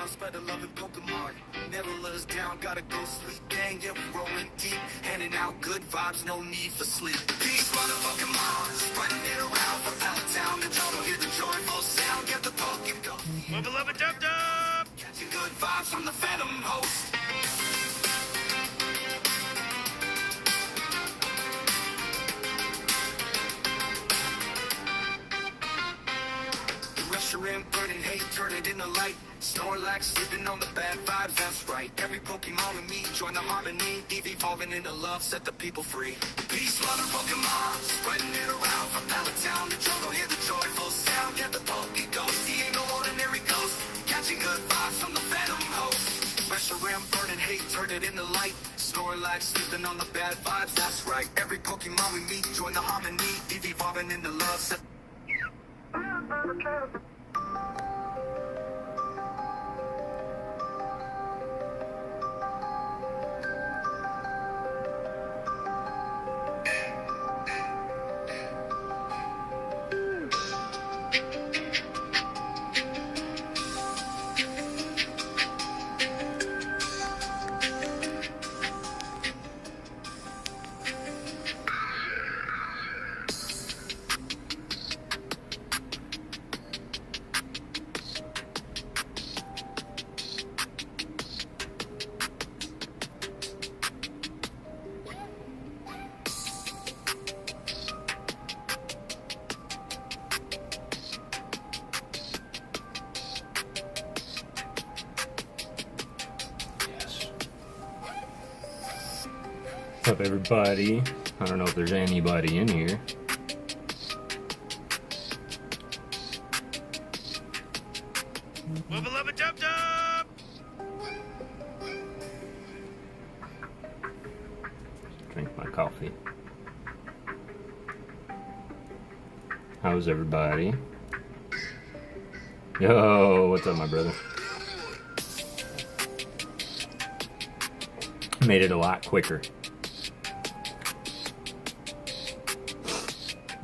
on, spread the love in Pokemon. Never let us down, gotta go sleep. Dang, yeah, we're rolling deep. Handing out good vibes, no need for sleep. Peace, motherfucking Pokemon. Spreading it around from Town to Johto. Hear the joyful sound, get the Pokemon. My beloved Dub-Dub! Catching good vibes from the Phantom host. In, burning hate, turn it into light. Snorlax sleeping on the bad vibes, that's right. Every Pokemon with me, join the harmony. Evolving into love, set the people free. Peace, mother Pokemon, spreading it around from Town to Johto. Hear the joyful sound, get the Poke Ghost. He ain't no ordinary ghost, catching good vibes from the Phantom host. Pressure rim, burning hate, turn it into light. Snorlax sleeping on the bad vibes, that's right. Every Pokemon we meet, join the harmony. Evolving into love, set What's up, everybody? I don't know if there's anybody in here. My beloved Dub-Dub! Drink my coffee. How's everybody? Yo, what's up, my brother? Made it a lot quicker.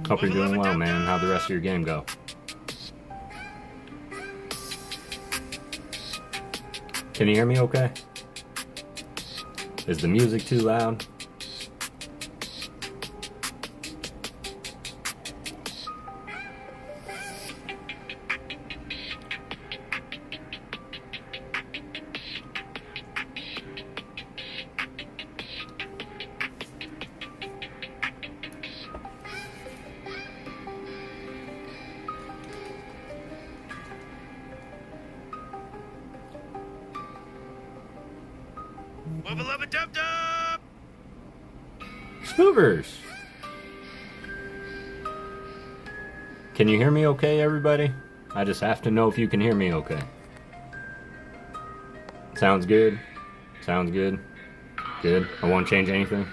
Hope you're doing well, man. How'd the rest of your game go? Can you hear me okay? Is the music too loud? My beloved Dub-Dub! Spoobers! Can you hear me okay, everybody? I just have to know if you can hear me okay. Sounds good? Sounds good? Good. I won't change anything?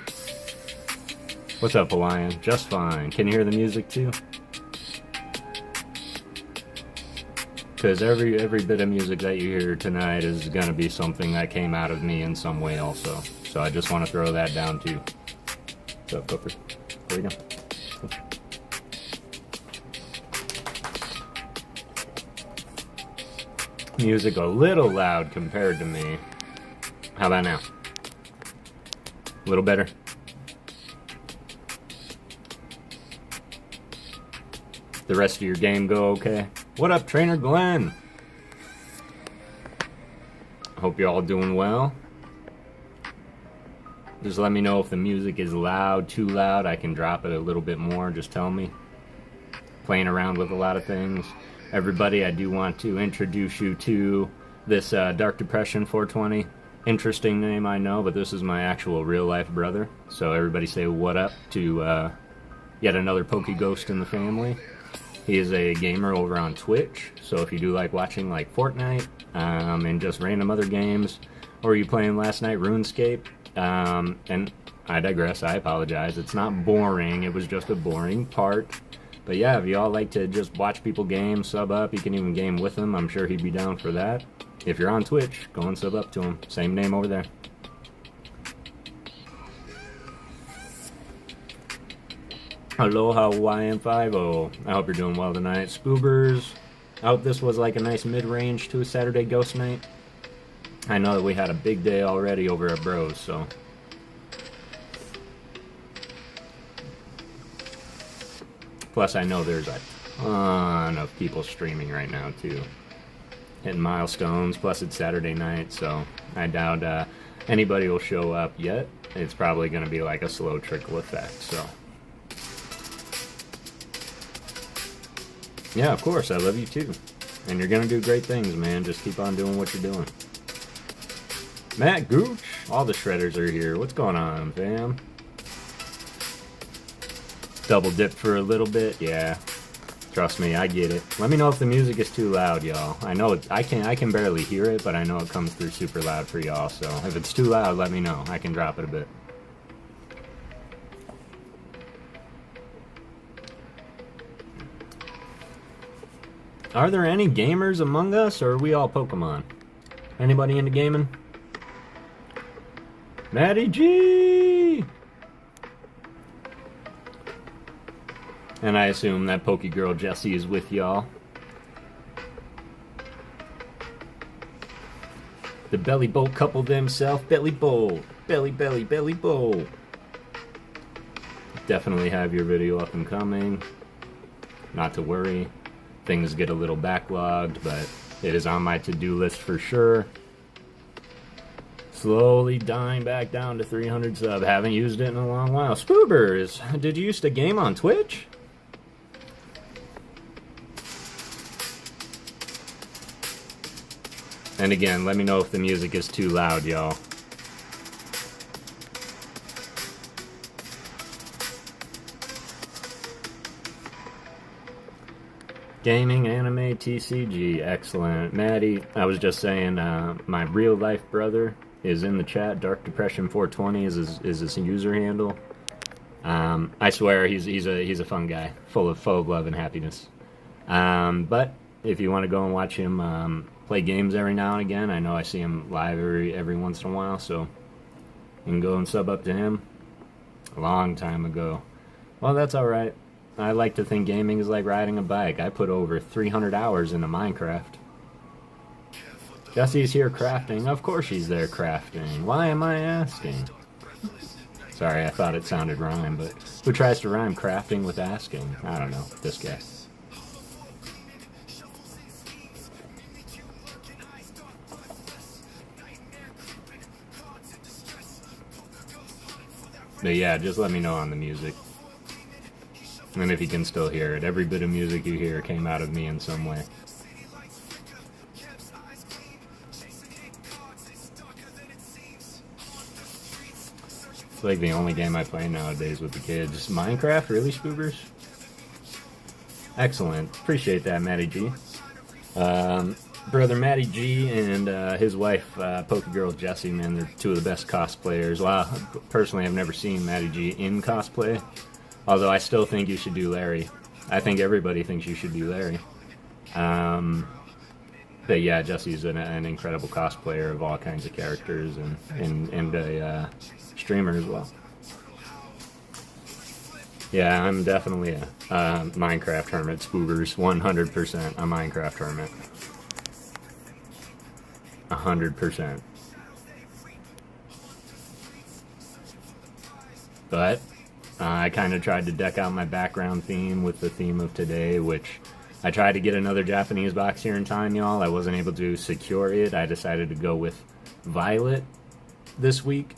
What's up, Hawaiian? Just fine. Can you hear the music too? Because every bit of music that you hear tonight is going to be something that came out of me in some way also. So I just want to throw that down too. What's up, Clifford? Where you go? Music a little loud compared to me. How about now? A little better? The rest of your game go okay? What up, Trainer Glenn? Hope you're all doing well. Just let me know if the music is loud, too loud. I can drop it a little bit more. Just tell me. Playing around with a lot of things. Everybody, I do want to introduce you to this Dark Depression 420. Interesting name, I know, but this is my actual real-life brother. So everybody say what up to yet another Poke Ghost in the family. He is a gamer over on Twitch, so if you do like watching like Fortnite and just random other games, or you playing last night RuneScape, and I digress, I apologize, it's not boring, it was just a boring part, but yeah, if you all like to just watch people game, sub up, you can even game with him, I'm sure he'd be down for that. If you're on Twitch, go and sub up to him, same name over there. Aloha Hawaiian 5-0. I hope you're doing well tonight. Spoobers, I hope this was like a nice mid-range to a Saturday Ghost night. I know that we had a big day already over at Bros, so. Plus, I know there's a ton of people streaming right now, too. Hitting milestones, plus it's Saturday night, so I doubt anybody will show up yet. It's probably going to be like a slow trickle effect, so. Yeah, of course, I love you too. And you're going to do great things, man. Just keep on doing what you're doing. Matt Gooch, all the shredders are here. What's going on, fam? Double dip for a little bit, yeah. Trust me, I get it. Let me know if the music is too loud, y'all. I know I can barely hear it, but I know it comes through super loud for y'all. So if it's too loud, let me know. I can drop it a bit. Are there any gamers among us, or are we all Pokemon? Anybody into gaming? Matty G! And I assume that Pokegirl Jessie is with y'all. The Belly Bowl couple themselves. Belly Bowl. Belly, belly, belly bowl. Definitely have your video up and coming. Not to worry. Things get a little backlogged, but it is on my to-do list for sure. Slowly dying back down to 300 sub. Haven't used it in a long while. Spoobers, did you used to game on Twitch? And again, let me know if the music is too loud, y'all. Gaming, anime, TCG, excellent. Maddie, I was just saying, my real life brother is in the chat. Dark Depression 420 is his user handle. I swear he's a fun guy, full of love and happiness. But if you want to go and watch him play games every now and again, I know I see him live every once in a while, so you can go and sub up to him. A long time ago. Well, that's all right. I like to think gaming is like riding a bike. I put over 300 hours into Minecraft. Jessie's here crafting. Of course she's there crafting. Why am I asking? Sorry, I thought it sounded rhyme, but who tries to rhyme crafting with asking? I don't know. This guy. But yeah, just let me know on the music. And if you can still hear it. Every bit of music you hear came out of me in some way. It's like the only game I play nowadays with the kids. Minecraft? Really, Spoobers? Excellent. Appreciate that, Matty G. Brother Matty G and his wife, Pokegirl Jessie, man, they're two of the best cosplayers. Well, personally, I've never seen Matty G in cosplay. Although I still think you should do Larry. I think everybody thinks you should do Larry. But yeah, Jessie's an incredible cosplayer of all kinds of characters and a streamer as well. Yeah, I'm definitely a Minecraft hermit, Spoobers. 100% a Minecraft hermit. 100%. But I kind of tried to deck out my background theme with the theme of today, which I tried to get another Japanese box here in time, y'all. I wasn't able to secure it. I decided to go with Violet this week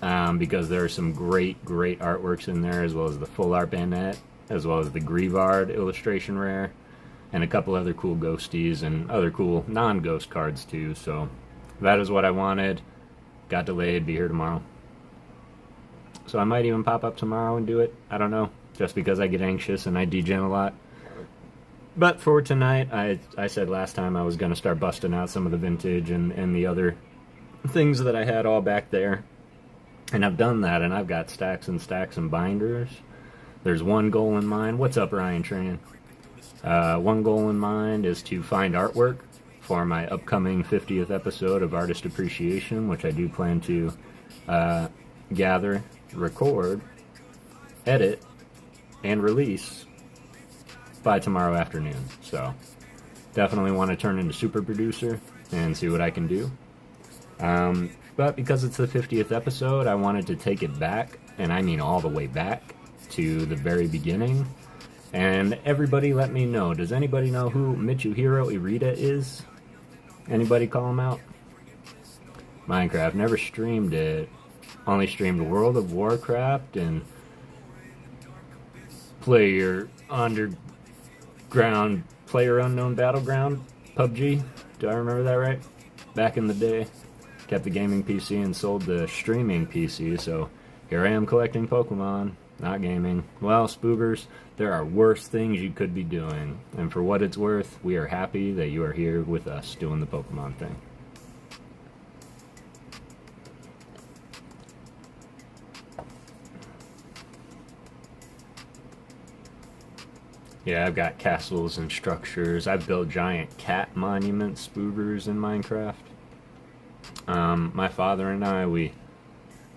because there are some great artworks in there, as well as the full art bandette, as well as the Grievard illustration rare, and a couple other cool ghosties and other cool non-ghost cards too. So that is what I wanted. Got delayed, be here tomorrow. So I might even pop up tomorrow and do it. I don't know, just because I get anxious and I degen a lot. But for tonight, I said last time I was going to start busting out some of the vintage and the other things that I had all back there. And I've done that, and I've got stacks and stacks and binders. There's one goal in mind. What's up, Ryan Tran? One goal in mind is to find artwork for my upcoming 50th episode of Artist Appreciation, which I do plan to gather, record, edit, and release by tomorrow afternoon. So definitely want to turn into super producer and see what I can do. But because it's the 50th episode, I wanted to take it back, and I mean all the way back to the very beginning. And everybody let me know. Does anybody know who Mitsuhiro Arita is? Anybody call him out? Minecraft. Never streamed it. Only streamed World of Warcraft and Player Underground, Player Unknown Battleground, PUBG. Do I remember that right? Back in the day. Kept the gaming PC and sold the streaming PC, so here I am collecting Pokemon, not gaming. Well, Spoobers, there are worse things you could be doing, and for what it's worth, we are happy that you are here with us doing the Pokemon thing. Yeah, I've got castles and structures. I've built giant cat monuments, Spoobers, in Minecraft. My father and I, we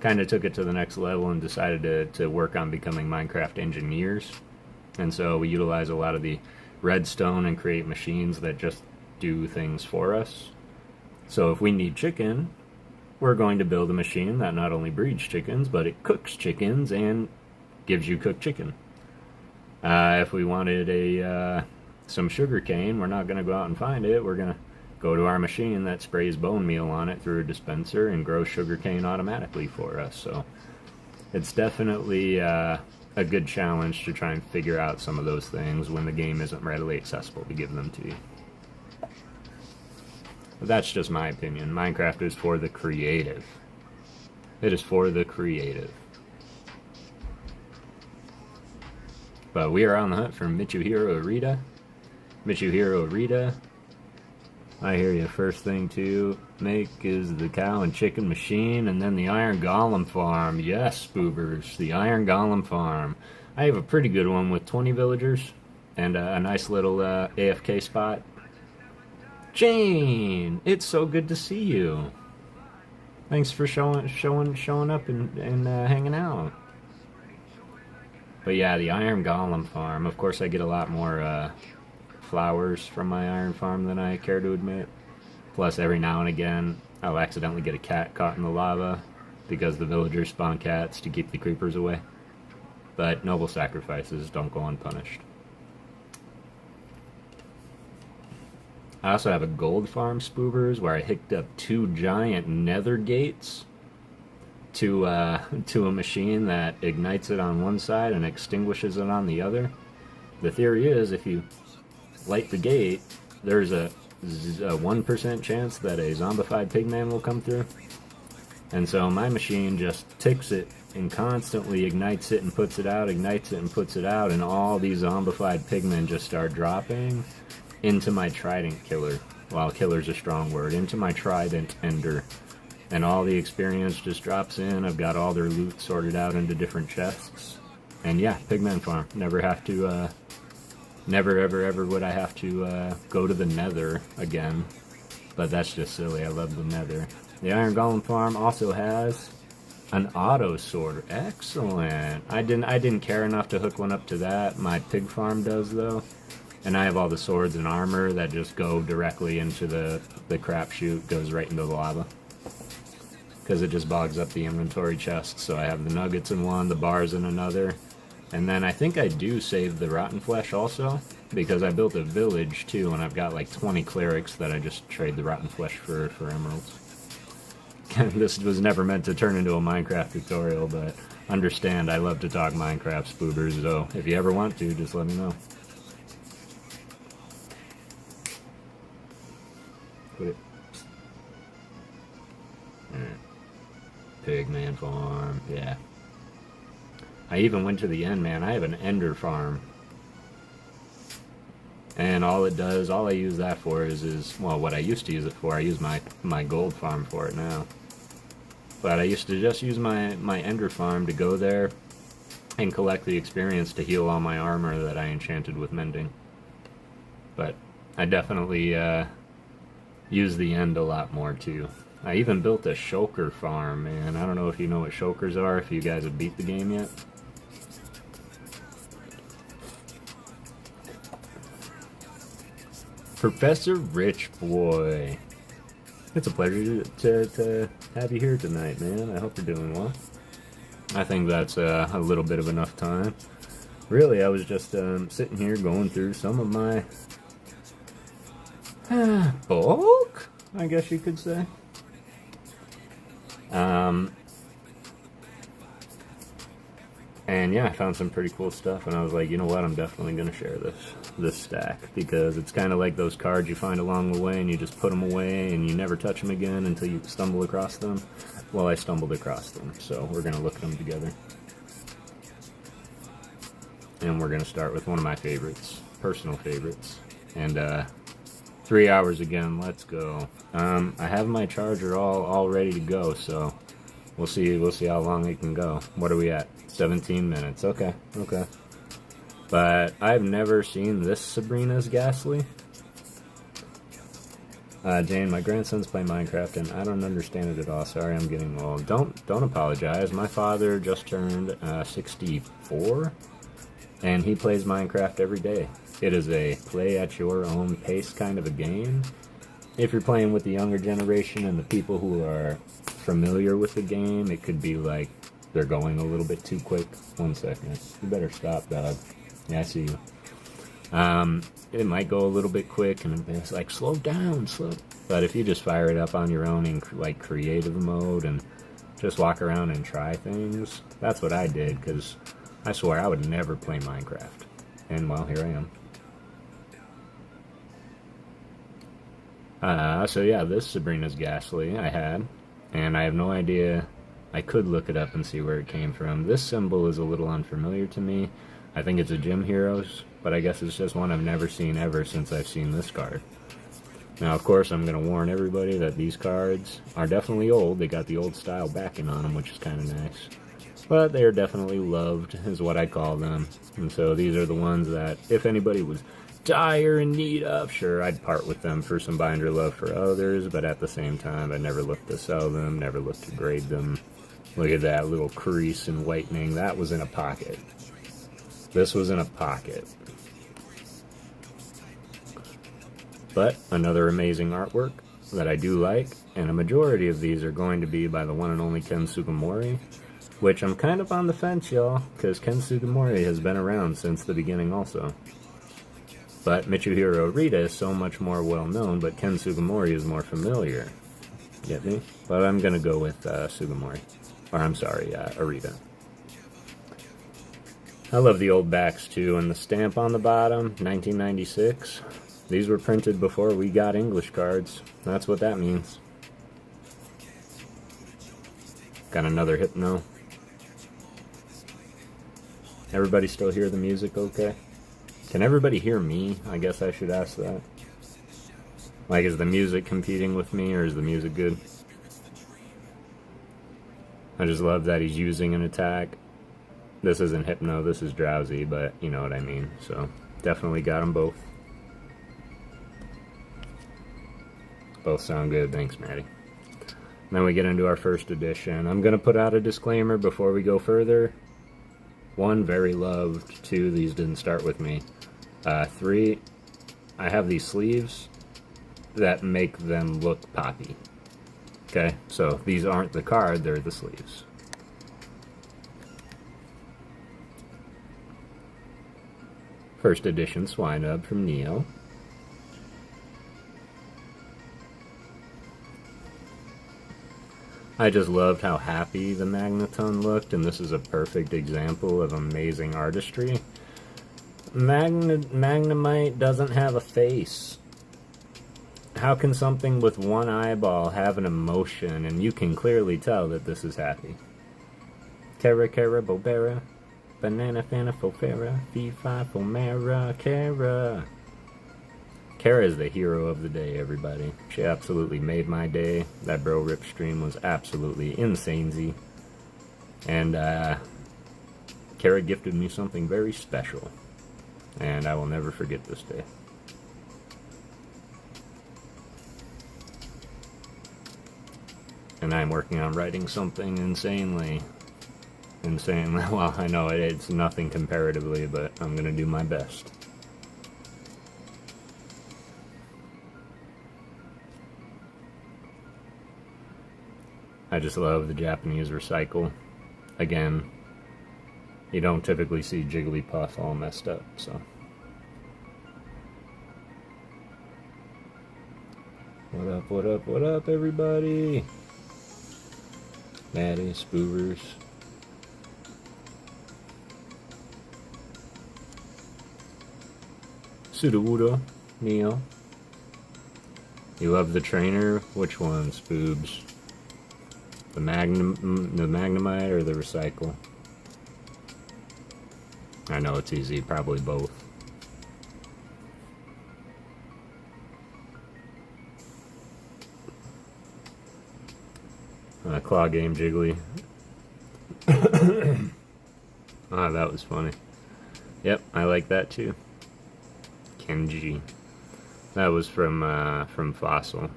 kind of took it to the next level and decided to work on becoming Minecraft engineers. And so we utilize a lot of the redstone and create machines that just do things for us. So if we need chicken, we're going to build a machine that not only breeds chickens, but it cooks chickens and gives you cooked chicken. If we wanted some sugar cane, we're not going to go out and find it. We're going to go to our machine that sprays bone meal on it through a dispenser and grows sugar cane automatically for us. So it's definitely a good challenge to try and figure out some of those things when the game isn't readily accessible to give them to you. But that's just my opinion. Minecraft is for the creative. It is for the creative. But we are on the hunt for Mitsuhiro Arita. Mitsuhiro Arita, I hear you. First thing to make is the cow and chicken machine, and then the Iron Golem farm. Yes, Spoobers, the Iron Golem farm. I have a pretty good one with 20 villagers and a nice little AFK spot. Jane, it's so good to see you. Thanks for showing up and hanging out. But yeah, the Iron Golem farm. Of course, I get a lot more flowers from my iron farm than I care to admit. Plus, every now and again, I'll accidentally get a cat caught in the lava because the villagers spawn cats to keep the creepers away. But noble sacrifices don't go unpunished. I also have a gold farm, Spoobers, where I hooked up 2 giant nether gates to a machine that ignites it on one side and extinguishes it on the other. The theory is if you light the gate, there's a 1% chance that a zombified pigman will come through. And so my machine just ticks it and constantly ignites it and puts it out, ignites it and puts it out, and all these zombified pigmen just start dropping into my trident killer. Well, killer's a strong word. Into my trident ender. And all the experience just drops in. I've got all their loot sorted out into different chests. And yeah, pigman farm. Never have to, never ever would I have to go to the nether again. But that's just silly. I love the nether. The Iron Golem farm also has an auto sorter. Excellent. I didn't care enough to hook one up to that. My pig farm does though. And I have all the swords and armor that just go directly into the crap chute, goes right into the lava. Because it just bogs up the inventory chest. So I have the nuggets in one, the bars in another. And then I think I do save the rotten flesh also, because I built a village too, and I've got like 20 clerics that I just trade the rotten flesh for emeralds. This was never meant to turn into a Minecraft tutorial, but understand I love to talk Minecraft, Spoobers, so if you ever want to, just let me know. Put it. Pigman farm, yeah. I even went to the end, man. I have an ender farm. And all it does, all I use that for is well, what I used to use it for, I use my gold farm for it now. But I used to just use my ender farm to go there and collect the experience to heal all my armor that I enchanted with mending. But I definitely use the end a lot more too. I even built a shulker farm, man. I don't know if you know what shulkers are, if you guys have beat the game yet. Professor Rich Boy. It's a pleasure to have you here tonight, man. I hope you're doing well. I think that's a little bit of enough time. Really, I was just sitting here going through some of my bulk, I guess you could say. And yeah, I found some pretty cool stuff, and I was like, you know what, I'm definitely going to share this stack, because it's kind of like those cards you find along the way, and you just put them away, and you never touch them again until you stumble across them. Well, I stumbled across them, so we're going to look at them together. And we're going to start with one of my favorites, personal favorites, and 3 hours again, let's go. I have my charger all ready to go, so we'll see how long it can go. What are we at? 17 minutes. Okay. But I've never seen this Sabrina's Ghastly. Jane, my grandsons play Minecraft and I don't understand it at all. Sorry, I'm getting old. Don't apologize. My father just turned 64 and he plays Minecraft every day. It is a play at your own pace kind of a game. If you're playing with the younger generation and the people who are familiar with the game, it could be like they're going a little bit too quick. 1 second. You better stop, dog. Yeah, I see you. It might go a little bit quick, and it's like, slow down, slow. But if you just fire it up on your own in like creative mode and just walk around and try things, that's what I did, because I swear I would never play Minecraft. And well, here I am. So yeah, this Sabrina's Ghastly I had, and I have no idea. I could look it up and see where it came from. This symbol is a little unfamiliar to me. I think it's a Gym Heroes, but I guess it's just one I've never seen ever since I've seen this card. Now, of course, I'm going to warn everybody that these cards are definitely old. They got the old style backing on them, which is kind of nice. But they're definitely loved, is what I call them. And so these are the ones that, if anybody was dire in need of, sure, I'd part with them for some binder love for others, but at the same time, I never looked to sell them, never looked to grade them. Look at that little crease and whitening. That was in a pocket. This was in a pocket. But another amazing artwork that I do like, and a majority of these are going to be by the one and only Ken Sugimori, which I'm kind of on the fence, y'all, because Ken Sugimori has been around since the beginning also. But Mitsuhiro Arita is so much more well known, but Ken Sugimori is more familiar. Get me? But I'm going to go with Sugimori. Or I'm sorry, Arita. I love the old backs too, and the stamp on the bottom, 1996. These were printed before we got English cards. That's what that means. Got another Hypno. Everybody still hear the music okay? Can everybody hear me? I guess I should ask that. Like, is the music competing with me, or is the music good? I just love that he's using an attack. This isn't Hypno, this is Drowsy, but you know what I mean. So, definitely got them both. Both sound good, thanks, Maddie. Then we get into our first edition. I'm going to put out a disclaimer before we go further. 1, very loved. 2, these didn't start with me. 3, I have these sleeves that make them look poppy. Okay, so these aren't the card, they're the sleeves. First edition Swinub from Neo. I just loved how happy the Magneton looked, and this is a perfect example of amazing artistry. Magnemite doesn't have a face. How can something with one eyeball have an emotion, and you can clearly tell that this is happy? Kara Bobera, Banana Fana Fofera, Fi Fomera, Kara. Kara is the hero of the day, everybody. She absolutely made my day. That Bro Rip stream was absolutely insanesy. And Kara gifted me something very special. And I will never forget this day. And I'm working on writing something insanely, well, I know it's nothing comparatively, but I'm going to do my best. I just love the Japanese recycle. Again, you don't typically see Jigglypuff all messed up, so. What up, what up, what up, everybody? Maddie, Spoovers. Sudowoodo, Neo. You love the trainer? Which one, Spoobs? The Magnemite or the Recycle? I know it's easy, probably both. Claw game Jiggly. Ah, that was funny. Yep, I like that too. Kenji. That was from Fossil.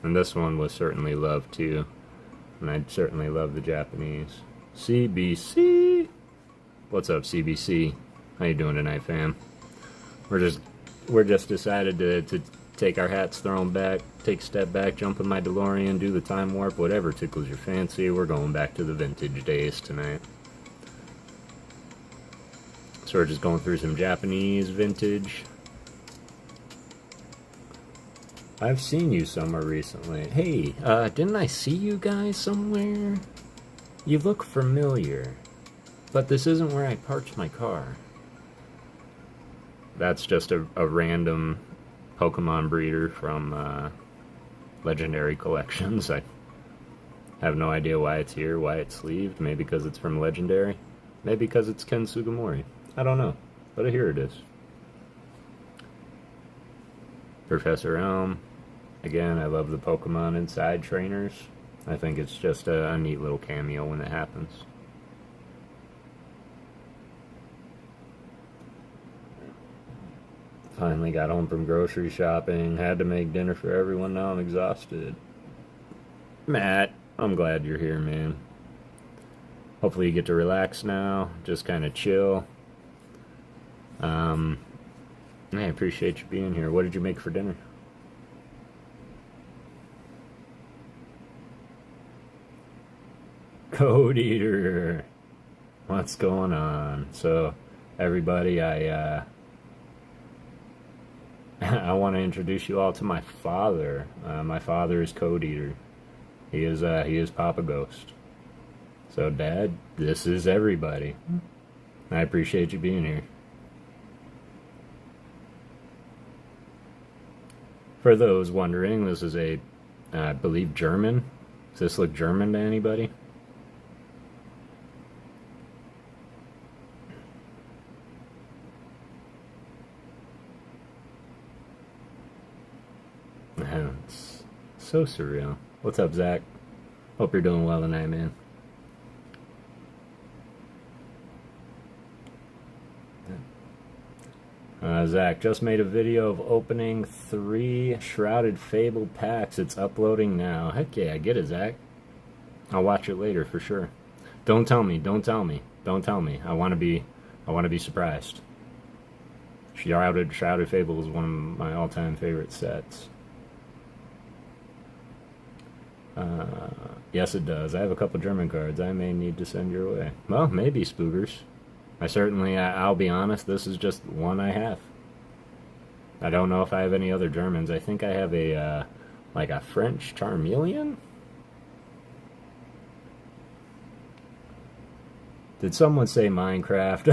And this one was certainly loved too. And I certainly love the Japanese. CBC! What's up, CBC? How you doing tonight, fam? We're just decided to take our hats, throw them back, take a step back, jump in my DeLorean, do the time warp, whatever tickles your fancy. We're going back to the vintage days tonight. So we're just going through some Japanese vintage. I've seen you somewhere recently. Hey, didn't I see you guys somewhere? You look familiar. But this isn't where I parked my car. That's just a random Pokemon breeder from Legendary Collections. I have no idea why it's here, why it's sleeved. Maybe because it's from Legendary. Maybe because it's Ken Sugimori. I don't know. But here it is. Professor Elm. Again, I love the Pokemon inside trainers. I think it's just a neat little cameo when it happens. Finally got home from grocery shopping. Had to make dinner for everyone. Now I'm exhausted. Matt, I'm glad you're here, man. Hopefully you get to relax now. Just kind of chill. I appreciate you being here. What did you make for dinner? Code Eater. What's going on? So, everybody, I want to introduce you all to my father. My father is Code Eater. He is Papa Ghost. So, Dad, this is everybody. I appreciate you being here. For those wondering, this is I believe, German. Does this look German to anybody? It's so surreal. What's up, Zach? Hope you're doing well tonight, man. Zach just made a video of opening 3 Shrouded Fable packs. It's uploading now. Heck yeah, get it, Zach. I'll watch it later for sure. Don't tell me. Don't tell me. Don't tell me. I want to be surprised. Shrouded Fable is one of my all-time favorite sets. Yes, it does. I have a couple German cards I may need to send your way. Well, maybe, Spoogers. I'll be honest, this is just one I have. I don't know if I have any other Germans. I think I have a French Charmeleon? Did someone say Minecraft?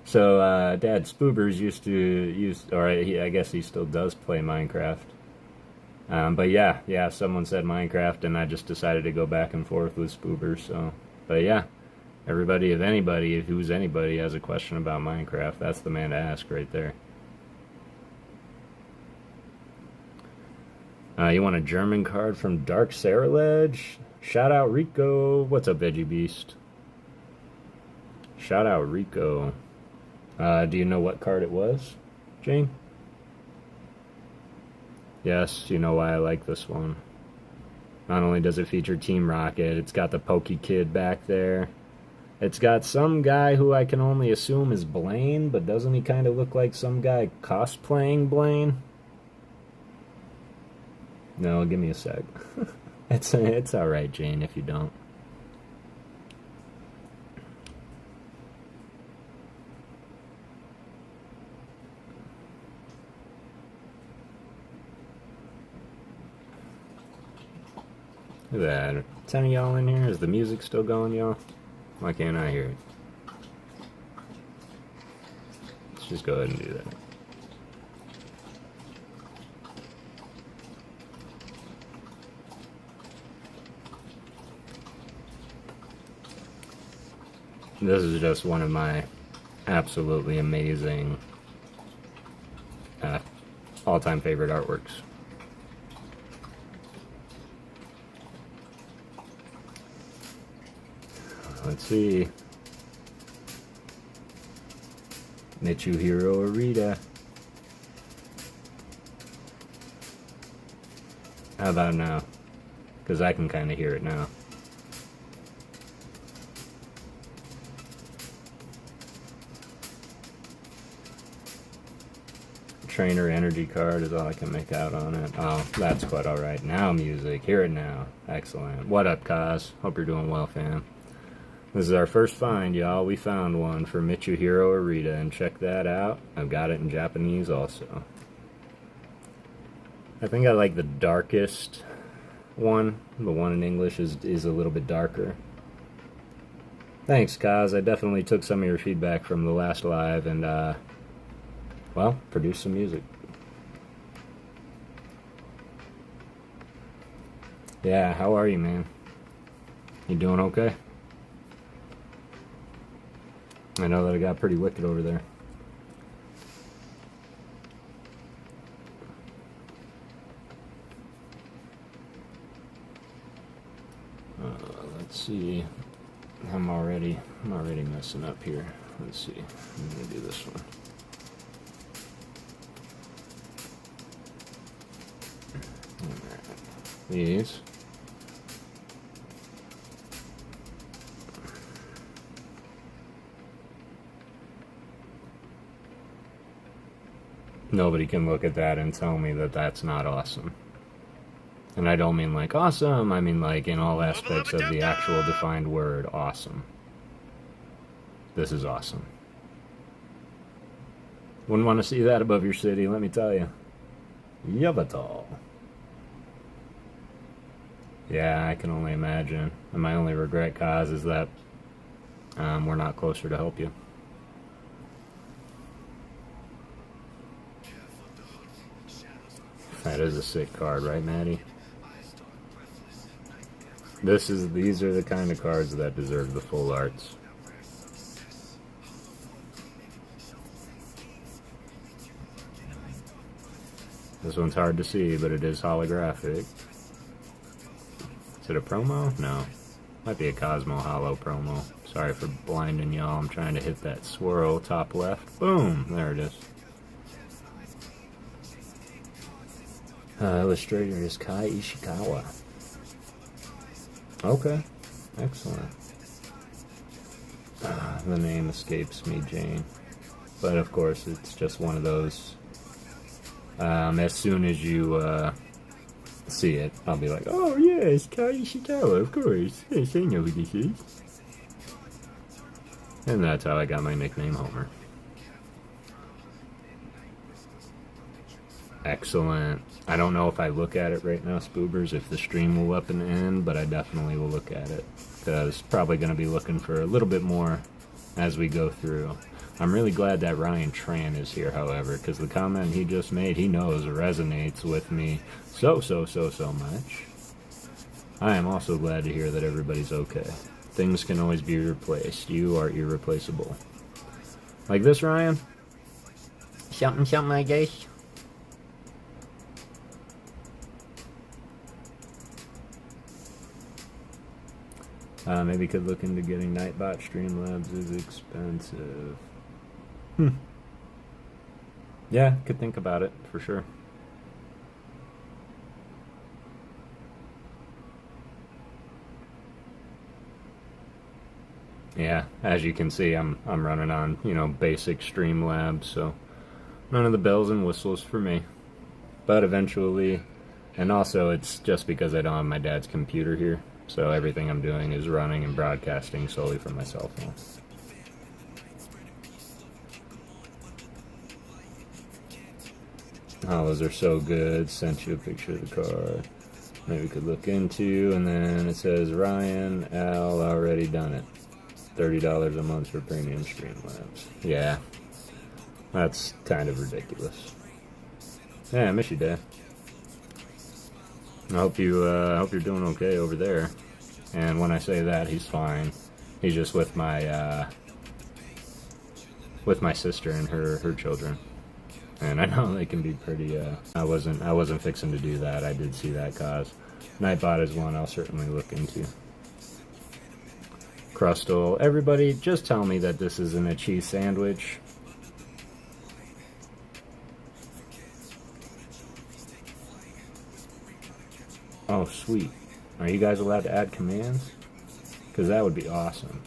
So, Dad Spoobers I guess he still does play Minecraft. But yeah, someone said Minecraft, and I just decided to go back and forth with Spoobers, so. But yeah, everybody, if anybody has a question about Minecraft, that's the man to ask right there. You want a German card from Dark Saraledge? Shout out Rico. What's up, Veggie Beast? Shout out Rico. Do you know what card it was, Jane? Yes, you know why I like this one. Not only does it feature Team Rocket, it's got the Pokey Kid back there. It's got some guy who I can only assume is Blaine, but doesn't he kind of look like some guy cosplaying Blaine? No, give me a sec. It's all right, Jane, if you don't. Look at that. Is any of y'all in here? Is the music still going, y'all? Why can't I hear it? Let's just go ahead and do that. This is just one of my absolutely amazing all-time favorite artworks. Let's see. Mitsuhiro Arita. How about now? Because I can kind of hear it now. Trainer energy card is all I can make out on it. Oh, that's quite alright. Now music. Hear it now. Excellent. What up, Kaz? Hope you're doing well, fam. This is our first find, y'all. We found one for Mitsuhiro Arita, and check that out. I've got it in Japanese also. I think I like the darkest one. The one in English is a little bit darker. Thanks, Kaz. I definitely took some of your feedback from the last live and, well, produce some music. Yeah, how are you, man? You doing okay? I know that it got pretty wicked over there. Let's see. I'm already messing up here. Let's see. I'm gonna do this one. These. Nobody can look at that and tell me that that's not awesome. And I don't mean like awesome, I mean like in all aspects of the actual defined word, awesome. This is awesome. Wouldn't want to see that above your city, let me tell you. Yavatal. Yeah, I can only imagine. And my only regret, Kaz, is that we're not closer to help you. That is a sick card, right, Maddie? These are the kind of cards that deserve the full arts. This one's hard to see, but it is holographic. Is it a promo? No. Might be a Cosmo Hollow promo. Sorry for blinding y'all. I'm trying to hit that swirl top left. Boom! There it is. Illustrator is Kai Ishikawa. Okay. Excellent. The name escapes me, Jane. But of course, it's just one of those. As soon as you see it, I'll be like, oh yes, Kai Ishikawa, of course. Yes, I know who this is. And that's how I got my nickname, Homer. Excellent. I don't know if I look at it right now, Spoobers, if the stream will up and end, but I definitely will look at it. Because probably going to be looking for a little bit more as we go through. I'm really glad that Ryan Tran is here, however, because the comment he just made, he knows resonates with me so much. I am also glad to hear that everybody's okay. Things can always be replaced. You are irreplaceable. Like this, Ryan? Something, I guess. Maybe could look into getting Nightbot. Streamlabs is expensive. Yeah, could think about it, for sure. Yeah, as you can see, I'm running on, basic Streamlabs, so none of the bells and whistles for me. But eventually, And also, it's just because I don't have my dad's computer here, so everything I'm doing is running and broadcasting solely from my cell phone. Oh, those are so good. Sent you a picture of the car. Maybe we could look into, and then it says Ryan Al already done it. $30 a month for premium Streamlabs. Yeah, that's kind of ridiculous. Yeah, I miss you, Dad. I hope you're doing okay over there. And when I say that, he's fine. He's just with my sister and her children. And I know they can be pretty. I wasn't fixing to do that. I did see that cause. Nightbot is one I'll certainly look into. Crustal, everybody, just tell me that this isn't a cheese sandwich. Oh, sweet. Are you guys allowed to add commands? Because that would be awesome.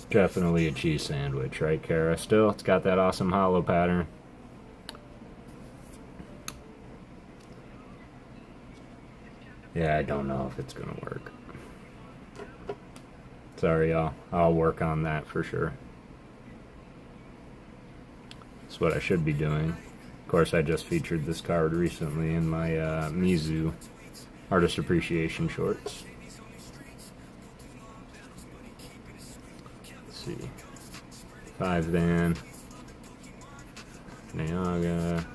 Definitely a cheese sandwich, right, Kara? Still, it's got that awesome hollow pattern. Yeah, I don't know if it's gonna work. Sorry, y'all. I'll work on that for sure. That's what I should be doing. Of course, I just featured this card recently in my Mizu Artist Appreciation Shorts. Let's see. 5 Van. Niaga.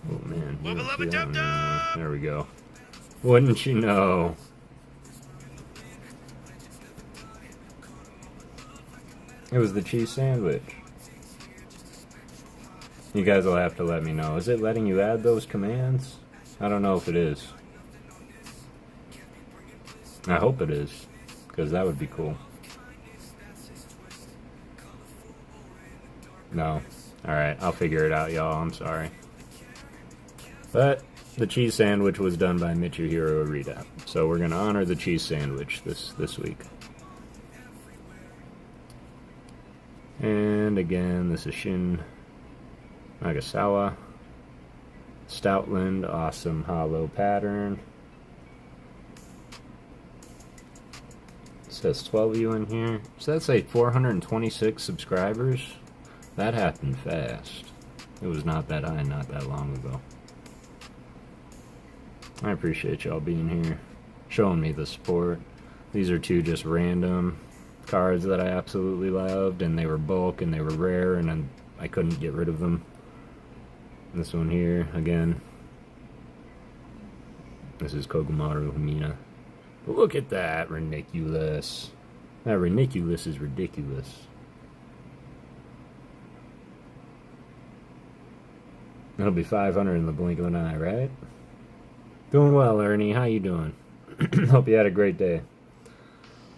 Oh man. You don't see that one anymore. There we go. Wouldn't you know? It was the cheese sandwich. You guys will have to let me know. Is it letting you add those commands? I don't know if it is. I hope it is, because that would be cool. No. Alright, I'll figure it out, y'all. I'm sorry. But the cheese sandwich was done by Mitsuhiro Arita. So we're going to honor the cheese sandwich this week. And again, this is Shin Nagasawa. Stoutland, awesome hollow pattern. It says 12 of you in here. Does that say 426 subscribers? That happened fast. It was not that high not that long ago. I appreciate y'all being here, showing me the support. These are 2 just random cards that I absolutely loved, and they were bulk and they were rare, and I couldn't get rid of them. This one here, again. This is Kogumaru Humina. But look at that, ridiculous. That ridiculous is ridiculous. That'll be 500 in the blink of an eye, right? Doing well, Ernie. How you doing? Hope you had a great day.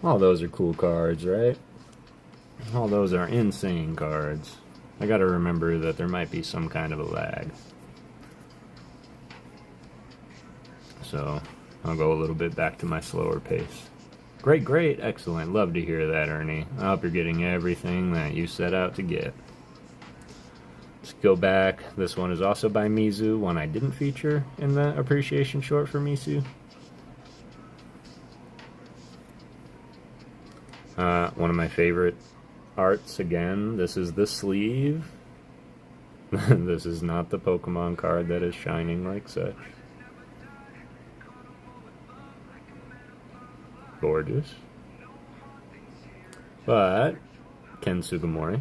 All those are cool cards, right? All those are insane cards. I gotta remember that there might be some kind of a lag. So, I'll go a little bit back to my slower pace. Great, great, excellent. Love to hear that, Ernie. I hope you're getting everything that you set out to get. Let's go back. This one is also by Mizu, one I didn't feature in the appreciation short for Mizu. One of my favorite arts again. This is the sleeve. This is not the Pokemon card that is shining like such. Gorgeous. But Ken Sugimori,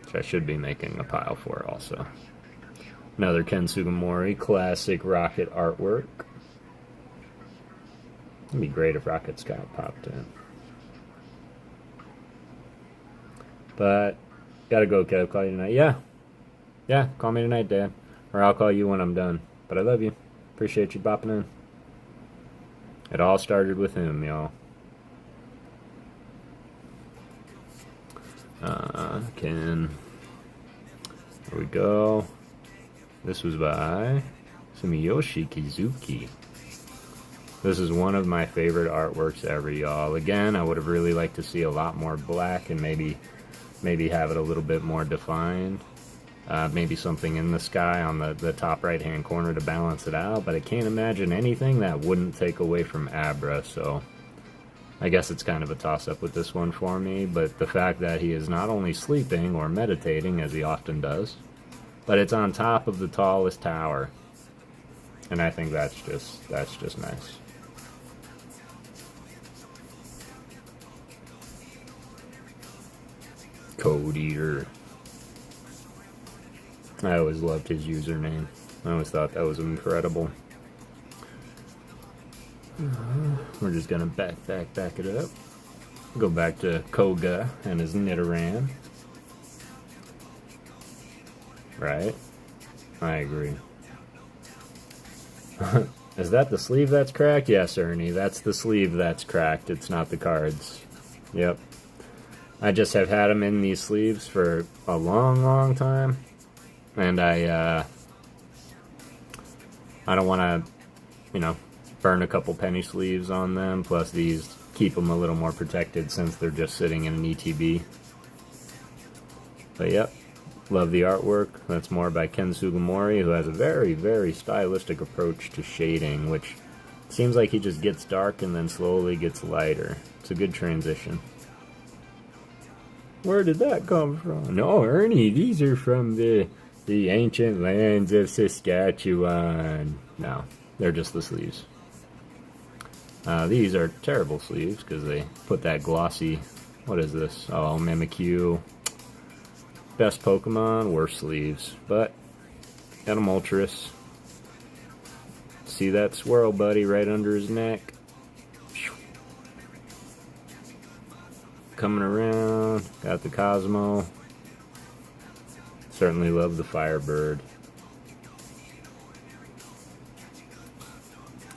which I should be making a pile for also. Another Ken Sugimori classic Rocket artwork. It'd be great if Rocket Scout popped in. But, gotta go, Kev. Call you tonight. Yeah, call me tonight, Dad. Or I'll call you when I'm done. But I love you. Appreciate you bopping in. It all started with him, y'all. Ken. Here we go. This was by Sumiyoshi Kizuki. This is one of my favorite artworks ever, y'all. Again, I would have really liked to see a lot more black and maybe maybe have it a little bit more defined. Maybe something in the sky on the top right hand corner to balance it out, but I can't imagine anything that wouldn't take away from Abra, so I guess it's kind of a toss-up with this one for me, but the fact that he is not only sleeping or meditating, as he often does, but it's on top of the tallest tower, and I think that's just nice. Code Eater. I always loved his username. I always thought that was incredible. We're just gonna back it up. Go back to Koga and his Nidoran. Right? I agree. Is that the sleeve that's cracked? Yes, Ernie, that's the sleeve that's cracked. It's not the cards. Yep. I just have had them in these sleeves for a long time. And I don't want to, burn a couple penny sleeves on them. Plus these keep them a little more protected since they're just sitting in an ETB. But yep, love the artwork. That's more by Ken Sugimori, who has a very, very stylistic approach to shading, which seems like he just gets dark and then slowly gets lighter. It's a good transition. Where did that come from? No, Ernie, these are from the ancient lands of Saskatchewan. No, they're just the sleeves. These are terrible sleeves because they put that glossy, what is this? Oh, Mimikyu. Best Pokemon, worst sleeves. But, got a Moltres. See that swirl, buddy, right under his neck? Coming around, got the Cosmo. Certainly love the Firebird.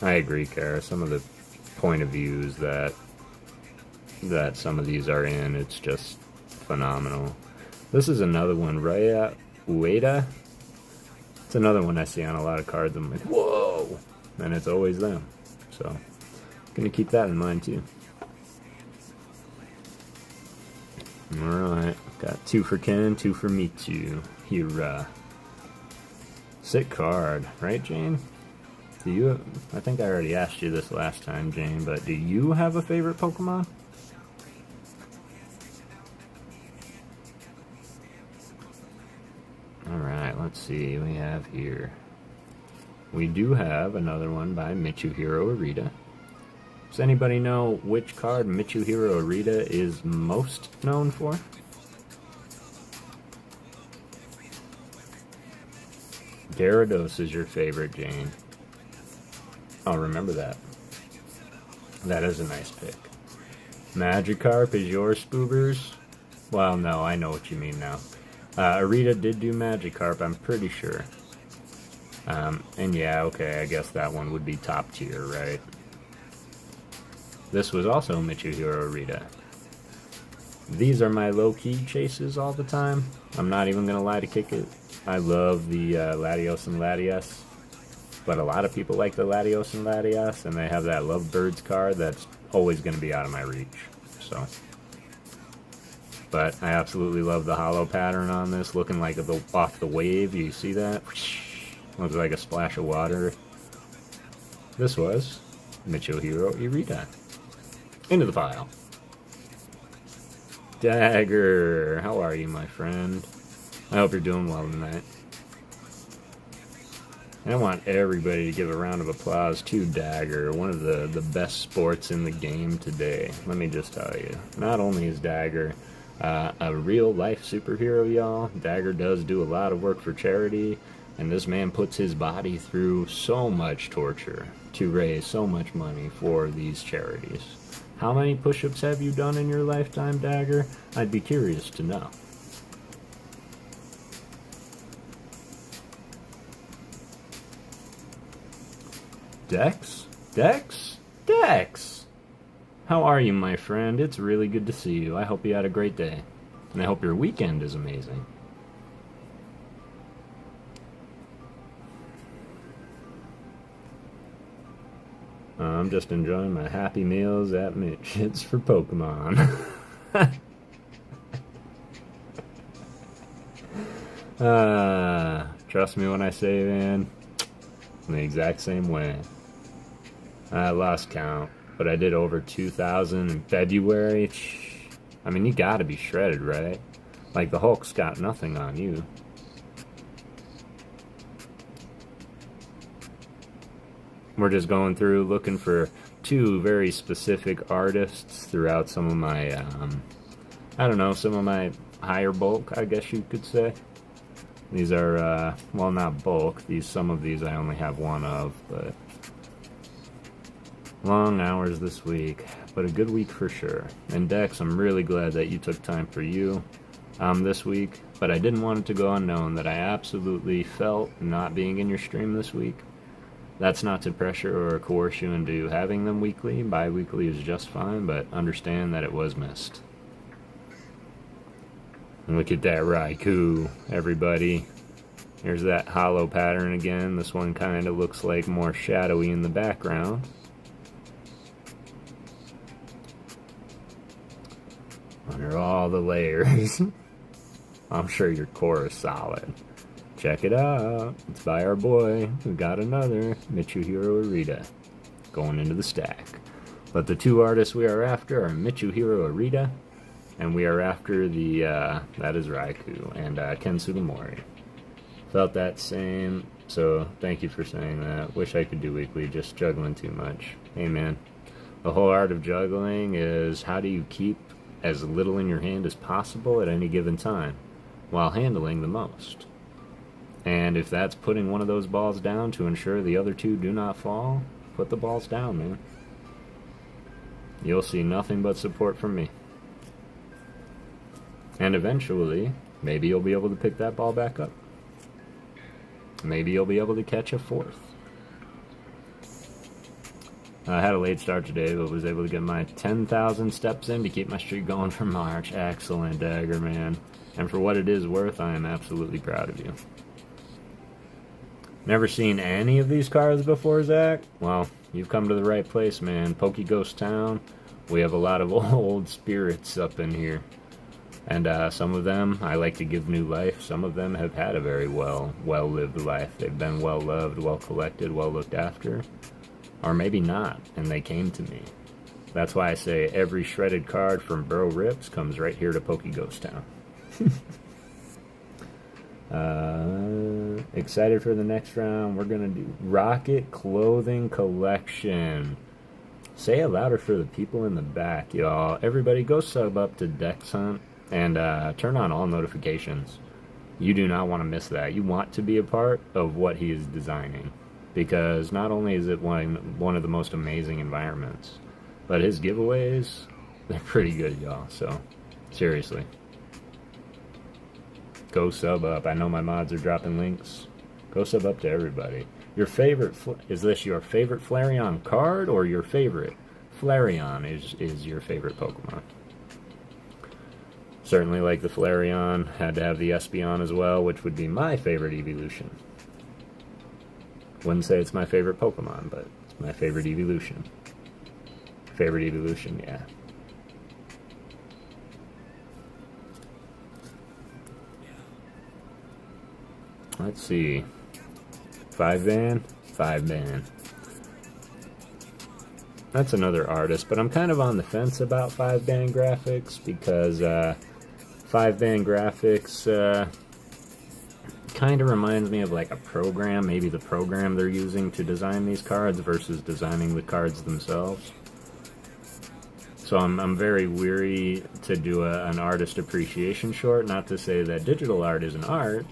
I agree, Kara. Some of the point of views that some of these are in, it's just phenomenal. This is another one, Raya Ueda. It's another one I see on a lot of cards. I'm like, whoa! And it's always them. So, gonna keep that in mind too. Alright, got 2 for Ken, 2 for Michu. Hira. Sick card, right, Jane? Do you? I think I already asked you this last time, Jane, but do you have a favorite Pokemon? Alright, let's see. We have here. We do have another one by Mitsuhiro Arita. Does anybody know which card Mitsuhiro Arita is most known for? Gyarados is your favorite, Jane. I'll remember that. That is a nice pick. Magikarp is yours, Spoobers? Well, no, I know what you mean now. Arita did do Magikarp, I'm pretty sure. And yeah, okay, I guess that one would be top tier, right? This was also Mitsuhiro Arita. These are my low-key chases all the time. I'm not even gonna lie to kick it. I love the Latios and Latias. But a lot of people like the Latios and Latias, and they have that Lovebirds card that's always going to be out of my reach. So, but I absolutely love the hollow pattern on this, looking like off the wave. You see that? Looks like a splash of water. This was Mitsuhiro Arita. Into the file. Dagger, how are you, my friend? I hope you're doing well tonight. I want everybody to give a round of applause to Dagger, one of the best sports in the game today. Let me just tell you. Not only is Dagger a real-life superhero, y'all, Dagger does do a lot of work for charity, and this man puts his body through so much torture to raise so much money for these charities. How many push-ups have you done in your lifetime, Dagger? I'd be curious to know. Dex? Dex? Dex! How are you, my friend? It's really good to see you. I hope you had a great day. And I hope your weekend is amazing. I'm just enjoying my Happy Meals at Mitch. It's for Pokemon. Trust me when I say, man, I'm the exact same way. I lost count, but I did over 2,000 in February. I mean, you gotta be shredded, right? Like, the Hulk's got nothing on you. We're just going through looking for two very specific artists throughout some of my, I don't know, some of my higher bulk, I guess you could say. These are, well, not bulk. Some of these I only have one of, but long hours this week, but a good week for sure. And Dex, I'm really glad that you took time for you this week, but I didn't want it to go unknown that I absolutely felt not being in your stream this week. That's not to pressure or coerce you into having them weekly. Bi-weekly is just fine, but understand that it was missed. And look at that Raikou, everybody. Here's that hollow pattern again. This one kind of looks like more shadowy in the background. Under all the layers. I'm sure your core is solid. Check it out. It's by our boy. We got another Mitsuhiro Arita going into the stack. But the two artists we are after are Mitsuhiro Arita, and we are after the, that is Raikou, and Ken Sugimori. Felt that same, so thank you for saying that. Wish I could do weekly, just juggling too much. Hey man, the whole art of juggling is how do you keep as little in your hand as possible at any given time, while handling the most. And if that's putting one of those balls down to ensure the other two do not fall, put the balls down, man. You'll see nothing but support from me. And eventually, maybe you'll be able to pick that ball back up. Maybe you'll be able to catch a fourth. I had a late start today, but was able to get my 10,000 steps in to keep my streak going for March. Excellent, Dagger, man. And for what it is worth, I am absolutely proud of you. Never seen any of these cards before, Zach? Well, you've come to the right place, man. Pokeghost Town. We have a lot of old spirits up in here. And some of them I like to give new life. Some of them have had a very well-lived life. They've been well-loved, well-collected, well-looked after. Or maybe not, and they came to me. That's why I say every shredded card from Bro Rips comes right here to Pokeghost Town. Excited for the next round. We're gonna do Rocket Clothing Collection. Say it louder for the people in the back, y'all. Everybody go sub up to Dex Hunt and turn on all notifications. You do not want to miss that. You want to be a part of what he is designing, because not only is it one of the most amazing environments, but his giveaways, they're pretty good, y'all. So seriously, go sub up. I know my mods are dropping links. Go sub up to everybody. Your favorite, is this your favorite Flareon card, or your favorite Flareon is your favorite Pokemon? Certainly like the Flareon, had to have the Espeon as well, which would be my favorite evolution. Wouldn't say it's my favorite Pokemon, but it's my favorite evolution. Favorite evolution, yeah. Let's see. 5-ban? 5-ban. That's another artist, but I'm kind of on the fence about 5-ban graphics, because 5-ban graphics kind of reminds me of like a program, maybe the program they're using to design these cards versus designing the cards themselves. So I'm very weary to do an artist appreciation short. Not to say that digital art isn't art.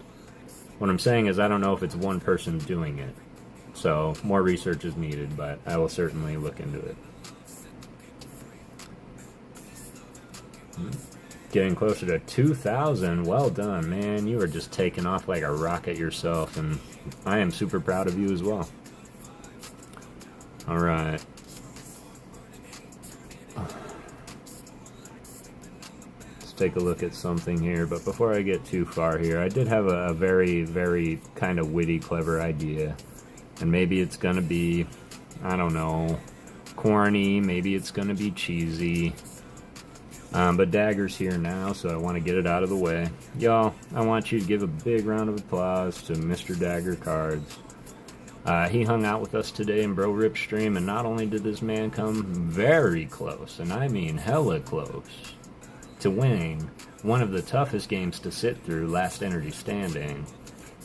What I'm saying is I don't know if it's one person doing it. So more research is needed, but I will certainly look into it. Getting closer to 2,000. Well done, man. You are just taking off like a rocket yourself, and I am super proud of you as well. Alright. Let's take a look at something here, but before I get too far here, I did have a very, very kind of witty, clever idea. And maybe it's gonna be, I don't know, corny, maybe it's gonna be cheesy. But Dagger's here now, so I want to get it out of the way. Y'all, I want you to give a big round of applause to Mr. Dagger Cards. He hung out with us today in Bro Rip Stream, and not only did this man come very close, and I mean hella close, to winning one of the toughest games to sit through, Last Energy Standing,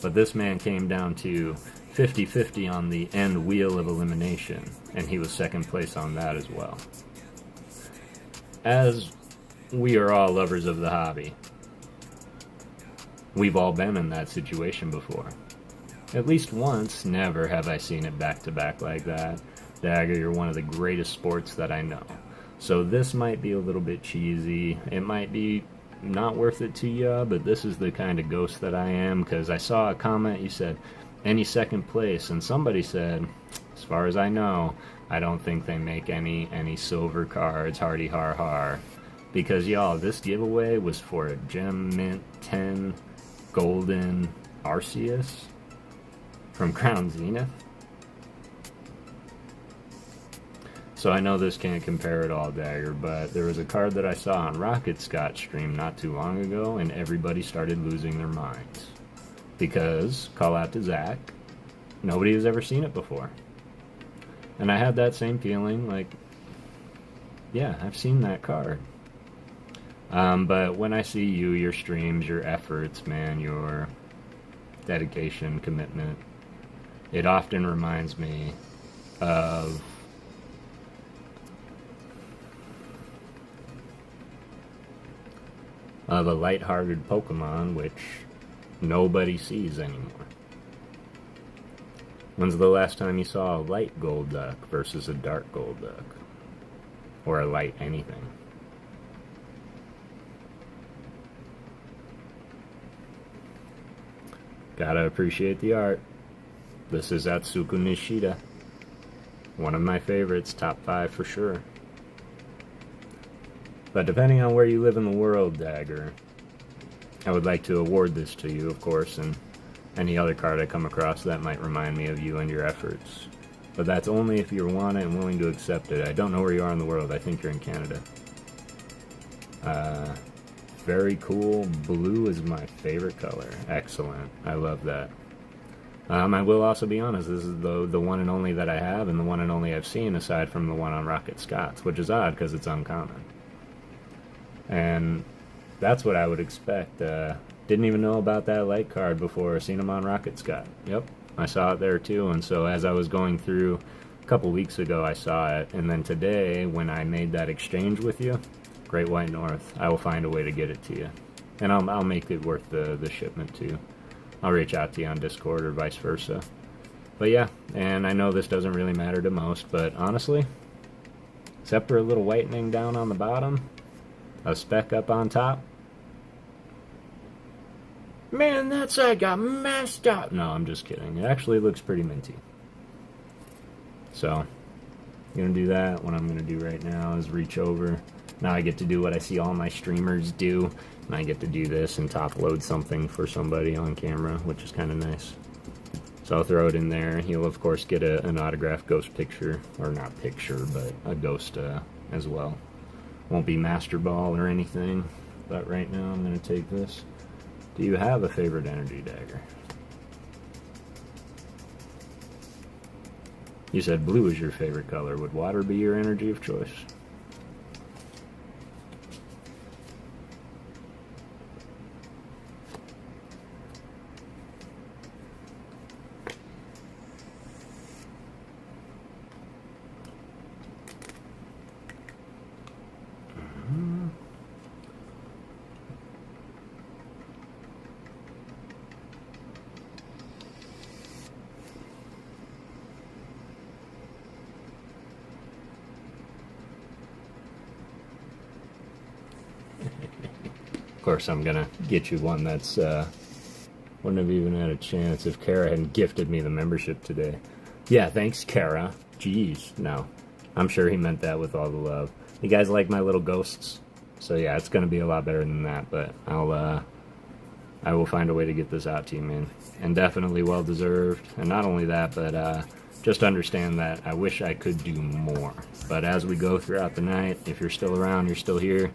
but this man came down to 50-50 on the end wheel of elimination, and he was second place on that as well. As we are all lovers of the hobby, we've all been in that situation before. At least once. Never have I seen it back-to-back like that. Dagger, you're one of the greatest sports that I know. So this might be a little bit cheesy. It might be not worth it to you, but this is the kind of ghost that I am, because I saw a comment, you said, any second place, and somebody said, as far as I know, I don't think they make any silver cards, hardy har har. Because, y'all, this giveaway was for a Gem Mint 10 Golden Arceus from Crown Zenith. So I know this can't compare at all, Dagger, but there was a card that I saw on Rocket Scott stream not too long ago, and everybody started losing their minds. Because, call out to Zach, nobody has ever seen it before. And I had that same feeling, like, yeah, I've seen that card. But when I see you, your streams, your efforts, man, your dedication, commitment, it often reminds me of a lighthearted Pokemon, which nobody sees anymore. When's the last time you saw a light Golduck versus a dark Golduck? Or a light anything? Gotta appreciate the art. This is Atsuko Nishida. One of my favorites, top 5 for sure. But depending on where you live in the world, Dagger, I would like to award this to you, of course, and any other card I come across that might remind me of you and your efforts. But that's only if you want it and willing to accept it. I don't know where you are in the world. I think you're in Canada. Very cool. Blue is my favorite color. Excellent. I love that. I will also be honest, this is the one and only that I have, and the one and only I've seen aside from the one on Rocket Scott's, which is odd because it's uncommon. And that's what I would expect. Didn't even know about that light card before. Seen him on Rocket Scott. Yep, I saw it there too. And so as I was going through a couple weeks ago, I saw it. And then today, when I made that exchange with you, Great White North, I will find a way to get it to you. And I'll make it worth the shipment too. I'll reach out to you on Discord or vice versa. But yeah, and I know this doesn't really matter to most, but honestly, except for a little whitening down on the bottom, a speck up on top, man, that side got messed up. No, I'm just kidding. It actually looks pretty minty. So, I'm going to do that. What I'm going to do right now is reach over. Now I get to do what I see all my streamers do. And I get to do this and top load something for somebody on camera, which is kind of nice. So I'll throw it in there. You'll, of course, get an autographed ghost picture. Or not picture, but a ghost as well. Won't be Master Ball or anything. But right now I'm going to take this. Do you have a favorite energy dagger? You said blue is your favorite color. Would water be your energy of choice? Of course, I'm gonna get you one that's wouldn't have even had a chance if Kara hadn't gifted me the membership today. Yeah, thanks, Kara. Jeez, no, I'm sure he meant that with all the love. You guys like my little ghosts? So yeah, it's gonna be a lot better than that. But I will find a way to get this out to you, man, and definitely well deserved. And not only that, but just understand that I wish I could do more. But as we go throughout the night, if you're still around, you're still here,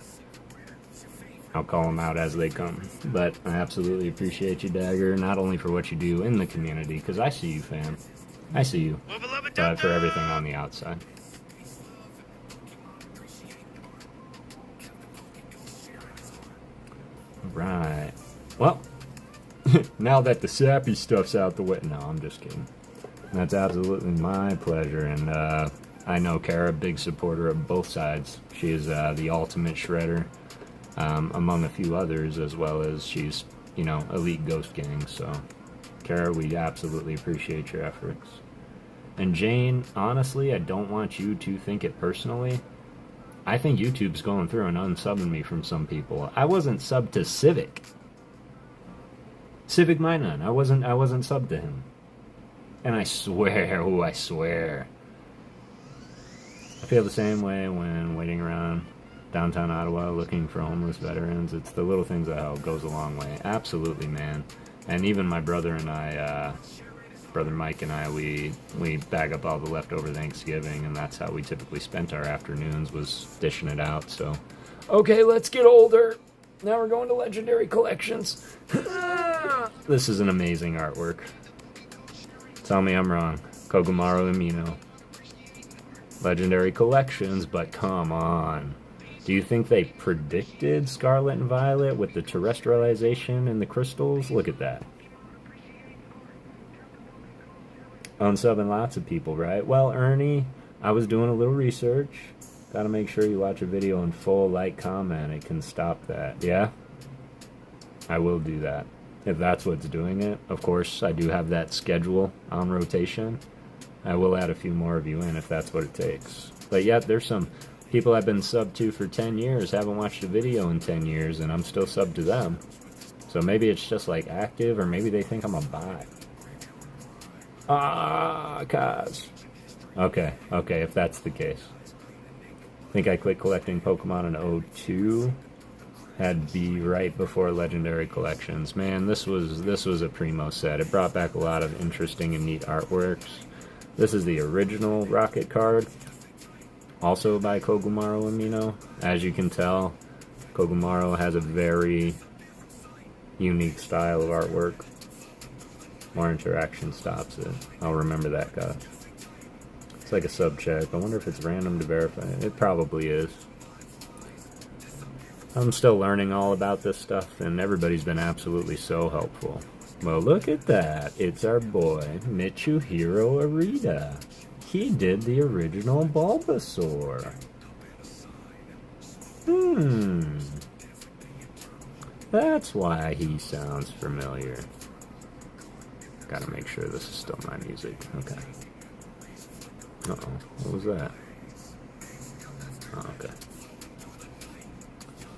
I'll call them out as they come. But I absolutely appreciate you, Dagger, not only for what you do in the community, because I see you, fam. I see you. But for everything on the outside. Right. Well, now that the sappy stuff's out the way. No, I'm just kidding. That's absolutely my pleasure. And I know Kara, big supporter of both sides. She is the ultimate shredder, among a few others, as well as she's, you know, elite Ghost Gang. So, Kara, we absolutely appreciate your efforts. And Jane, honestly, I don't want you to think it personally. I think YouTube's going through and unsubbing me from some people. I wasn't subbed to Civic. Civic Minun. I wasn't subbed to him. And I swear, I swear. I feel the same way when waiting around downtown Ottawa looking for homeless veterans. It's the little things that help goes a long way. Absolutely, man. And even my brother and I, brother Mike and I, we bag up all the leftover Thanksgiving, and that's how we typically spent our afternoons, was dishing it out. So, okay, let's get older. Now we're going to Legendary Collections. This is an amazing artwork. Tell me I'm wrong. Kogamaru Amino. Legendary Collections, but come on. Do you think they predicted Scarlet and Violet with the terrestrialization and the crystals? Look at that. Unsubbing lots of people, right? Well, Ernie, I was doing a little research. Gotta make sure you watch a video in full, like, comment. It can stop that. Yeah? I will do that. If that's what's doing it. Of course, I do have that schedule on rotation. I will add a few more of you in if that's what it takes. But yeah, there's some people I've been subbed to for 10 years, haven't watched a video in 10 years, and I'm still subbed to them. So maybe it's just like active, or maybe they think I'm a bot. Ah, Kaz. Okay, if that's the case. I think I quit collecting Pokemon in 02. Had to be right before Legendary Collections. Man, this was a primo set. It brought back a lot of interesting and neat artworks. This is the original Rocket card, also by Kogamaru Amino. As you can tell, Kogamaru has a very unique style of artwork. More interaction stops it. I'll remember that, guys. It's like a sub check. I wonder if it's random to verify. It probably is. I'm still learning all about this stuff, and everybody's been absolutely so helpful. Well, look at that. It's our boy, Mitsuhiro Arita. He did the original Bulbasaur. That's why he sounds familiar. Gotta make sure this is still my music. Okay. Uh-oh. What was that? Oh, okay.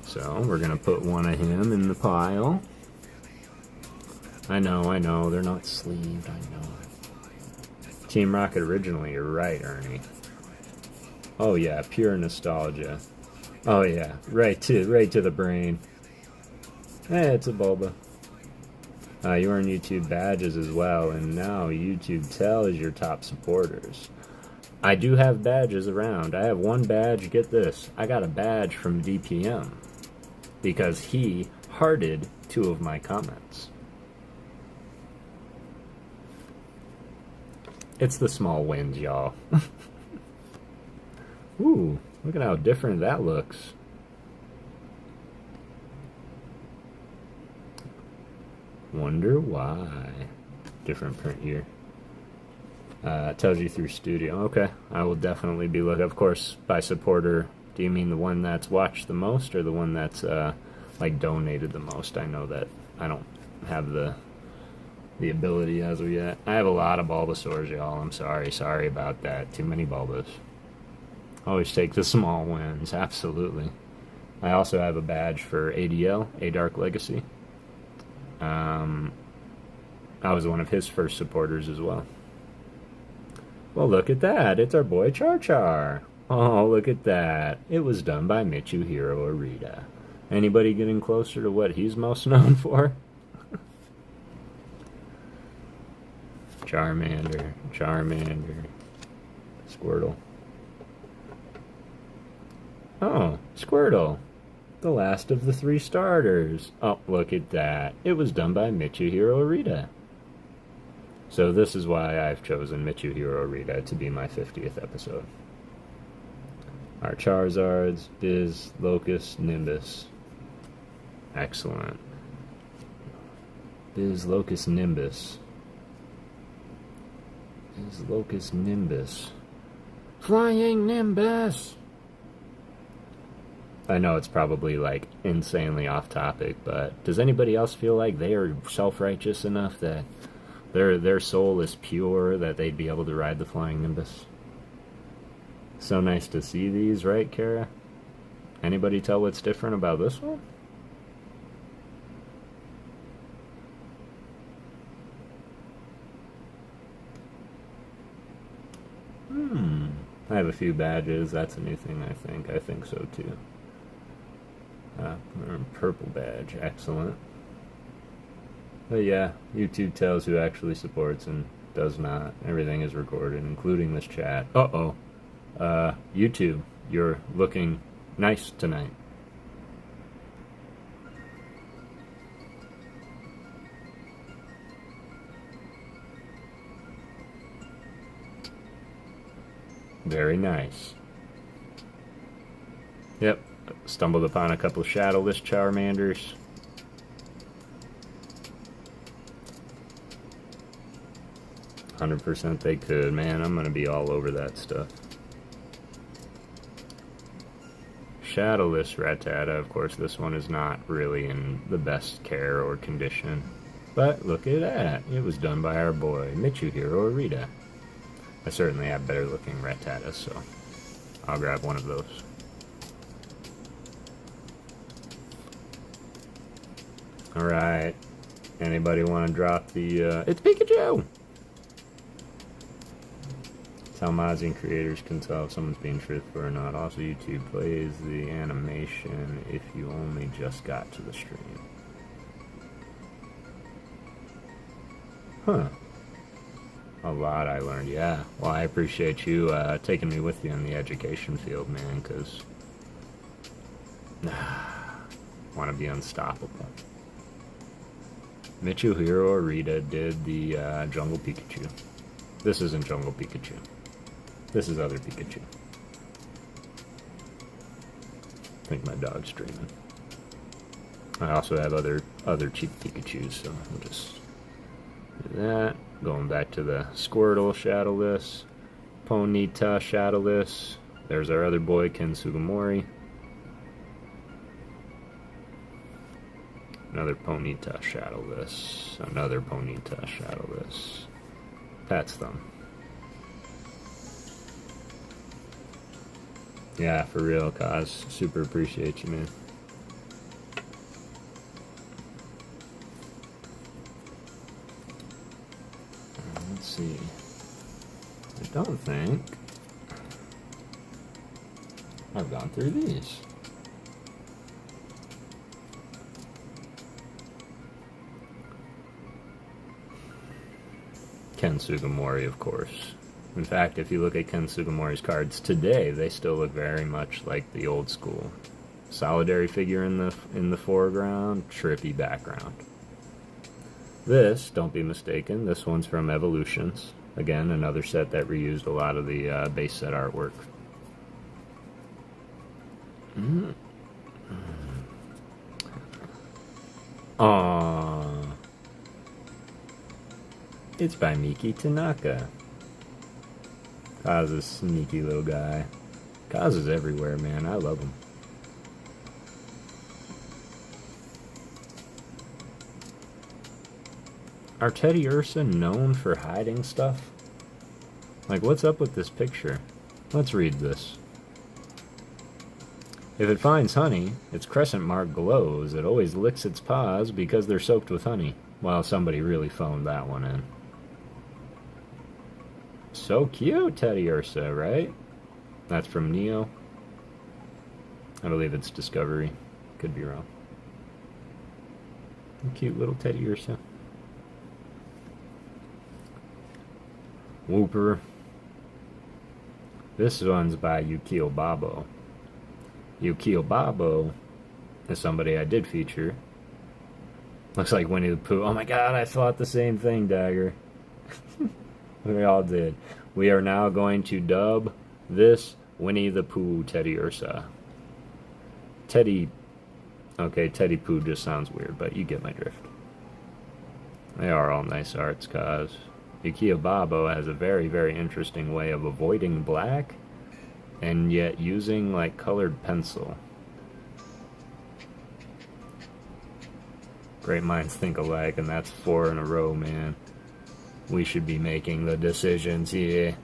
So, we're gonna put one of him in the pile. I know, they're not sleeved, I know. Team Rocket originally, you're right, Ernie. Oh yeah, pure nostalgia. Oh yeah, right to the brain. Hey, it's a Bulba. You earn YouTube badges as well, and now YouTube tells your top supporters. I do have badges around. I have one badge, get this. I got a badge from DPM. Because he hearted 2 of my comments. It's the small wins, y'all. Ooh, look at how different that looks. Wonder why. Different print here. Tells you through Studio. Okay, I will definitely be looking. Of course, by supporter, do you mean the one that's watched the most, or the one that's like donated the most? I know that I don't have the ability as of yet. I have a lot of Bulbasaurs, y'all. I'm sorry about that. Too many Bulbas. Always take the small wins, absolutely. I also have a badge for ADL, A Dark Legacy. I was one of his first supporters as well. Well, look at that. It's our boy Char Char. Oh, look at that. It was done by Mitsuhiro Arita. Anybody getting closer to what he's most known for? Charmander. Squirtle. Oh, Squirtle. The last of the 3 starters. Oh, look at that. It was done by Mitsuhiro Arita. So this is why I've chosen Mitsuhiro Arita to be my 50th episode. Our Charizards, Biz, Locust, Nimbus. Excellent. Biz, Locust, Nimbus. Biz, Locust, Nimbus. Flying Nimbus! I know it's probably like insanely off topic, but does anybody else feel like they are self-righteous enough that their soul is pure that they'd be able to ride the Flying Nimbus? So nice to see these, right, Kara? Anybody tell what's different about this one? I have a few badges. That's a new thing, I think. I think so, too. Purple badge. Excellent. But yeah, YouTube tells who actually supports and does not. Everything is recorded, including this chat. Uh-oh. YouTube, you're looking nice tonight. Very nice. Yep, stumbled upon a couple of shadowless Charmanders. %, they could. Man, I'm gonna be all over that stuff. Shadowless Rattata, of course, this one is not really in the best care or condition. But look at that. It was done by our boy, Mitsuhiro Arita. I certainly have better looking Rattatas, so I'll grab one of those. Alright. Anybody want to drop the, it's Pikachu! It's how mods and creators can tell if someone's being truthful or not. Also, YouTube plays the animation if you only just got to the stream. Huh. A lot I learned, yeah. Well, I appreciate you taking me with you in the education field, man, because want to be unstoppable. Mitsuhiro Arita did the Jungle Pikachu. This isn't Jungle Pikachu. This is other Pikachu. I think my dog's dreaming. I also have other cheap Pikachus, so we'll just do that. Going back to the Squirtle Shadowless, Ponyta Shadowless. There's our other boy, Ken Sugimori. Another Ponyta Shadowless. Another Ponyta Shadowless. Pat's Thumb. Yeah, for real, Kaz. Super appreciate you, man. Let's see. I don't think I've gone through these. Ken Sugimori, of course. In fact, if you look at Ken Sugimori's cards today, they still look very much like the old school. Solidary figure in the foreground, trippy background. This, don't be mistaken, this one's from Evolutions. Again, another set that reused a lot of the base set artwork. Aww. It's by Miki Tanaka. Kaz is a sneaky little guy. Kaz is everywhere, man. I love him. Are Teddy Ursa known for hiding stuff? Like, what's up with this picture? Let's read this. If it finds honey, its crescent mark glows. It always licks its paws because they're soaked with honey. Well, somebody really phoned that one in. So cute, Teddy Ursa, right? That's from Neo. I believe it's Discovery. Could be wrong. Cute little Teddy Ursa. Wooper. This one's by Yukio Babo. Yukio Babo is somebody I did feature. Looks like Winnie the Pooh. Oh my god, I thought the same thing, Dagger. We all did. We are now going to dub this Winnie the Pooh Teddy Ursa. Teddy... Okay, Teddy Pooh just sounds weird, but you get my drift. They are all nice arts, cause Yukiya Babo has a very, very interesting way of avoiding black and yet using, like, colored pencil. Great minds think alike, and that's 4 in a row, man. We should be making the decisions here.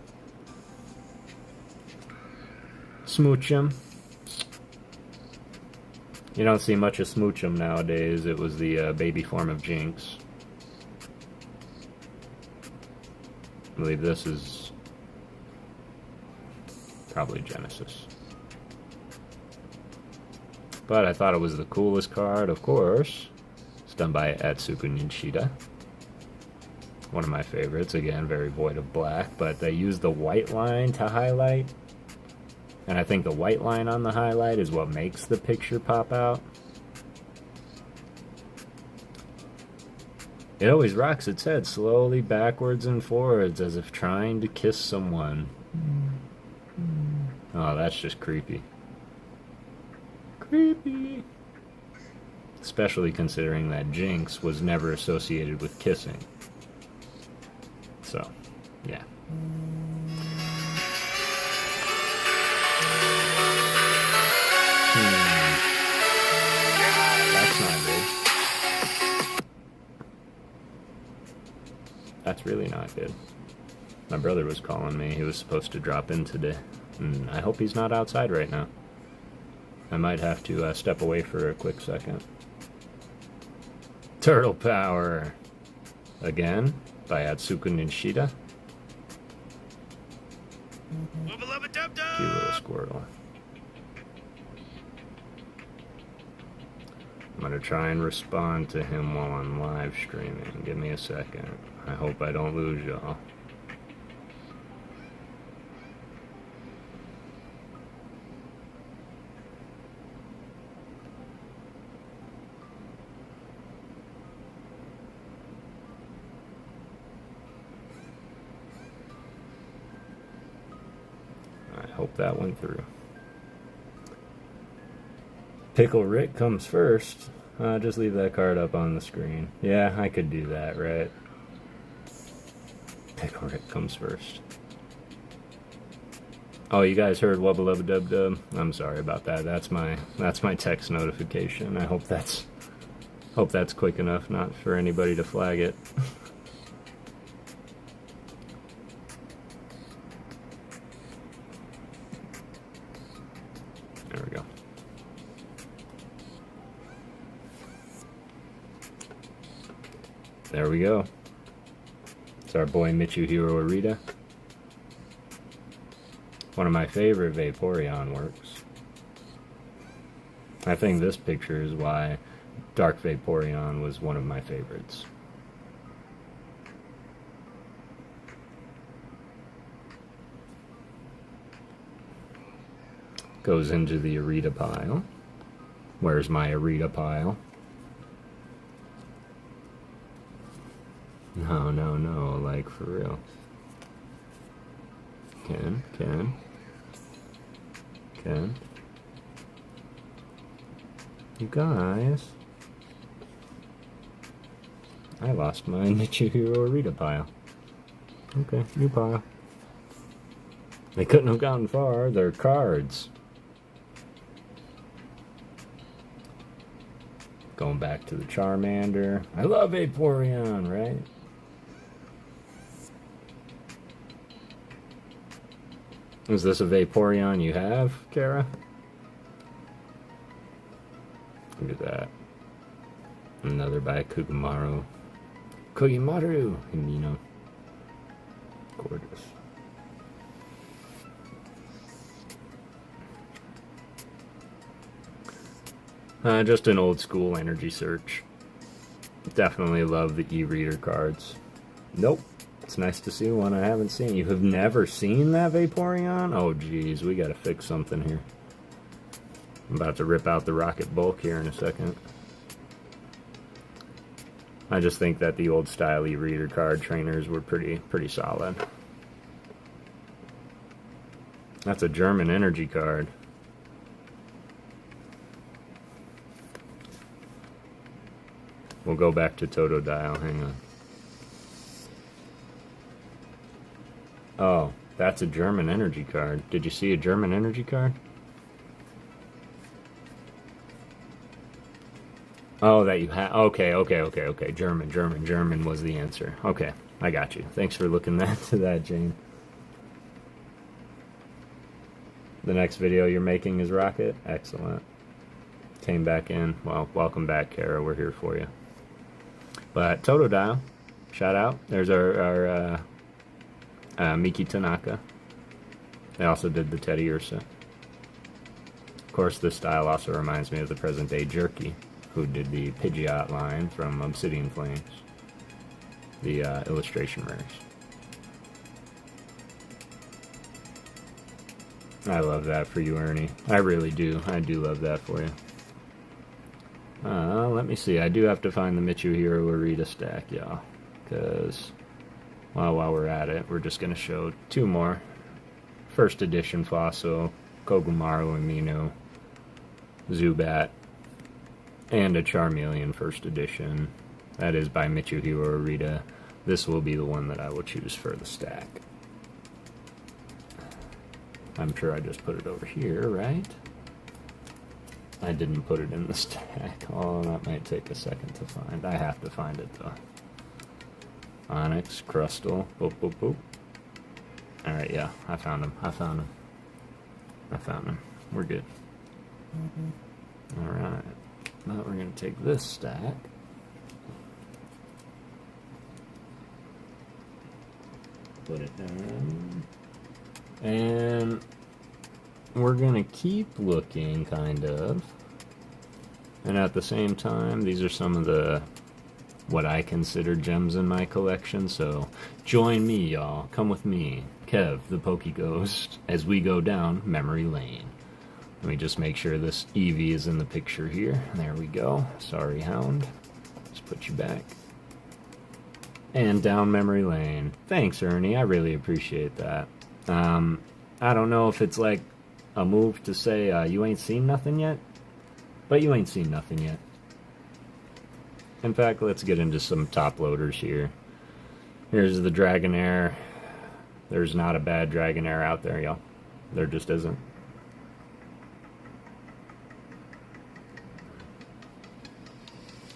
Smoochum. You don't see much of Smoochum nowadays. It was the baby form of Jinx. I believe this is probably Genesis. But I thought it was the coolest card, of course. It's done by Atsuko Nishida. One of my favorites, again, very void of black, but they use the white line to highlight. And I think the white line on the highlight is what makes the picture pop out. It always rocks its head slowly backwards and forwards as if trying to kiss someone. Oh, that's just creepy. Creepy. Especially considering that Jinx was never associated with kissing. So, yeah. That's not good. That's really not good. My brother was calling me. He was supposed to drop in today. And I hope he's not outside right now. I might have to step away for a quick second. Turtle Power. Again, by Atsuko Nishida. Cute little Squirtle. I'm gonna try and respond to him while I'm live streaming. Give me a second. I hope I don't lose y'all. I hope that went through. Pickle Rick comes first. Just leave that card up on the screen. Yeah, I could do that, right? Pickle Rick comes first. Oh, you guys heard Wubba Lubba Dub Dub? I'm sorry about that. That's my text notification. I hope that's quick enough, not for anybody to flag it. There we go. There we go. It's our boy Mitsuhiro Arita. One of my favorite Vaporeon works. I think this picture is why Dark Vaporeon was one of my favorites. Goes into the Arita pile. Where's my Arita pile? No, like for real. Ken. You guys. I lost my Mitsuhiro Arita pile. Okay, new pile. They couldn't have gotten far, they're cards. Going back to the Charmander. I love Vaporeon, right? Is this a Vaporeon you have, Kara? Look at that. Another by Kugimaru. Kugimaru! And, you know, gorgeous. Just an old school energy search. Definitely love the e-reader cards. Nope. It's nice to see one I haven't seen. You have never seen that Vaporeon? Oh geez, we gotta fix something here. I'm about to rip out the Rocket bulk here in a second. I just think that the old style e-reader card trainers were pretty solid. That's a German energy card. We'll go back to Totodile, hang on. Oh, that's a German energy card. Did you see a German energy card? Oh, that you have. Okay. German was the answer. Okay, I got you. Thanks for looking to that, Jane. The next video you're making is Rocket? Excellent. Came back in. Well, welcome back, Kara. We're here for you. But Totodile, shout out. There's our Miki Tanaka. They also did the Teddy Ursa. Of course, this style also reminds me of the present-day Jerky, who did the Pidgeot line from Obsidian Flames, the illustration rares. I love that for you, Ernie. I really do. I do love that for you. Let me see. I do have to find the Mitsuhiro Arita stack, y'all. Because, well, while we're at it, we're just going to show two more. First edition Fossil, Kogumaru Amino, Zubat, and a Charmeleon first edition. That is by Mitsuhiro Arita. This will be the one that I will choose for the stack. I'm sure I just put it over here, right? I didn't put it in the stack. Oh, that might take a second to find. I have to find it, though. Onyx, Crustle, boop, boop, boop. Alright, yeah, I found him. We're good. Alright. Now we're going to take this stack. Put it down. And we're going to keep looking, kind of. And at the same time, these are some of the what I consider gems in my collection. So join me, y'all. Come with me, Kev, the Pokeghost, as we go down memory lane. Let me just make sure this Eevee is in the picture here. There we go. Sorry, Hound. Let's put you back. And down memory lane. Thanks, Ernie. I really appreciate that. I don't know if it's like a move to say you ain't seen nothing yet, but you ain't seen nothing yet. In fact, let's get into some top loaders here. Here's the Dragonair. There's not a bad Dragonair out there, y'all. There just isn't.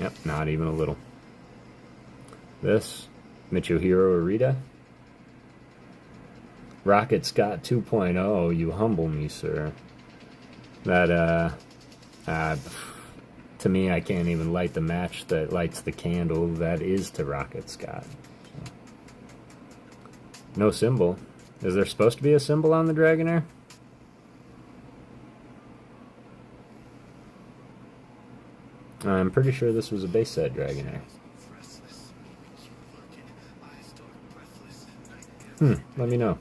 Yep, not even a little. This, Mitsuhiro Arita. Rocket Scott 2.0, you humble me, sir. That, to me, I can't even light the match that lights the candle that is to Rocket Scott. So. No symbol. Is there supposed to be a symbol on the Dragonair? I'm pretty sure this was a base set Dragonair. Let me know.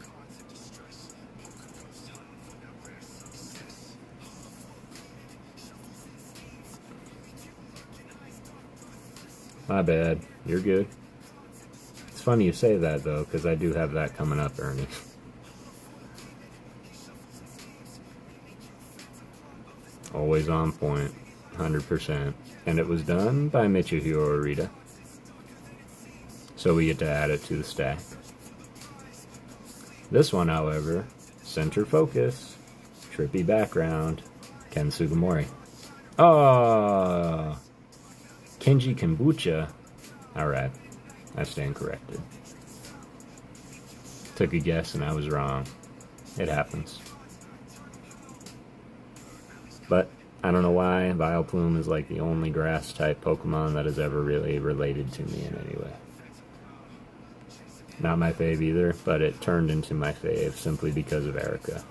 My bad. You're good. It's funny you say that, though, because I do have that coming up, Ernie. Always on point. 100%. And it was done by Mitsuhiro Arita. So we get to add it to the stack. This one, however, center focus, trippy background, Ken Sugimori. Oh! Kenji Kombucha. Alright, I stand corrected. Took a guess and I was wrong. It happens. But I don't know why Vileplume is like the only grass type Pokemon that has ever really related to me in any way. Not my fave either, but it turned into my fave simply because of Erica.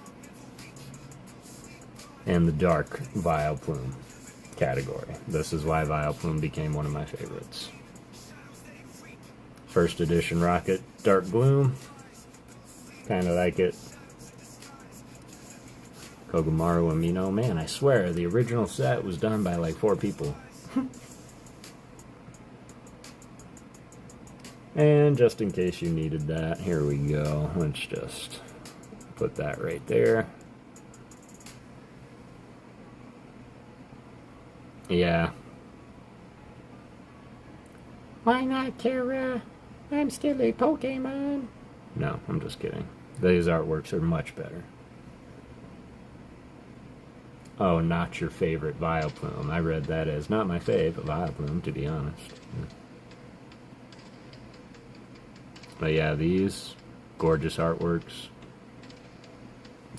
And the dark Vileplume category. This is why Vileplume became one of my favorites. First edition Rocket, Dark Gloom. Kinda like it. Kogamaru Amino. Man, I swear, the original set was done by like 4 people. And just in case you needed that, here we go. Let's just put that right there. Yeah. Why not, Kara? I'm still a Pokemon. No, I'm just kidding. These artworks are much better. Oh, not your favorite Vileplume. I read that as not my favorite Vileplume, to be honest. Yeah. But yeah, these gorgeous artworks.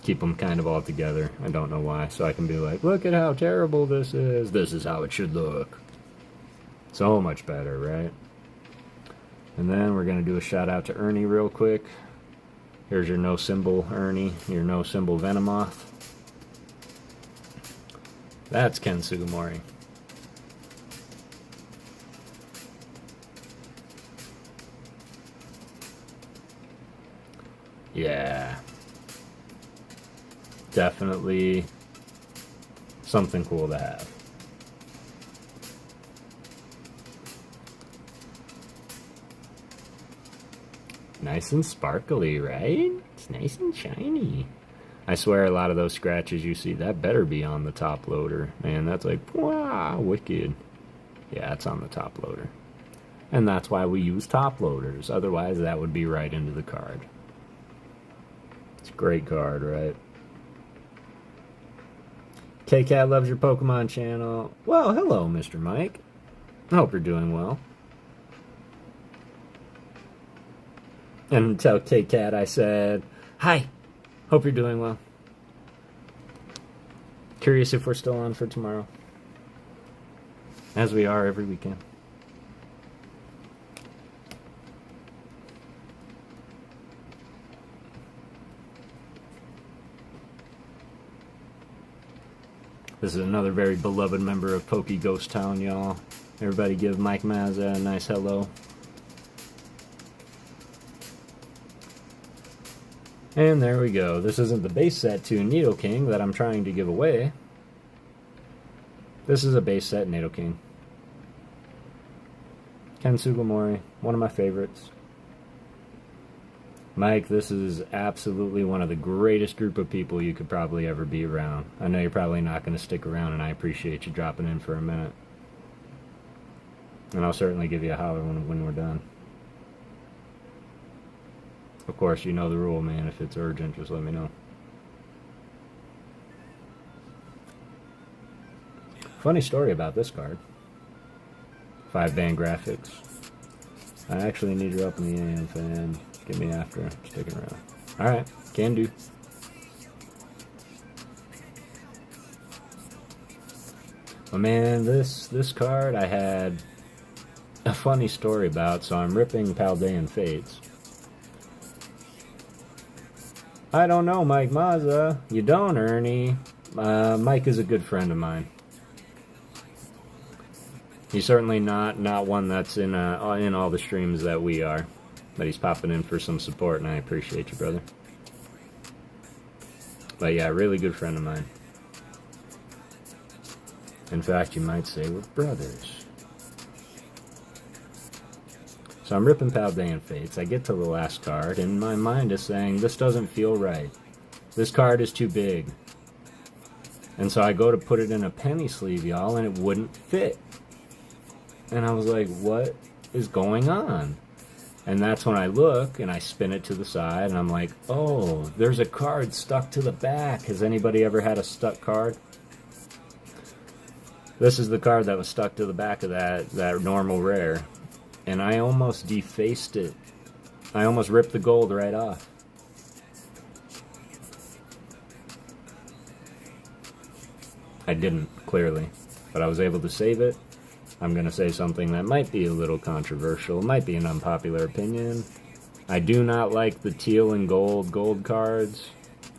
Keep them kind of all together. I don't know why. So I can be like, look at how terrible this is. This is how it should look. So much better, right? And then we're going to do a shout out to Ernie real quick. Here's your no symbol Ernie. Your no symbol Venomoth. That's Ken Sugimori. Yeah. Definitely something cool to have. Nice and sparkly, right? It's nice and shiny. I swear a lot of those scratches you see, that better be on the top loader. Man, that's like, wow, wicked. Yeah, it's on the top loader. And that's why we use top loaders. Otherwise, that would be right into the card. It's a great card, right? K-Cat loves your Pokemon channel. Well, hello, Mr. Mike. I hope you're doing well. And tell K-Cat I said, hi, hope you're doing well. Curious if we're still on for tomorrow. As we are every weekend. This is another very beloved member of Poke Ghost Town, y'all. Everybody give Mike Mazza a nice hello. And there we go. This isn't the base set to Nidoking that I'm trying to give away. This is a base set Nidoking. Ken Sugimori, one of my favorites. Mike, this is absolutely one of the greatest group of people you could probably ever be around. I know you're probably not going to stick around, and I appreciate you dropping in for a minute. And I'll certainly give you a holler when we're done. Of course, you know the rule, man. If it's urgent, just let me know. Funny story about this card. 5-band graphics. I actually need her up in the AM fan. Get me after. Sticking around. Alright, can do. But man, this card I had a funny story about, so I'm ripping Paldean Fates. I don't know, Mike Mazza. You don't, Ernie. Mike is a good friend of mine. He's certainly not one that's in all the streams that we are. But he's popping in for some support, and I appreciate you, brother. But yeah, really good friend of mine. In fact, you might say we're brothers. So I'm ripping Paldean Fates. I get to the last card, and my mind is saying, this doesn't feel right. This card is too big. And so I go to put it in a penny sleeve, y'all, and it wouldn't fit. And I was like, what is going on? And that's when I look, and I spin it to the side, and I'm like, oh, there's a card stuck to the back. Has anybody ever had a stuck card? This is the card that was stuck to the back of that normal rare. And I almost defaced it. I almost ripped the gold right off. I didn't, clearly. But I was able to save it. I'm going to say something that might be a little controversial. Might be an unpopular opinion. I do not like the teal and gold cards.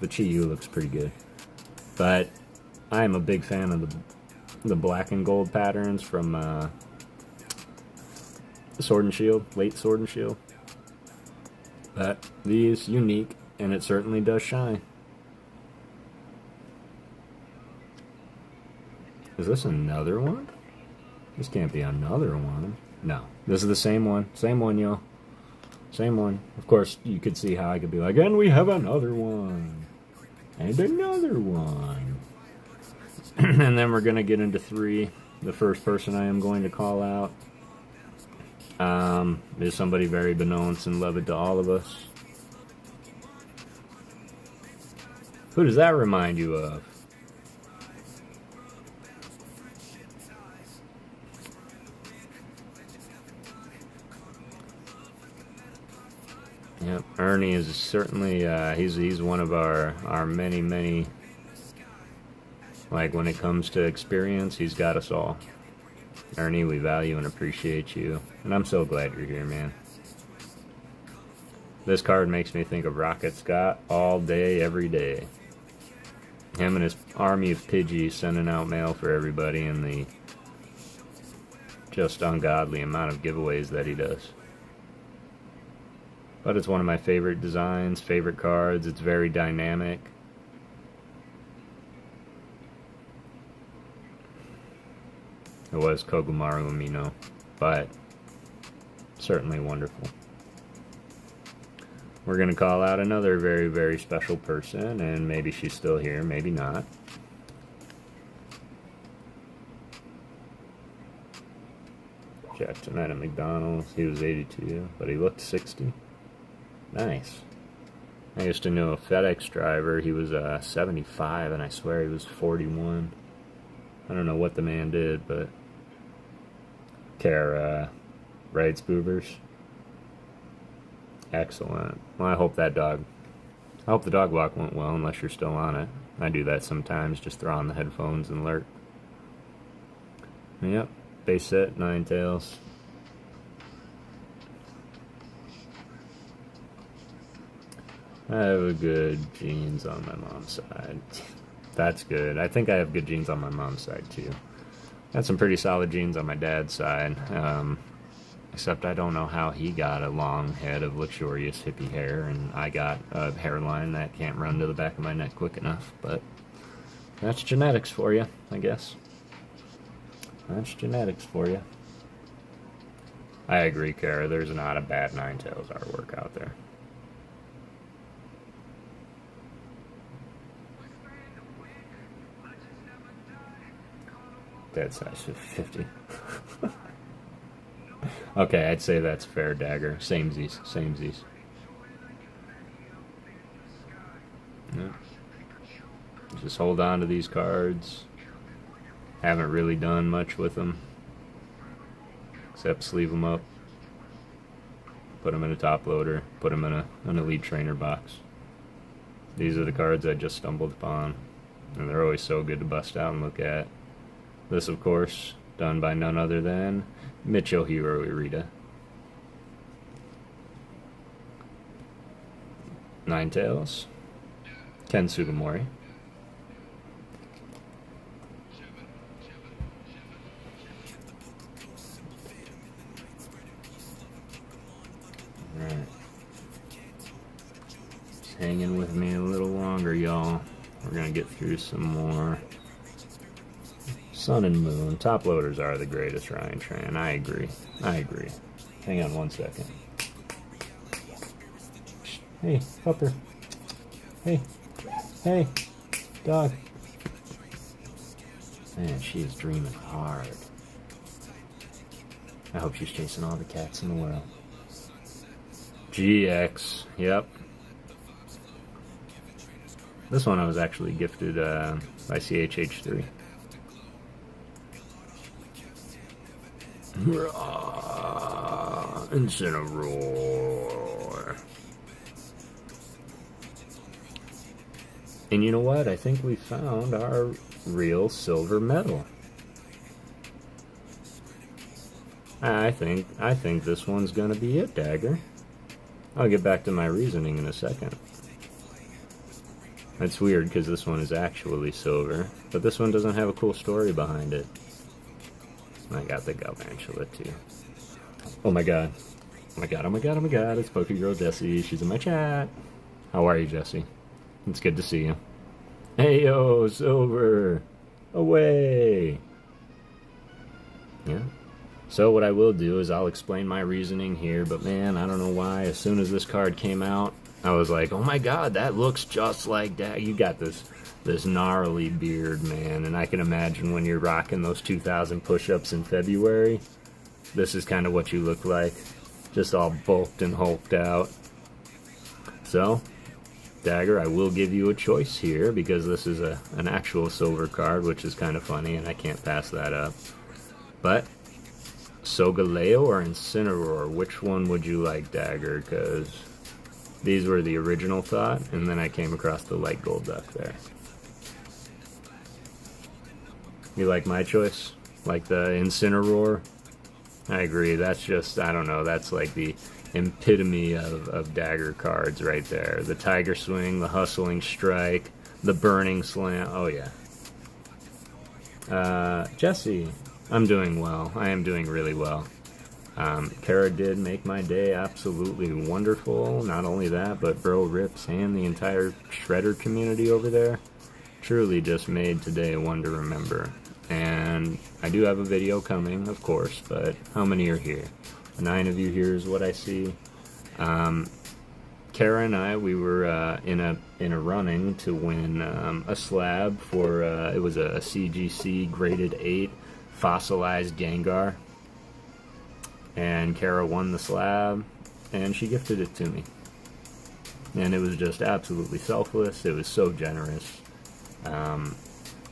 The Chi-Yu looks pretty good. But I'm a big fan of the black and gold patterns from Sword and Shield, late Sword and Shield. But these unique, and it certainly does shine. Is this another one? This can't be another one. No, this is the same one. Same one, yo. Same one. Of course, you could see how I could be like, and we have another one. And another one. And then we're going to get into 3. The first person I am going to call out is somebody very beknownst and beloved to all of us. Who does that remind you of? Yep, Ernie is certainly, he's one of our many, like when it comes to experience, he's got us all. Ernie, we value and appreciate you, and I'm so glad you're here, man. This card makes me think of Rocket Scott all day, every day. Him and his army of Pidgeys sending out mail for everybody and the just ungodly amount of giveaways that he does. But it's one of my favorite designs, favorite cards. It's very dynamic. It was Kogamaru Amino, but certainly wonderful. We're going to call out another very, very special person, and maybe she's still here, maybe not. Jack tonight at McDonald's. He was 82, but he looked 60. Nice. I used to know a FedEx driver. He was 75, and I swear he was 41. I don't know what the man did, but care rides boobers. Excellent. Well, I hope the dog walk went well, unless you're still on it. I do that sometimes, just throw on the headphones and lurk. Yep, base set, Ninetales. I have good genes on my mom's side. That's good. I think I have good genes on my mom's side, too. I had some pretty solid genes on my dad's side. Except I don't know how he got a long head of luxurious hippie hair, and I got a hairline that can't run to the back of my neck quick enough. But that's genetics for you, I guess. That's genetics for you. I agree, Kara. There's not a bad Ninetales artwork out there. Dead size 50. Okay, I'd say that's fair, Dagger. Samesies, samesies. Yeah. Just hold on to these cards. Haven't really done much with them, except sleeve them up, put them in a top loader, put them in an Elite Trainer box. These are the cards I just stumbled upon, and they're always so good to bust out and look at. This, of course, done by none other than Michihiro Irida. Ninetales. Ken Sugimori. Alright. Just hanging with me a little longer, y'all. We're gonna get through some more. Sun and Moon. Top loaders are the greatest, Ryan Tran. I agree. I agree. Hang on one second. Hey, pupper. Hey. Hey. Dog. Man, she is dreaming hard. I hope she's chasing all the cats in the world. GX. Yep. This one I was actually gifted by CHH3. Incineroar. And you know what? I think we found our real silver medal. I think this one's gonna be it, Dagger. I'll get back to my reasoning in a second. It's weird because this one is actually silver, but this one doesn't have a cool story behind it. I got the Galvantula too. Oh my god. Oh my god, oh my god, oh my god. It's Pokegirl Jessie. She's in my chat. How are you, Jessie? It's good to see you. Hey yo, Silver! Away! Yeah. So what I will do is I'll explain my reasoning here, but man, I don't know why. As soon as this card came out, I was like, oh my god, that looks just like that. You got this gnarly beard, man, and I can imagine when you're rocking those 2,000 push-ups in February, this is kind of what you look like. Just all bulked and hulked out. So, Dagger, I will give you a choice here because this is an actual silver card, which is kind of funny, and I can't pass that up. But Solgaleo or Incineroar, which one would you like, Dagger? Because these were the original thought, and then I came across the Light Golduck there. You like my choice? Like the Incineroar? I agree, that's just, I don't know, that's like the epitome of Dagger cards right there. The Tiger Swing, the Hustling Strike, the Burning Slam, oh yeah. Jesse, I'm doing well. I am doing really well. Kara did make my day absolutely wonderful. Not only that, but Bro Rips and the entire Shredder community over there truly just made today one to remember. And I do have a video coming, of course, but how many are here? 9 of you here is what I see. Kara and I, we were in a running to win a slab for, it was a CGC graded 8 fossilized Gengar. And Kara won the slab, and she gifted it to me. And it was just absolutely selfless. It was so generous.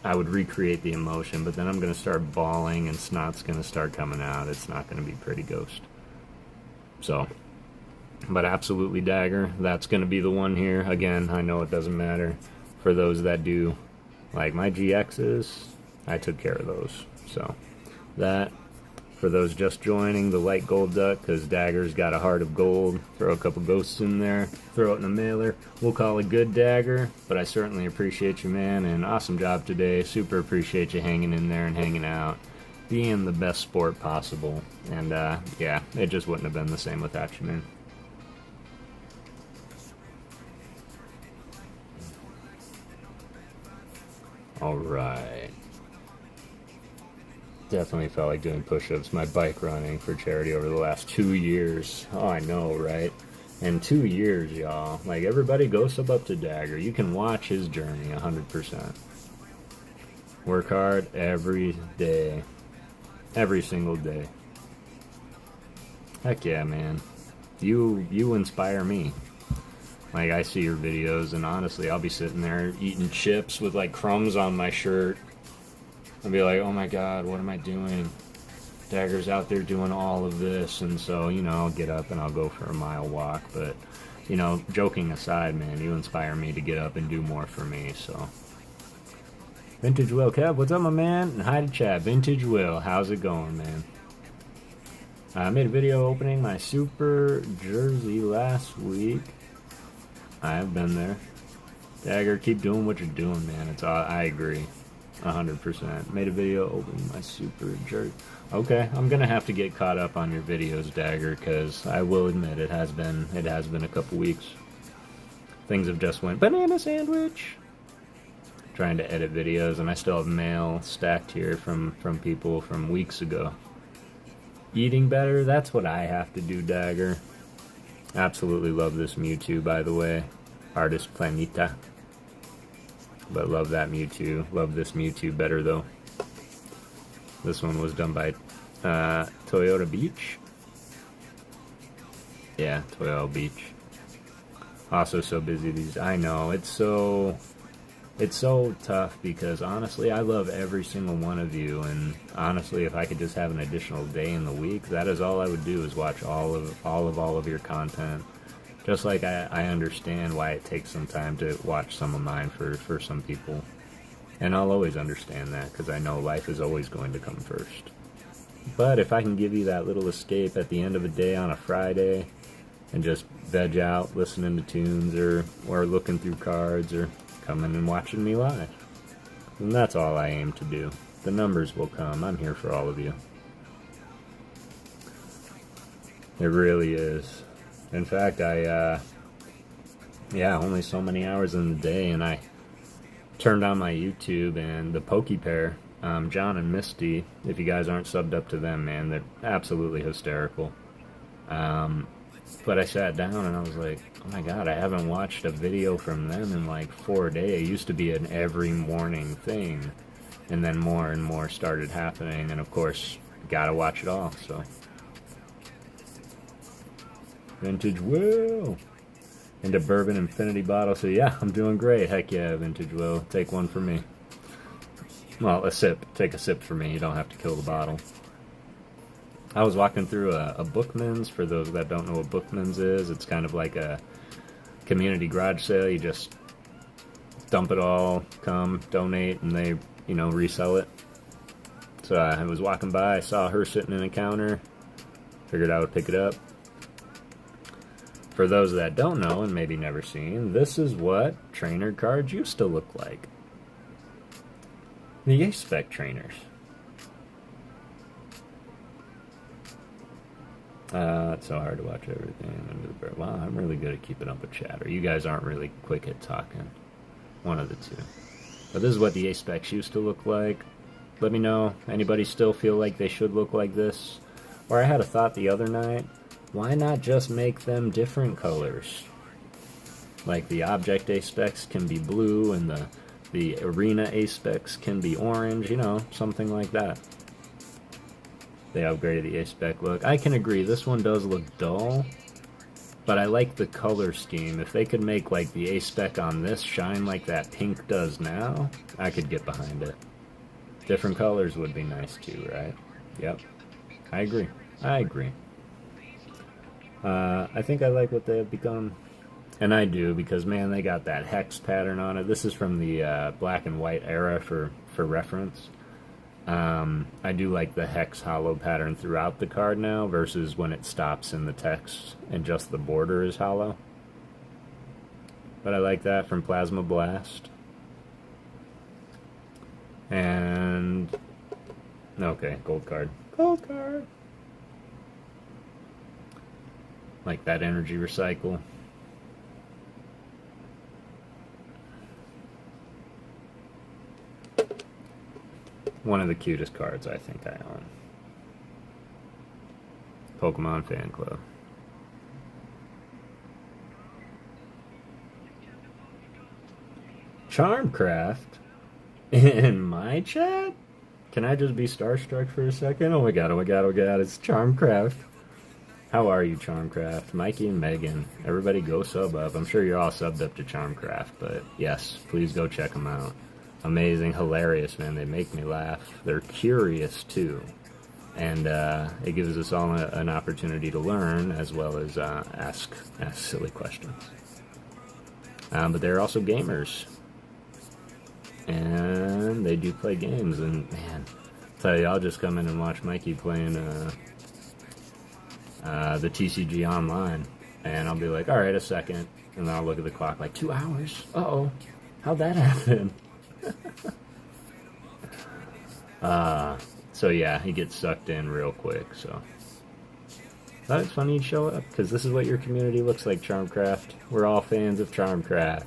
I would recreate the emotion, but then I'm going to start bawling and snot's going to start coming out. It's not going to be pretty, Ghost. So, but absolutely, Dagger, that's going to be the one here. Again, I know it doesn't matter. For those that do, like my GXs, I took care of those. So, that, for those just joining, the Light Golduck, because Dagger's got a heart of gold. Throw a couple ghosts in there, throw it in a mailer. We'll call it good, Dagger, but I certainly appreciate you, man, and awesome job today. Super appreciate you hanging in there and hanging out, being the best sport possible. And, yeah, it just wouldn't have been the same without you, man. Alright. Definitely felt like doing push-ups, my bike running for charity over the last 2 years. Oh, I know, right? And 2 years, y'all. Like, everybody go sub up to Dagger. You can watch his journey 100%. Work hard every day. Every single day. Heck yeah, man. You inspire me. Like, I see your videos, and honestly, I'll be sitting there eating chips with, like, crumbs on my shirt. I'll be like, oh my god, what am I doing? Dagger's out there doing all of this, and so, you know, I'll get up and I'll go for a mile walk, but, you know, joking aside, man, you inspire me to get up and do more for me, so. Vintage Will, Kev, what's up, my man? And hi to chat, Vintage Will, how's it going, man? I made a video opening my Super Jersey last week. I've been there. Dagger, keep doing what you're doing, man. It's all, I agree. 100%. Made a video opening my Super Jersey. Okay, I'm gonna have to get caught up on your videos, Dagger, because I will admit it has been a couple weeks. Things have just went banana sandwich. Trying to edit videos, and I still have mail stacked here from people from weeks ago. Eating better, that's what I have to do, Dagger. Absolutely love this Mewtwo, by the way. Artist Planeta. But love that Mewtwo. Love this Mewtwo better, though. This one was done by Toyota Beach. Yeah, Toyota Beach. Also so busy these... I know, it's so tough because, honestly, I love every single one of you. And, honestly, if I could just have an additional day in the week, that is all I would do, is watch all of your content. Just like I understand why it takes some time to watch some of mine for some people. And I'll always understand that, because I know life is always going to come first. But if I can give you that little escape at the end of the day on a Friday, and just veg out listening to tunes, or looking through cards, or coming and watching me live, then that's all I aim to do. The numbers will come. I'm here for all of you. It really is. In fact, yeah, only so many hours in the day, and I turned on my YouTube, and the Pokepair John and Misty, if you guys aren't subbed up to them, man, they're absolutely hysterical. But I sat down and I was like, oh my god, I haven't watched a video from them in like 4 days. It used to be an every morning thing. And then more and more started happening. And of course, gotta watch it all, so. Vintage Will! Into bourbon infinity bottle. So yeah, I'm doing great. Heck yeah, Vintage Will. Take one for me. Well, a sip. Take a sip for me. You don't have to kill the bottle. I was walking through a Bookman's. For those that don't know what Bookman's is, it's kind of like a community garage sale. You just dump it all, come, donate, and they, you know, resell it. So I was walking by, I saw her sitting in a counter, figured I would pick it up. For those that don't know and maybe never seen, this is what trainer cards used to look like. The A-Spec trainers. It's so hard to watch everything. Wow, I'm really good at keeping up with chatter. You guys aren't really quick at talking. One of the two. But this is what the A-Specs used to look like. Let me know. Anybody still feel like they should look like this? Or I had a thought the other night. Why not just make them different colors? Like the Object A-Specs can be blue and the Arena A-Specs can be orange. You know, something like that. They upgraded the A-Spec look. I can agree, this one does look dull, but I like the color scheme. If they could make like the A-Spec on this shine like that pink does now, I could get behind it. Different colors would be nice too, right? Yep. I agree. I think I like what they have become. And I do, because man, they got that hex pattern on it. This is from the black and white era for reference. I do like the hex hollow pattern throughout the card now versus when it stops in the text and just the border is hollow. But I like that from Plasma Blast. And okay, gold card. Gold card. Like that energy recycle. One of the cutest cards I think I own. Pokemon Fan Club. Charmcraft? In my chat? Can I just be starstruck for a second? Oh my god, it's Charmcraft. How are you, Charmcraft? Mikey and Megan. Everybody go sub up. I'm sure you're all subbed up to Charmcraft, but yes, please go check them out. Amazing, hilarious, man. They make me laugh. They're curious, too. And it gives us all an opportunity to learn, as well as ask silly questions. But they're also gamers. And they do play games. And, man, I tell you, I'll just come in and watch Mikey playing the TCG Online. And I'll be like, alright, a second. And then I'll look at the clock like, 2 hours? Uh-oh. How'd that happen? So yeah, he gets sucked in real quick, so thought it's funny you'd show up, because this is what your community looks like, Charmcraft. We're all fans of Charmcraft.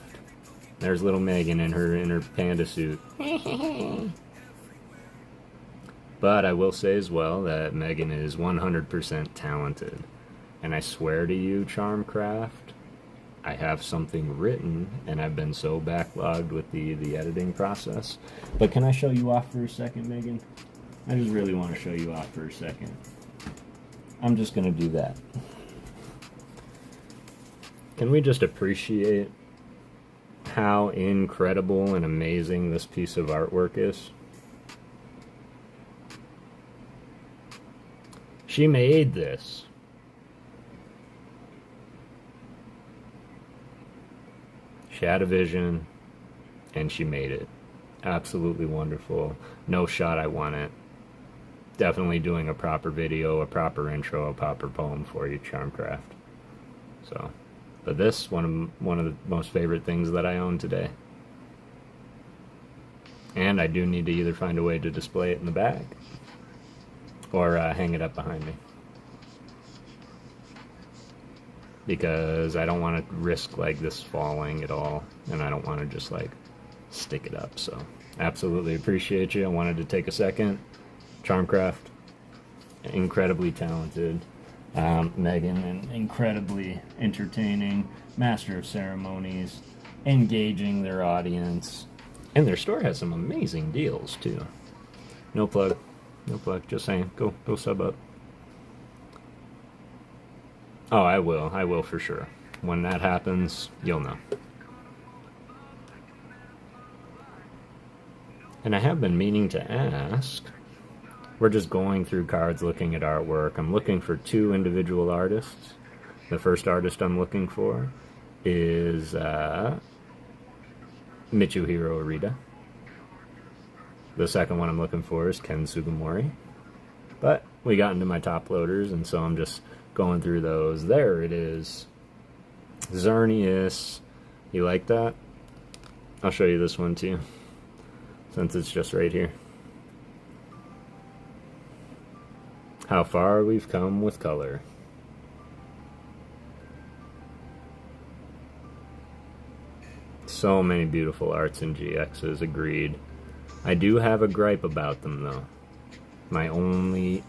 There's little Megan in her panda suit. But I will say as well that Megan is 100% talented. And I swear to you, Charmcraft, I have something written, and I've been so backlogged with the editing process. But can I show you off for a second, Megan? I just really want to show you off for a second. I'm just going to do that. Can we just appreciate how incredible and amazing this piece of artwork is? She made this. She had a vision, and she made it. Absolutely wonderful. No shot I want it. Definitely doing a proper video, a proper intro, a proper poem for you, Charmcraft. So, but this, one of the most favorite things that I own today. And I do need to either find a way to display it in the back, or hang it up behind me. Because I don't want to risk like this falling at all, and I don't want to just like stick it up, so Absolutely appreciate you. I wanted to take a second. Charmcraft, incredibly talented. Megan, an incredibly entertaining, master of ceremonies, engaging their audience. And their store has some amazing deals, too. No plug. No plug. Just saying. Go sub up. Oh, I will. I will for sure. When that happens, you'll know. And I have been meaning to ask. We're just going through cards, looking at artwork. I'm looking for 2 individual artists. The first artist I'm looking for is Mitsuhiro Arita. The second one I'm looking for is Ken Sugimori. But we got into my top loaders, and so I'm just going through those. There it is. Xerneas. You like that? I'll show you this one too, since it's just right here. How far we've come with color. So many beautiful arts in GXs, agreed. I do have a gripe about them though. My only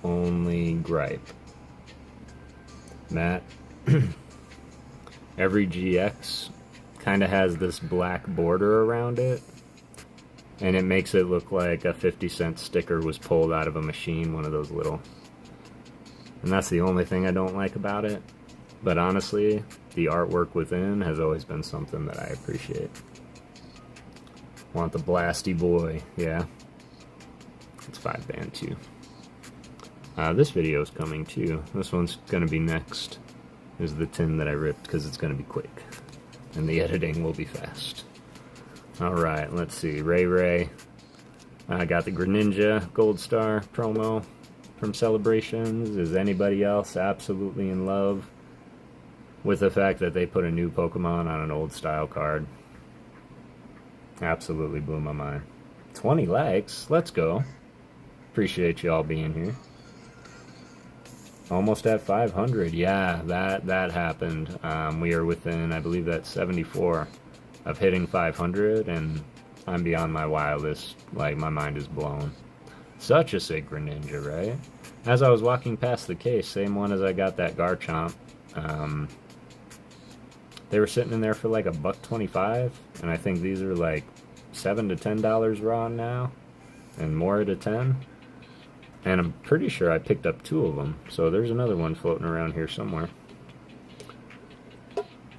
gripe. Matt, every GX kind of has this black border around it, and it makes it look like a 50-cent sticker was pulled out of a machine, one of those little. And that's the only thing I don't like about it. But honestly, the artwork within has always been something that I appreciate. Want the Blasty Boy, yeah. It's 5-band too. This video is coming too. This one's gonna be next. Is the tin that I ripped because it's gonna be quick. And the editing will be fast. Alright, let's see. Ray. I got the Greninja Gold Star promo from Celebrations. Is anybody else absolutely in love with the fact that they put a new Pokemon on an old style card? Absolutely blew my mind. 20 likes. Let's go. Appreciate you all being here. Almost at 500. Yeah, that happened. We are within, I believe that's 74 of hitting 500, and I'm beyond my wildest. Like, my mind is blown. Such a sick Greninja, right? As I was walking past the case, same one as I got that Garchomp, they were sitting in there for like $1.25, and I think these are like $7 to $10 raw now, and more at a 10. And I'm pretty sure I picked up 2 of them, so there's another one floating around here somewhere.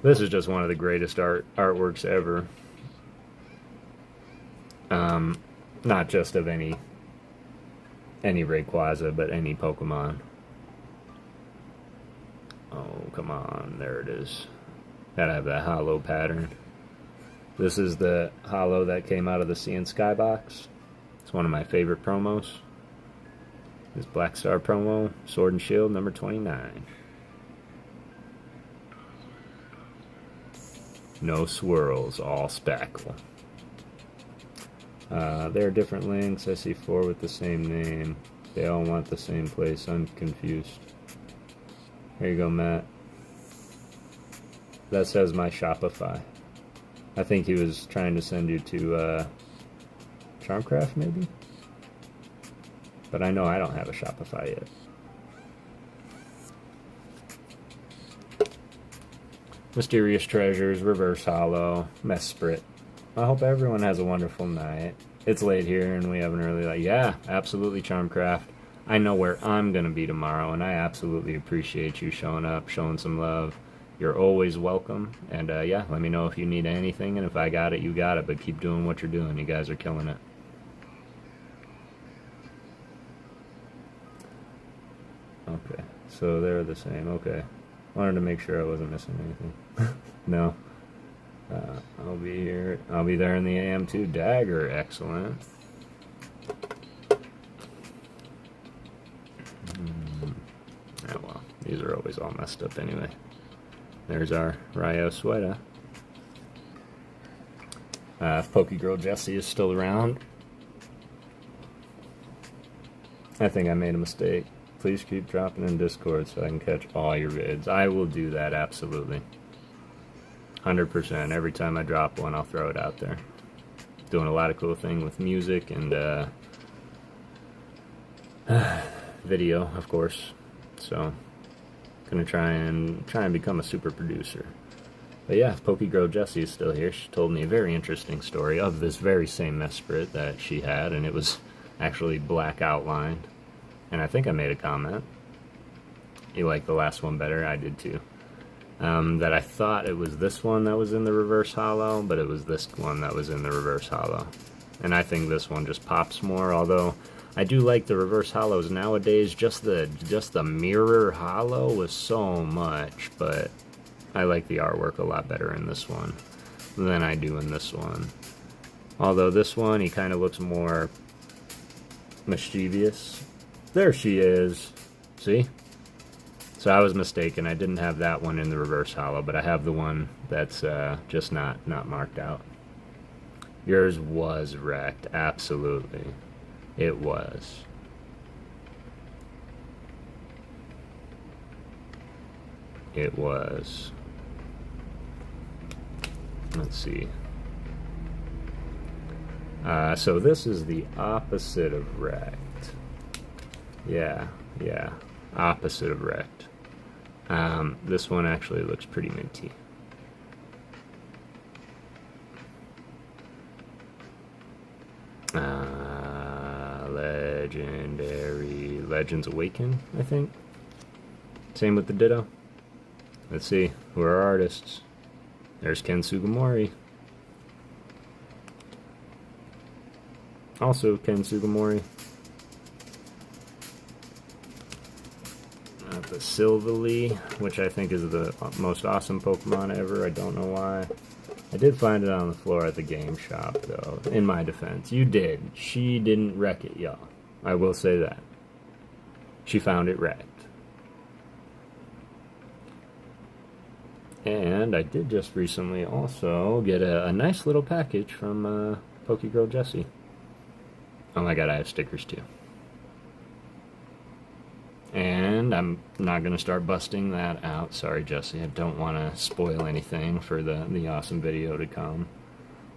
This is just one of the greatest artworks ever. Not just of any Rayquaza, but any Pokemon. Oh, come on, there it is. Gotta have that hollow pattern. This is the hollow that came out of the Sea and Sky box. It's one of my favorite promos. This Black Star promo, Sword and Shield, number 29. No swirls, all spackle. There are different links. I see 4 with the same name. They all want the same place. I'm confused. Here you go, Matt. That says my Shopify. I think he was trying to send you to Charmcraft, maybe? But I know I don't have a Shopify yet. Mysterious Treasures, Reverse Hollow, Mesprit. I hope everyone has a wonderful night. It's late here and we have an early light. Yeah, absolutely, Charmcraft. I know where I'm going to be tomorrow, and I absolutely appreciate you showing up, showing some love. You're always welcome. And yeah, let me know if you need anything, and if I got it, you got it. But keep doing what you're doing. You guys are killing it. Okay, so they're the same. Okay. Wanted to make sure I wasn't missing anything. No. I'll be here. I'll be there in the AM too. Dagger, excellent. Oh well, these are always all messed up anyway. There's our Ryo Sueda. If Pokegirl Jessie is still around, I think I made a mistake. Please keep dropping in Discord so I can catch all your vids. I will do that, absolutely. 100%. Every time I drop one, I'll throw it out there. doing a lot of cool thing with music and video, of course. So gonna try and become a super producer. But yeah, Pokey Girl Jessie is still here. She told me a very interesting story of this very same Mesprit that she had, and it was actually black outlined. And I think I made a comment. You like the last one better? I did too. That I thought it was this one that was in the reverse hollow, but it was this one that was in the reverse hollow. And I think this one just pops more, although I do like the reverse hollows nowadays. Just the mirror hollow was so much, but I like the artwork a lot better in this one than I do in this one. Although this one, he kind of looks more mischievous. There she is. See? So I was mistaken. I didn't have that one in the reverse hollow, but I have the one that's just not marked out. Yours was wrecked. Absolutely. It was. It was. Let's see. So this is the opposite of wrecked. Yeah. Opposite of wrecked. This one actually looks pretty minty. Legendary Legends Awaken, I think. Same with the Ditto. Let's see, who are our artists? There's Ken Sugimori. Also Ken Sugimori. The Silvally, which I think is the most awesome Pokemon ever. I don't know why. I did find it on the floor at the game shop, though, in my defense. You did. She didn't wreck it, y'all. I will say that. She found it wrecked. And I did just recently also get a nice little package from Pokey Girl Jessie. Oh my god, I have stickers too. And I'm not going to start busting that out. Sorry, Jessie. I don't want to spoil anything for the awesome video to come.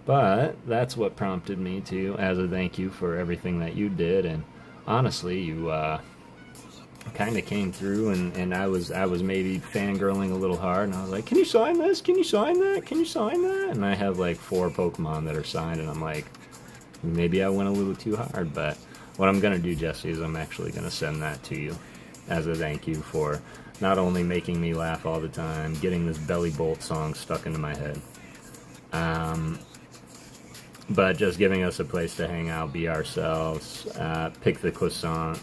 But that's what prompted me to, as a thank you for everything that you did. And honestly, you kind of came through, and I was maybe fangirling a little hard. And I was like, can you sign this? Can you sign that? Can you sign that? And I have like 4 Pokemon that are signed, and I'm like, maybe I went a little too hard. But what I'm going to do, Jessie, is I'm actually going to send that to you as a thank you for not only making me laugh all the time, getting this Belly Bolt song stuck into my head, but just giving us a place to hang out, be ourselves, pick the croissant,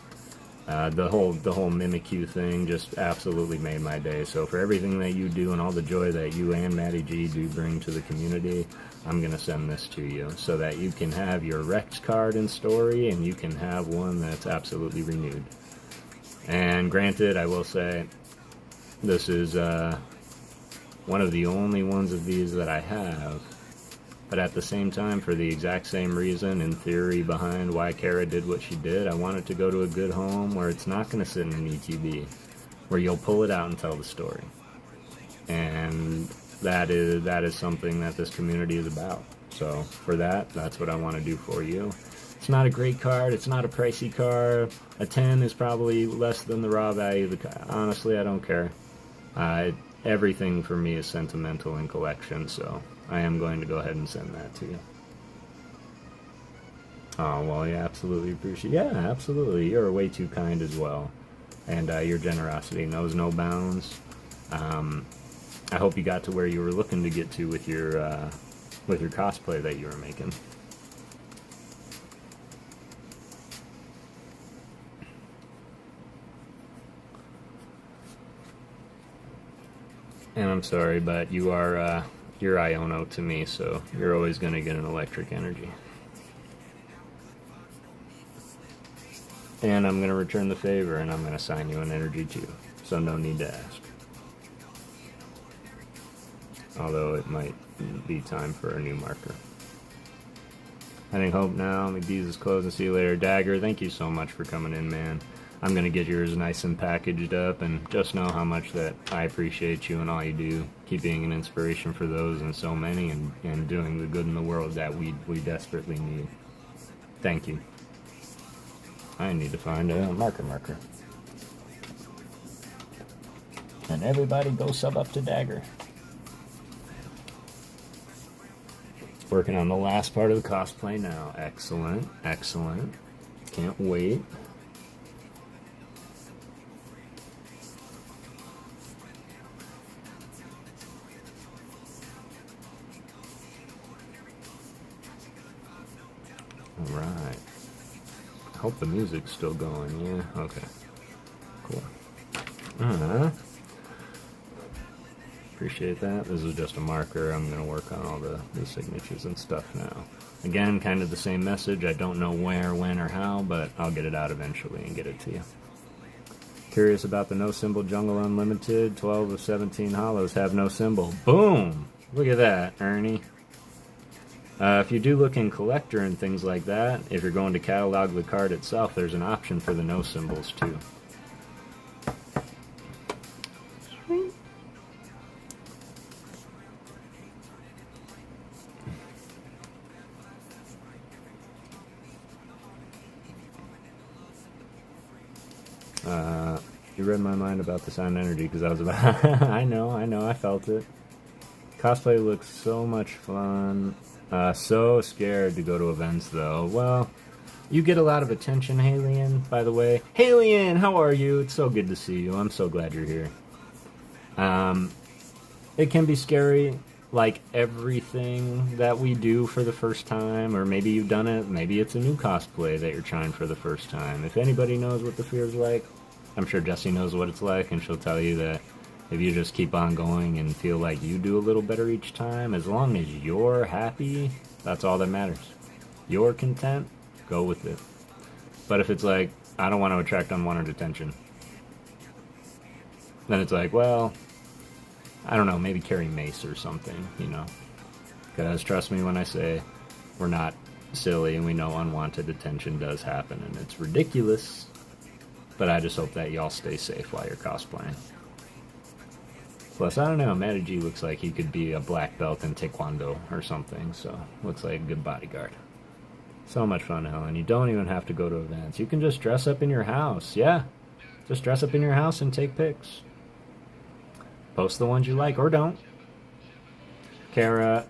the whole Mimikyu thing just absolutely made my day. So for everything that you do and all the joy that you and Maddie G do bring to the community, I'm going to send this to you so that you can have your Rex card and story, and you can have one that's absolutely renewed. And granted, I will say, this is one of the only ones of these that I have, but at the same time, for the exact same reason, in theory, behind why Kara did what she did, I want it to go to a good home where it's not going to sit in an ETB, where you'll pull it out and tell the story. And that is something that this community is about. So for that, that's what I want to do for you. It's not a great card. It's not a pricey card. A 10 is probably less than the raw value of the card. Honestly, I don't care. Everything for me is sentimental in collection, so I am going to go ahead and send that to you. Oh, well, yeah, absolutely appreciate. Yeah, absolutely. You're way too kind as well. And your generosity knows no bounds. I hope you got to where you were looking to get to with your cosplay that you were making. And I'm sorry, but you are, you're Iono to me, so you're always going to get an electric energy. And I'm going to return the favor, and I'm going to assign you an energy too, so no need to ask. Although it might be time for a new marker. I think hope now. McDee's is closed and see you later. Dagger, thank you so much for coming in, man. I'm going to get yours nice and packaged up, and just know how much that I appreciate you and all you do. Keep being an inspiration for those and so many, and doing the good in the world that we desperately need. Thank you. I need to find a marker. And everybody go sub up to Dagger. Working on the last part of the cosplay now. Excellent, excellent. Can't wait. Alright. Hope the music's still going, yeah? Okay. Cool. Appreciate that. This is just a marker. I'm going to work on all the signatures and stuff now. Again, kind of the same message. I don't know where, when, or how, but I'll get it out eventually and get it to you. Curious about the no symbol Jungle Unlimited. 12 of 17 hollows have no symbol. Boom! Look at that, Ernie. If you do look in collector and things like that, if you're going to catalog the card itself, there's an option for the no symbols too. You read my mind about the sound energy because I was about... I know, I felt it. Cosplay looks so much fun. So scared to go to events though. Well, you get a lot of attention, Halian, by the way. Halian, how are you? It's so good to see you. I'm so glad you're here. It can be scary, like everything that we do for the first time, or maybe you've done it, maybe it's a new cosplay that you're trying for the first time. If anybody knows what the fear is like, I'm sure Jessie knows what it's like, and she'll tell you that if you just keep on going and feel like you do a little better each time, as long as you're happy, that's all that matters. You're content, go with it. But if it's like, I don't want to attract unwanted attention, then it's like, well, I don't know, maybe carry mace or something, you know. Because trust me when I say we're not silly and we know unwanted attention does happen and it's ridiculous. But I just hope that y'all stay safe while you're cosplaying. Plus, I don't know, Matty G looks like he could be a black belt in Taekwondo or something, so looks like a good bodyguard. So much fun, Helen. You don't even have to go to events. You can just dress up in your house. Yeah, just dress up in your house and take pics. Post the ones you like, or don't. Kara,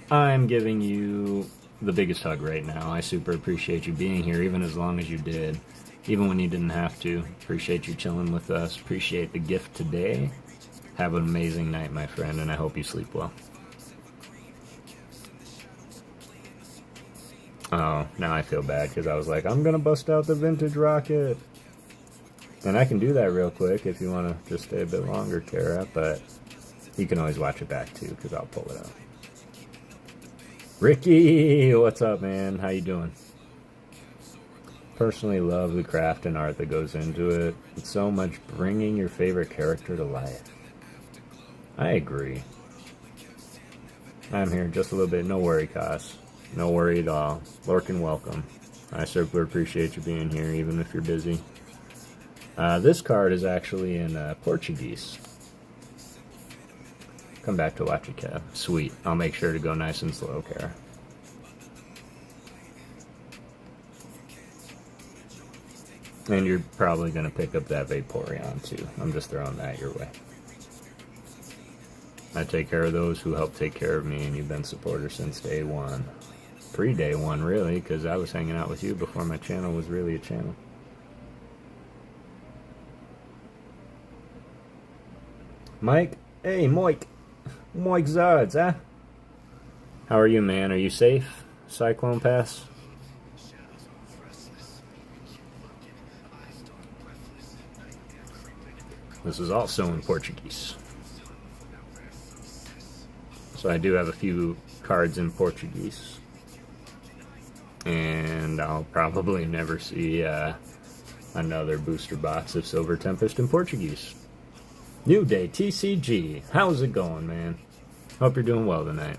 I'm giving you the biggest hug right now. I super appreciate you being here, even as long as you did. Even when you didn't have to. Appreciate you chilling with us. Appreciate the gift today. Have an amazing night, my friend, and I hope you sleep well. Oh, now I feel bad because I was like, I'm going to bust out the vintage rocket. And I can do that real quick if you want to just stay a bit longer, Kara, but you can always watch it back too because I'll pull it out. Ricky, what's up, man? How you doing? Personally love the craft and art that goes into it. It's so much bringing your favorite character to life. I agree. I'm here just a little bit. No worry, Cos. No worry at all. Lorcan, welcome. I super appreciate you being here, even if you're busy. This card is actually in Portuguese. Come back to watch it, Kev. Sweet. I'll make sure to go nice and slow, Kara. And you're probably going to pick up that Vaporeon too. I'm just throwing that your way. I take care of those who help take care of me, and you've been supporters since day one. Pre-day one, really, because I was hanging out with you before my channel was really a channel. Mike? Hey, Mike. Mike Zards, huh? How are you, man? Are you safe? Cyclone Pass? This is also in Portuguese. So I do have a few cards in Portuguese. And I'll probably never see another booster box of Silver Tempest in Portuguese. New Day TCG. How's it going, man? Hope you're doing well tonight.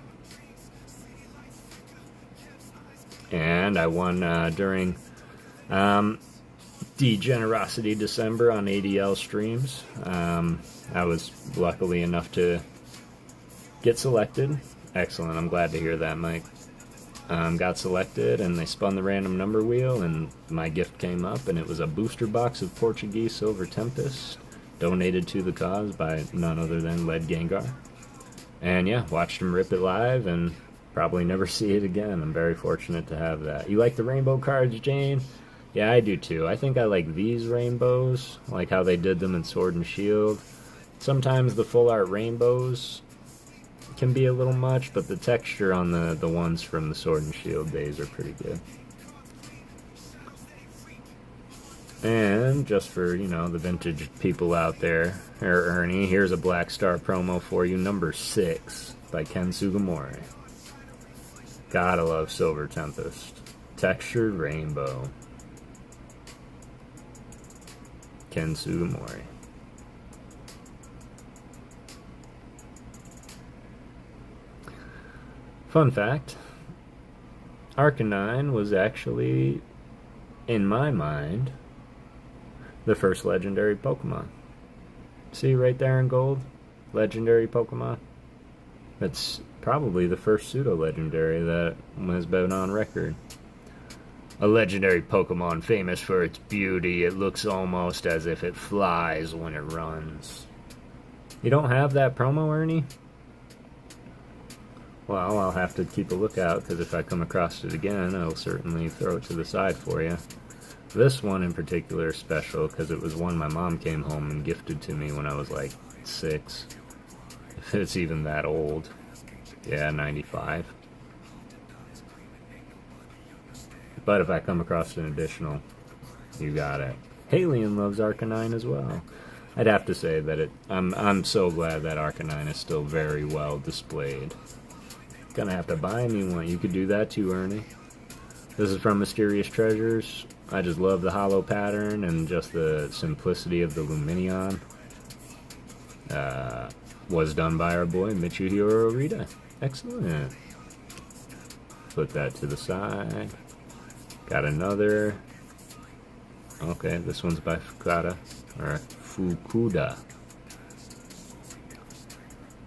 And I won during Degenerosity December on ADL streams. I was luckily enough to get selected. Excellent. I'm glad to hear that, Mike. Got selected, and they spun the random number wheel, and my gift came up, and it was a booster box of Portuguese Silver Tempest, donated to the cause by none other than Led Gengar. And yeah, watched him rip it live, and probably never see it again. I'm very fortunate to have that. You like the rainbow cards, Jane? Yeah, I do too. I think I like these rainbows, like how they did them in Sword and Shield. Sometimes the full art rainbows can be a little much, but the texture on the ones from the Sword and Shield days are pretty good. And just for, you know, the vintage people out there, Ernie, here's a Black Star promo for you, number 6 by Ken Sugimori. Gotta love Silver Tempest. Textured rainbow. Ken Sugimori. Fun fact, Arcanine was actually, in my mind, the first legendary Pokemon. See right there in gold? Legendary Pokemon. It's probably the first pseudo-legendary that has been on record. A legendary Pokemon famous for its beauty. It looks almost as if it flies when it runs. You don't have that promo, Ernie? Well, I'll have to keep a lookout, because if I come across it again, I'll certainly throw it to the side for you. This one in particular is special, because it was one my mom came home and gifted to me when I was like 6. If it's even that old. Yeah, 95. But if I come across an additional, you got it. Halion loves Arcanine as well. I'd have to say that I'm so glad that Arcanine is still very well displayed. Gonna have to buy me one. You could do that too, Ernie. This is from Mysterious Treasures. I just love the hollow pattern and just the simplicity of the Lumineon. Was done by our boy Mitsuhiro Rita. Excellent. Put that to the side. Got another. Okay, this one's by Fukuda. Or Fukuda.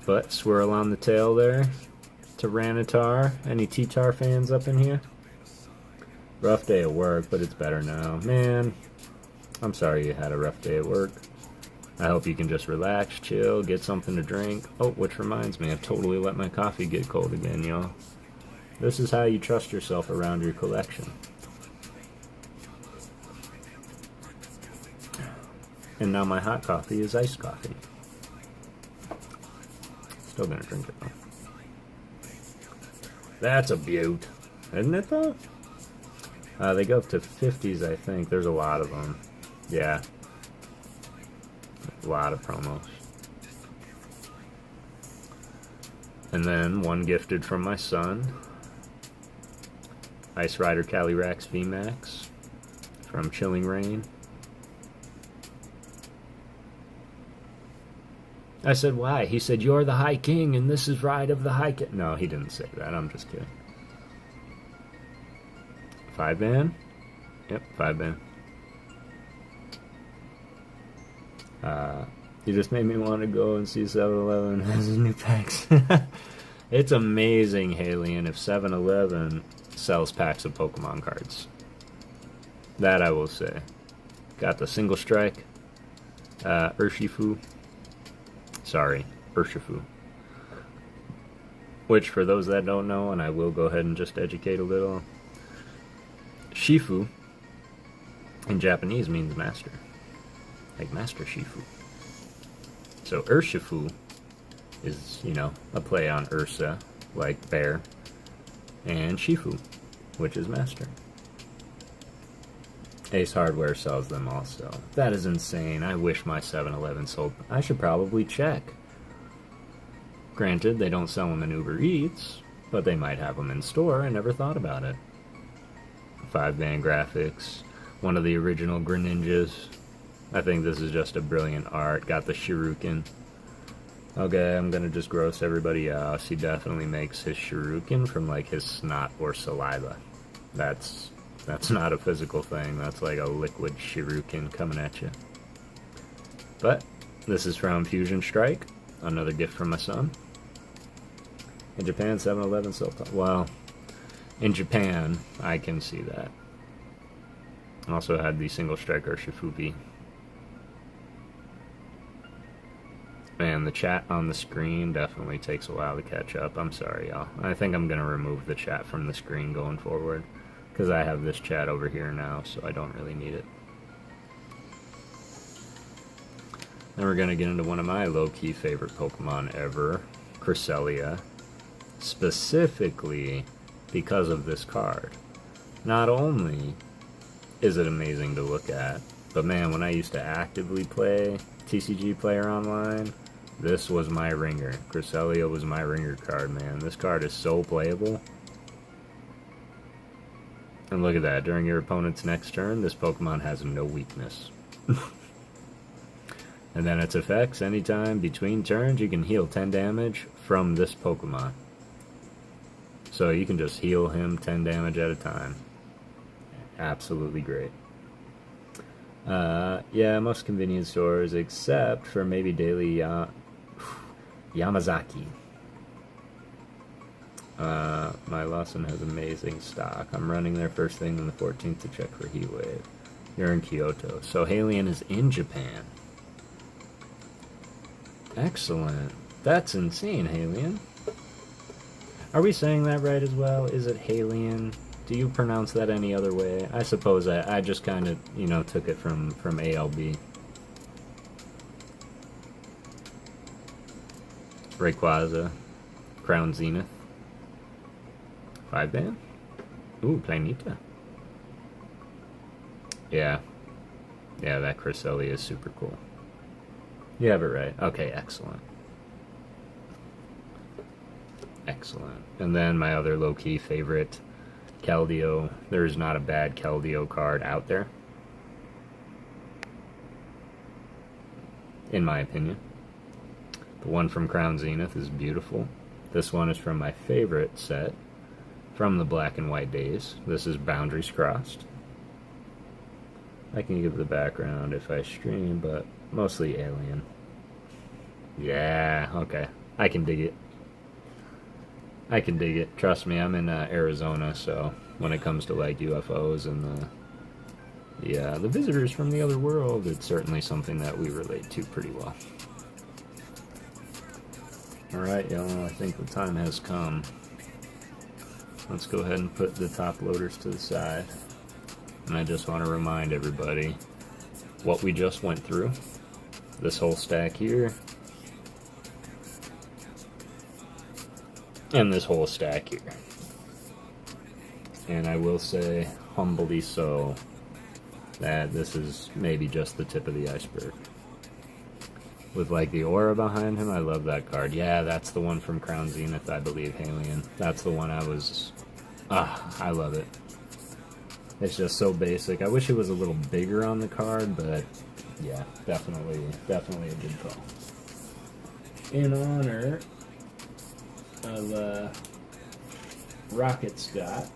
But swirl on the tail there. Tyranitar. Any T-Tar fans up in here? Rough day at work, but it's better now. Man, I'm sorry you had a rough day at work. I hope you can just relax, chill, get something to drink. Oh, which reminds me, I've totally let my coffee get cold again, y'all. This is how you trust yourself around your collection. And now my hot coffee is iced coffee. Still gonna drink it though. That's a beaut. Isn't it though? They go up to 50s, I think. There's a lot of them. Yeah. A lot of promos. And then one gifted from my son. Ice Rider Calyrex VMAX from Chilling Rain. I said, why? He said, you're the High King and this is Ride of the High King. No, he didn't say that. I'm just kidding. 5-man? Yep, 5-man. You just made me want to go and see 7-Eleven has new packs. It's amazing, Halion, if 7-Eleven sells packs of Pokemon cards. That I will say. Got the Single Strike, Urshifu. Sorry, Urshifu. Which, for those that don't know, and I will go ahead and just educate a little, Shifu in Japanese means master. Like Master Shifu. So Urshifu is, you know, a play on Ursa, like bear, and Shifu, which is master. Ace Hardware sells them also. That is insane. I wish my 7-Eleven sold. I should probably check. Granted, they don't sell them in Uber Eats, but they might have them in store. I never thought about it. 5-man graphics. One of the original Greninjas. I think this is just a brilliant art. Got the Shuriken. Okay, I'm gonna just gross everybody else. He definitely makes his Shuriken from like his snot or saliva. That's That's not a physical thing. That's like a liquid shuriken coming at you. But this is from Fusion Strike. Another gift from my son. In Japan, 7-Eleven still. Well, in Japan, I can see that. Also had the single striker Shifubi. Man, the chat on the screen definitely takes a while to catch up. I'm sorry, y'all. I think I'm going to remove the chat from the screen going forward, because I have this chat over here now, so I don't really need it. Then we're going to get into one of my low-key favorite Pokemon ever, Cresselia. Specifically because of this card. Not only is it amazing to look at, but man, when I used to actively play TCG Player Online, this was my ringer. Cresselia was my ringer card, man. This card is so playable. And look at that. During your opponent's next turn, this Pokemon has no weakness. And then its effects, anytime between turns, you can heal 10 damage from this Pokemon. So you can just heal him 10 damage at a time. Absolutely great. Yeah, most convenience stores, except for maybe Daily Yamazaki. My Lawson has amazing stock. I'm running there first thing on the 14th to check for Heatwave. You're in Kyoto. So Halion is in Japan. Excellent. That's insane, Halion. Are we saying that right as well? Is it Halion? Do you pronounce that any other way? I suppose I just kind of, you know, took it from ALB. Rayquaza. Crown Zenith. 5-band? Ooh, Planeta. Yeah. Yeah, that Cresselia is super cool. You have it right. Okay, excellent. Excellent. And then my other low-key favorite, Keldeo. There is not a bad Keldeo card out there, in my opinion. The one from Crown Zenith is beautiful. This one is from my favorite set, from the Black and White days. This is Boundaries Crossed. I can give the background if I stream, but mostly alien. Yeah, okay. I can dig it. I can dig it. Trust me, I'm in Arizona, so when it comes to like UFOs and the visitors from the other world, it's certainly something that we relate to pretty well. Alright, y'all, I think the time has come. Let's go ahead and put the top loaders to the side. And I just want to remind everybody what we just went through. This whole stack here. And this whole stack here. And I will say, humbly so, that this is maybe just the tip of the iceberg. With like the aura behind him, I love that card. Yeah, that's the one from Crown Zenith, I believe, Halion. That's the one I was... I love it. It's just so basic. I wish it was a little bigger on the card, but yeah, definitely a good call. In honor of Rocket Scott,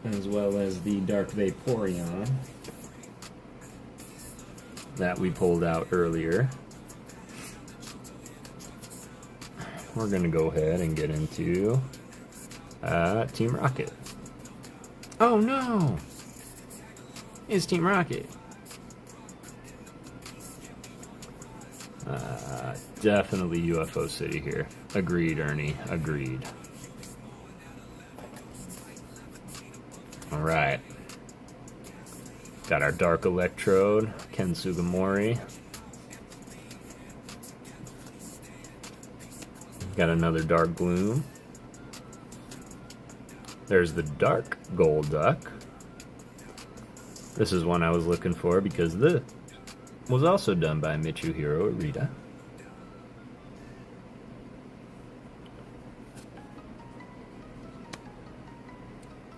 as well as the Dark Vaporeon that we pulled out earlier, we're going to go ahead and get into Team Rocket. Oh no! It's Team Rocket. Definitely UFO City here. Agreed, Ernie. Agreed. Alright. Got our Dark Electrode, Ken Sugimori. Got another Dark Gloom. There's the Dark Golduck. This is one I was looking for because this was also done by Mitsuhiro Arita.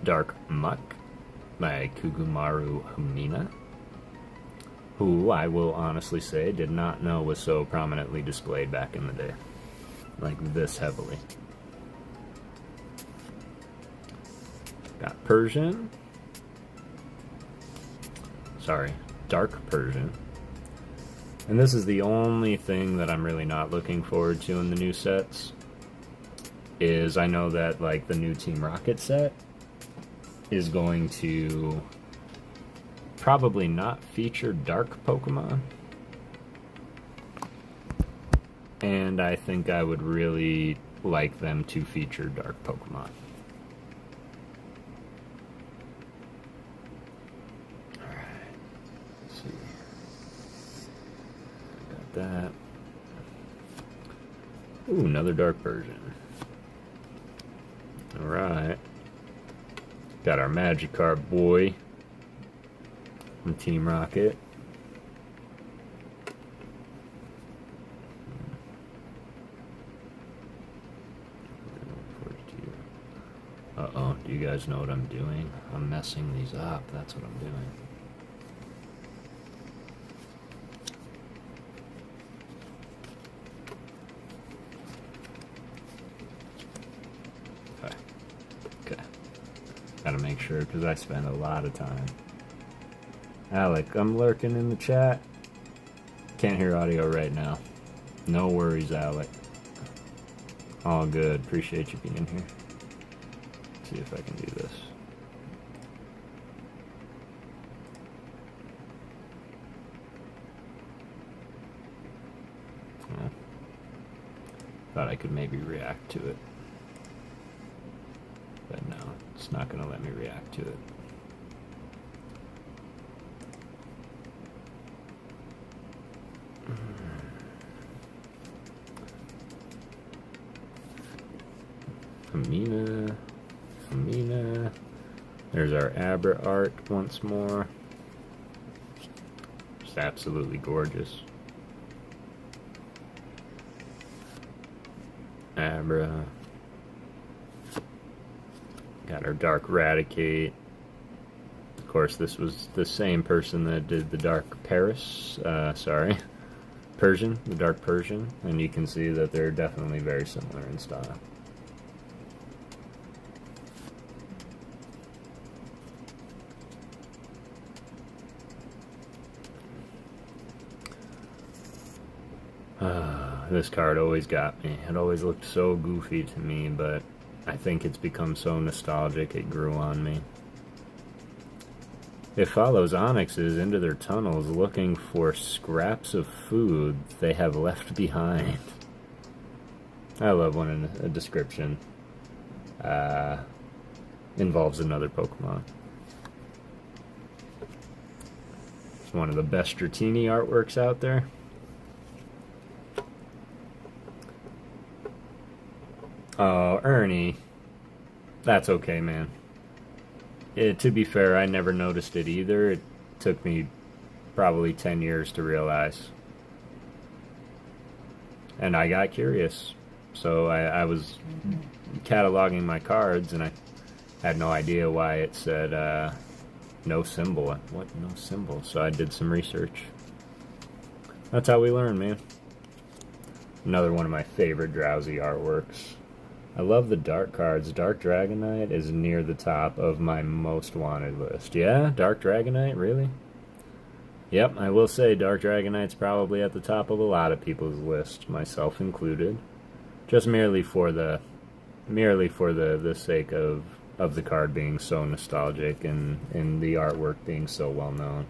Dark Muck by Kugumaru Humina, who I will honestly say did not know was so prominently displayed back in the day. Like this heavily. Got Persian. Sorry, Dark Persian. And this is the only thing that I'm really not looking forward to in the new sets. Is I know that like the new Team Rocket set is going to probably not feature dark Pokemon. And I think I would really like them to feature dark Pokemon. Alright, let's see. Got that. Ooh, another dark Persian. Alright. Got our Magikarp boy from Team Rocket. Uh-oh, do you guys know what I'm doing? I'm messing these up, that's what I'm doing. Okay. Gotta make sure, because I spend a lot of time. Alec, I'm lurking in the chat. Can't hear audio right now. No worries, Alec. All good. Appreciate you being here. Let's see if I can do this. Oh. Thought I could maybe react to it. But no, it's not going to let me react to it. Amina. There's our Abra art once more. Just absolutely gorgeous. Abra. Got our Dark Raticate. Of course, this was the same person that did the Dark Paris. Persian, the Dark Persian. And you can see that they're definitely very similar in style. This card always got me. It always looked so goofy to me, but I think it's become so nostalgic it grew on me. It follows Onyxes into their tunnels looking for scraps of food they have left behind. I love when a description involves another Pokemon. It's one of the best Dratini artworks out there. Oh, Ernie. That's okay, man. To be fair, I never noticed it either. It took me probably 10 years to realize. And I got curious. So I was cataloging my cards, and I had no idea why it said no symbol. What? No symbol? So I did some research. That's how we learn, man. Another one of my favorite Drowsy artworks. I love the dark cards. Dark Dragonite is near the top of my most wanted list. Yeah, Dark Dragonite, really? Yep, I will say Dark Dragonite's probably at the top of a lot of people's list, myself included. Just merely for the sake of the card being so nostalgic and the artwork being so well known.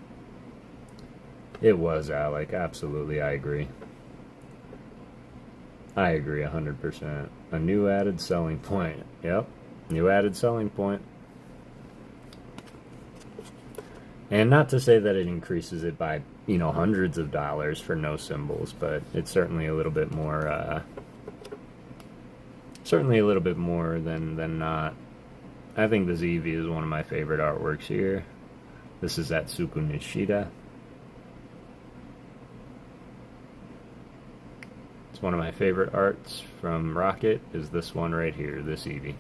It was, Alec. Absolutely, I agree. I agree 100%. A new added selling point. Yep. New added selling point. And not to say that it increases it by, hundreds of dollars for no symbols, but it's certainly a little bit more, than not. I think the Eevee is one of my favorite artworks here. This is Atsuko Nishida. It's one of my favorite arts from Rocket is this one right here, this Eevee.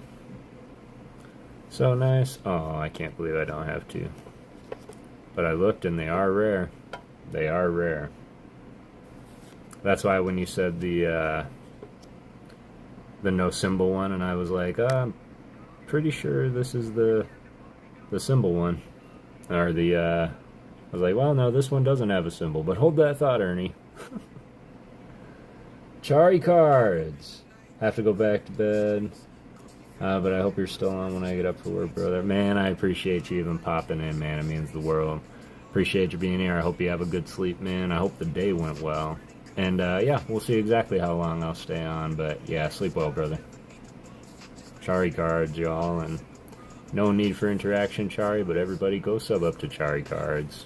So nice. Oh, I can't believe I don't have two. But I looked and they are rare. They are rare. That's why when you said the no symbol one, and I was like, I'm pretty sure this is the the symbol one. Or the, I was like, well, no, this one doesn't have a symbol. But hold that thought, Ernie. Chari cards. I have to go back to bed. But I hope you're still on when I get up for work, brother. Man, I appreciate you even popping in, man. It means the world. Appreciate you being here. I hope you have a good sleep, man. I hope the day went well. And, yeah, we'll see exactly how long I'll stay on. But, yeah, sleep well, brother. Chari cards, y'all. And no need for interaction, Chari, but everybody go sub up to Chari cards.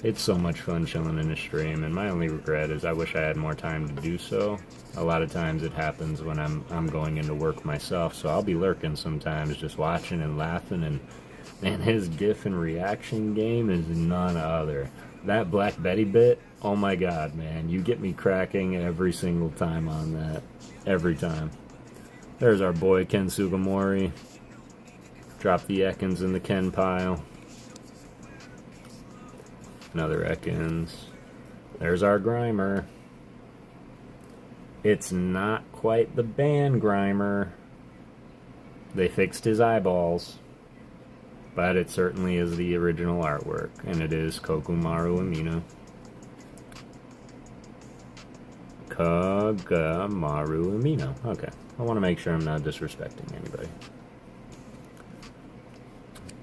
It's so much fun chilling in the stream, and my only regret is I wish I had more time to do so. A lot of times it happens when I'm going into work myself, so I'll be lurking sometimes just watching and laughing, and man, his GIF and reaction game is none other. That Black Betty bit, oh my god, man, you get me cracking every single time on that. Every time. There's our boy Ken Sugimori. Drop the Ekans in the Ken pile. Another Ekans. There's our Grimer. It's not quite the band Grimer. They fixed his eyeballs. But it certainly is the original artwork. And it is Kokumaru Amino. Kagamaru Amino. Okay. I want to make sure I'm not disrespecting anybody.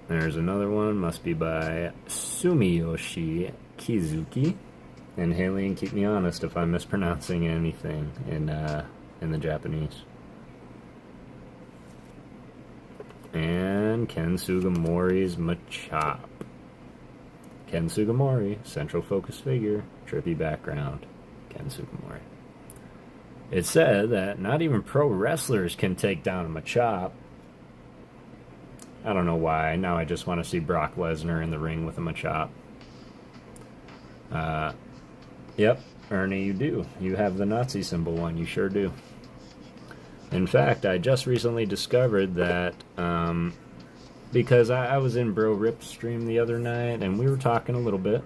There's another one. Must be by Sumiyoshi Kizuki. And Haley, keep me honest if I'm mispronouncing anything in the Japanese. And Ken Sugimori's Machop. Ken Sugimori, central focus figure, trippy background. Ken Sugimori. It said that not even pro wrestlers can take down a Machop. I don't know why. Now I just want to see Brock Lesnar in the ring with a Machop. Yep, Ernie, you do. You have the Nazi symbol one. You sure do. In fact, I just recently discovered that, because I was in Bro Rip's stream the other night, and we were talking a little bit,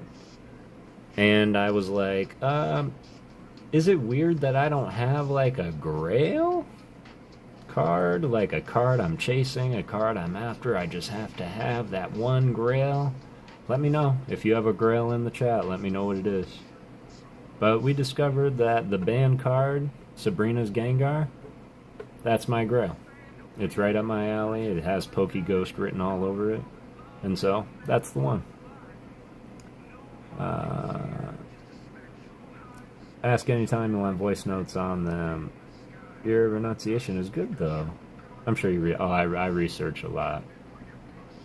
and I was like, is it weird that I don't have, like, a Grail card? Like a card I'm chasing, a card I'm after, I just have to have that one Grail? Let me know. If you have a Grail in the chat, let me know what it is. But we discovered that the band card, Sabrina's Gengar, that's my Grail. It's right up my alley. It has Pokeghost written all over it. And so, that's the one. Ask anytime you want voice notes on them. Your pronunciation is good, though. I'm sure you I research a lot.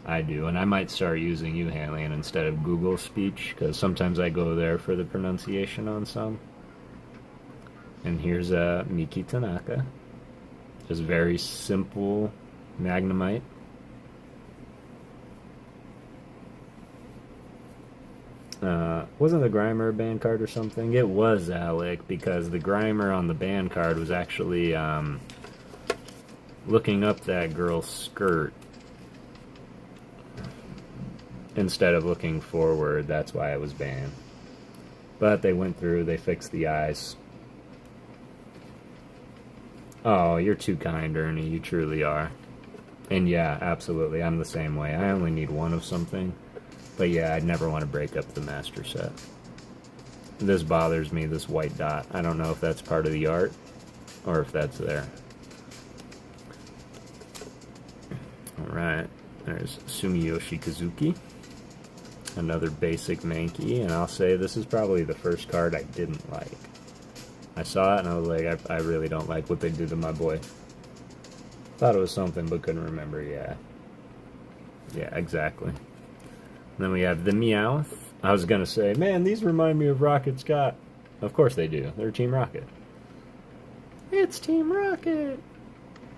I do, and I might start using Euhalion instead of Google Speech, because sometimes I go there for the pronunciation on some. And here's Miki Tanaka. Just very simple Magnemite. Wasn't the Grimer a band card or something? It was, Alec, because the Grimer on the band card was actually looking up that girl's skirt instead of looking forward. That's why it was banned. But they went through, they fixed the eyes. Oh, you're too kind, Ernie. You truly are. And yeah, absolutely. I'm the same way. I only need one of something. But yeah, I'd never want to break up the master set. This bothers me, this white dot. I don't know if that's part of the art or if that's there. Alright. There's Sumiyoshi Kazuki. Another basic Mankey. And I'll say this is probably the first card I didn't like. I saw it and I was like, I really don't like what they did to my boy. Thought it was something but couldn't remember, yeah. Yeah, exactly. And then we have the Meowth. I was gonna say, man, these remind me of Rocket Scott. Of course they do. They're Team Rocket. It's Team Rocket!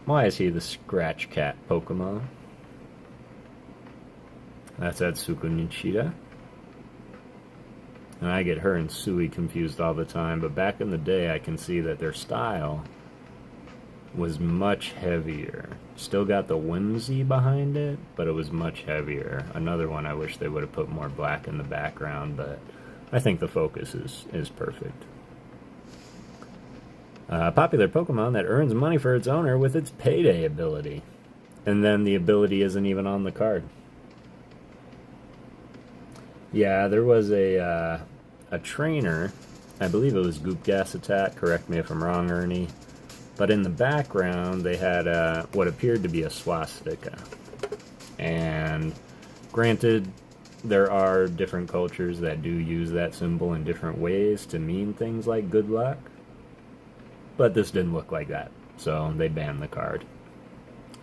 Why is he the Scratch Cat Pokemon? That's Atsuko Nishida. And I get her and Sui confused all the time, but back in the day I can see that their style was much heavier. Still got the whimsy behind it, but it was much heavier. Another one I wish they would have put more black in the background, but I think the focus is perfect. Popular Pokemon that earns money for its owner with its payday ability. And then the ability isn't even on the card. Yeah, there was a trainer. I believe it was Goop Gas Attack. Correct me if I'm wrong, Ernie. But in the background, they had what appeared to be a swastika. And granted, there are different cultures that do use that symbol in different ways to mean things like good luck. But this didn't look like that, so they banned the card.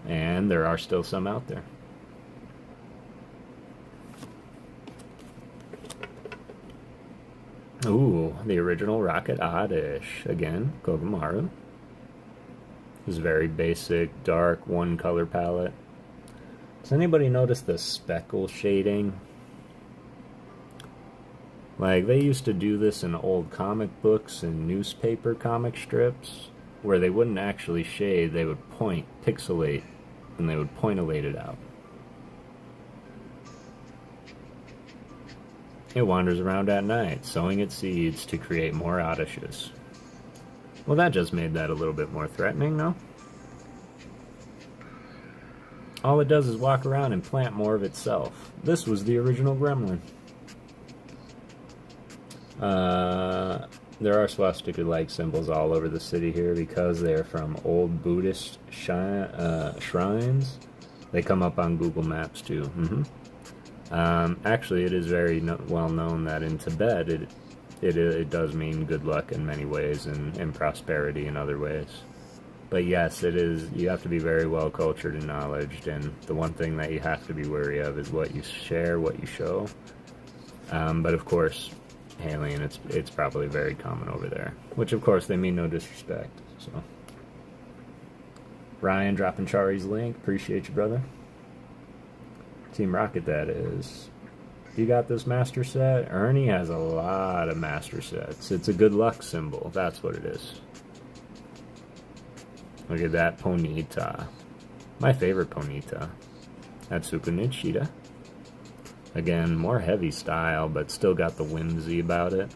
And there are still some out there. Ooh, the original Rocket Oddish. Again, Kogamaru. This very basic, dark, one color palette. Does anybody notice the speckle shading? Like, they used to do this in old comic books and newspaper comic strips, where they wouldn't actually shade, they would pixelate, and they would pointillate it out. It wanders around at night, sowing its seeds to create more Oddishes. Well, that just made that a little bit more threatening, no? All it does is walk around and plant more of itself. This was the original Gremlin. There are swastika-like symbols all over the city here because they're from old Buddhist shrines. They come up on Google Maps too. Actually, it is very well known that in Tibet it does mean good luck in many ways and prosperity in other ways. But yes, it is. You have to be very well cultured and knowledged, and the one thing that you have to be wary of is what you share, what you show. But of course, alien, it's probably very common over there. Which of course they mean no disrespect. So, Ryan dropping Chari's link. Appreciate you, brother. Team Rocket, that is. You got this master set? Ernie has a lot of master sets. It's a good luck symbol. That's what it is. Look at that Ponyta. My favorite Ponyta. Atsuko Nishida. Again, more heavy style, but still got the whimsy about it.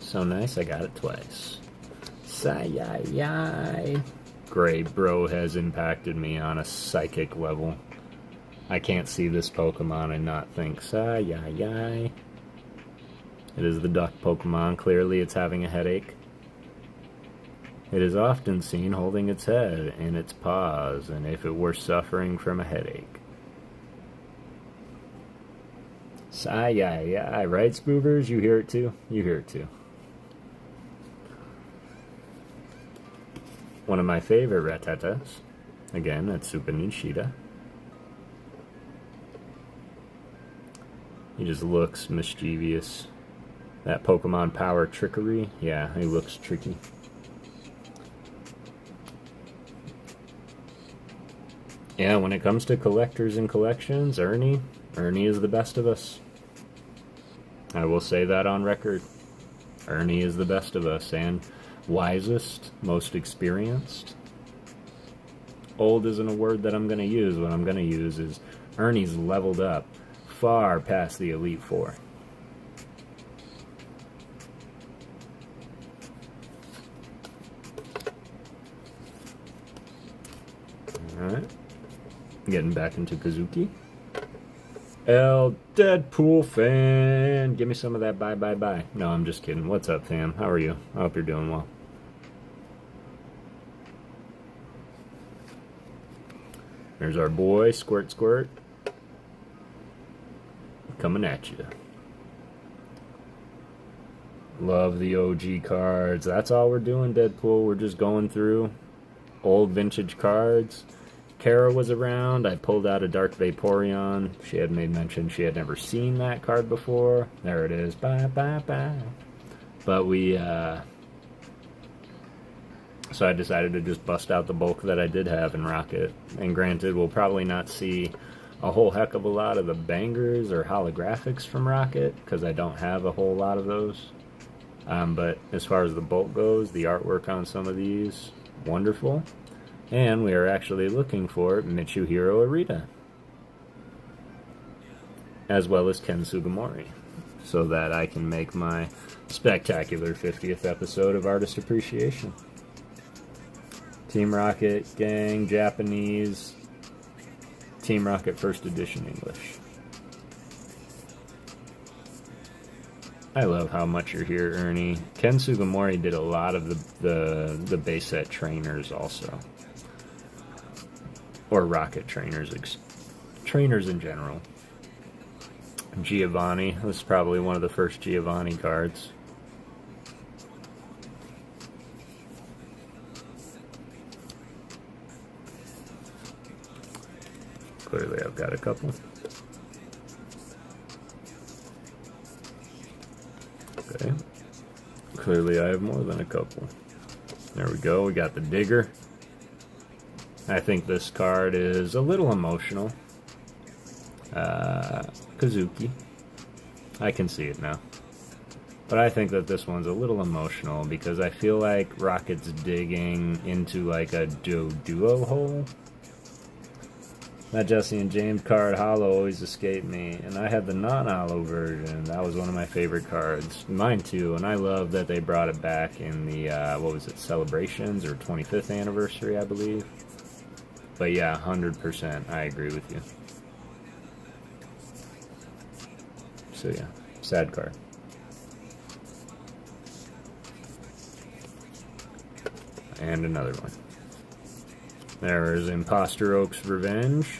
So nice, I got it twice. Sayayay. Great, bro has impacted me on a psychic level. I can't see this Pokemon and not think, Sayayay. It is the duck Pokemon. Clearly it's having a headache. It is often seen holding its head in its paws, and if it were suffering from a headache. Sayayay, right, Spoovers? You hear it too? You hear it too. One of my favorite Rattatas. Again, Atsuko Nishida. He just looks mischievous. That Pokemon Power Trickery, yeah, he looks tricky. Yeah, when it comes to collectors and collections, Ernie is the best of us. I will say that on record. Ernie is the best of us, and wisest, most experienced. Old isn't a word that I'm going to use. What I'm going to use is Ernie's leveled up far past the Elite Four. Alright. Getting back into Kazuki. El Deadpool fan. Give me some of that bye bye bye. No, I'm just kidding. What's up, fam? How are you? I hope you're doing well. There's our boy, Squirt Squirt. Coming at you. Love the OG cards. That's all we're doing, Deadpool. We're just going through old vintage cards. Kara was around. I pulled out a Dark Vaporeon. She had made mention she had never seen that card before. There it is. Bye, bye, bye. But so I decided to just bust out the bulk that I did have in Rocket. And granted, we'll probably not see a whole heck of a lot of the bangers or holographics from Rocket, because I don't have a whole lot of those. But as far as the bulk goes, the artwork on some of these, wonderful. And we are actually looking for Mitsuhiro Arita, as well as Ken Sugimori, so that I can make my spectacular 50th episode of Artist Appreciation. Team Rocket, gang, Japanese, Team Rocket First Edition English. I love how much you're here, Ernie. Ken Sugimori did a lot of the base set trainers also. Or Rocket trainers, trainers in general. Giovanni, this is probably one of the first Giovanni cards. Clearly I've got a couple. Okay. Clearly I have more than a couple. There we go, we got the Digger. I think this card is a little emotional. Kazuki. I can see it now. But I think that this one's a little emotional because I feel like Rocket's digging into like a duo hole. That Jesse and James card, Hollow, always escaped me, and I had the non-Hollow version. That was one of my favorite cards. Mine too, and I love that they brought it back in the, what was it, Celebrations or 25th anniversary, I believe. But yeah, 100%, I agree with you. So yeah, sad card. And another one. There is Imposter Oak's Revenge.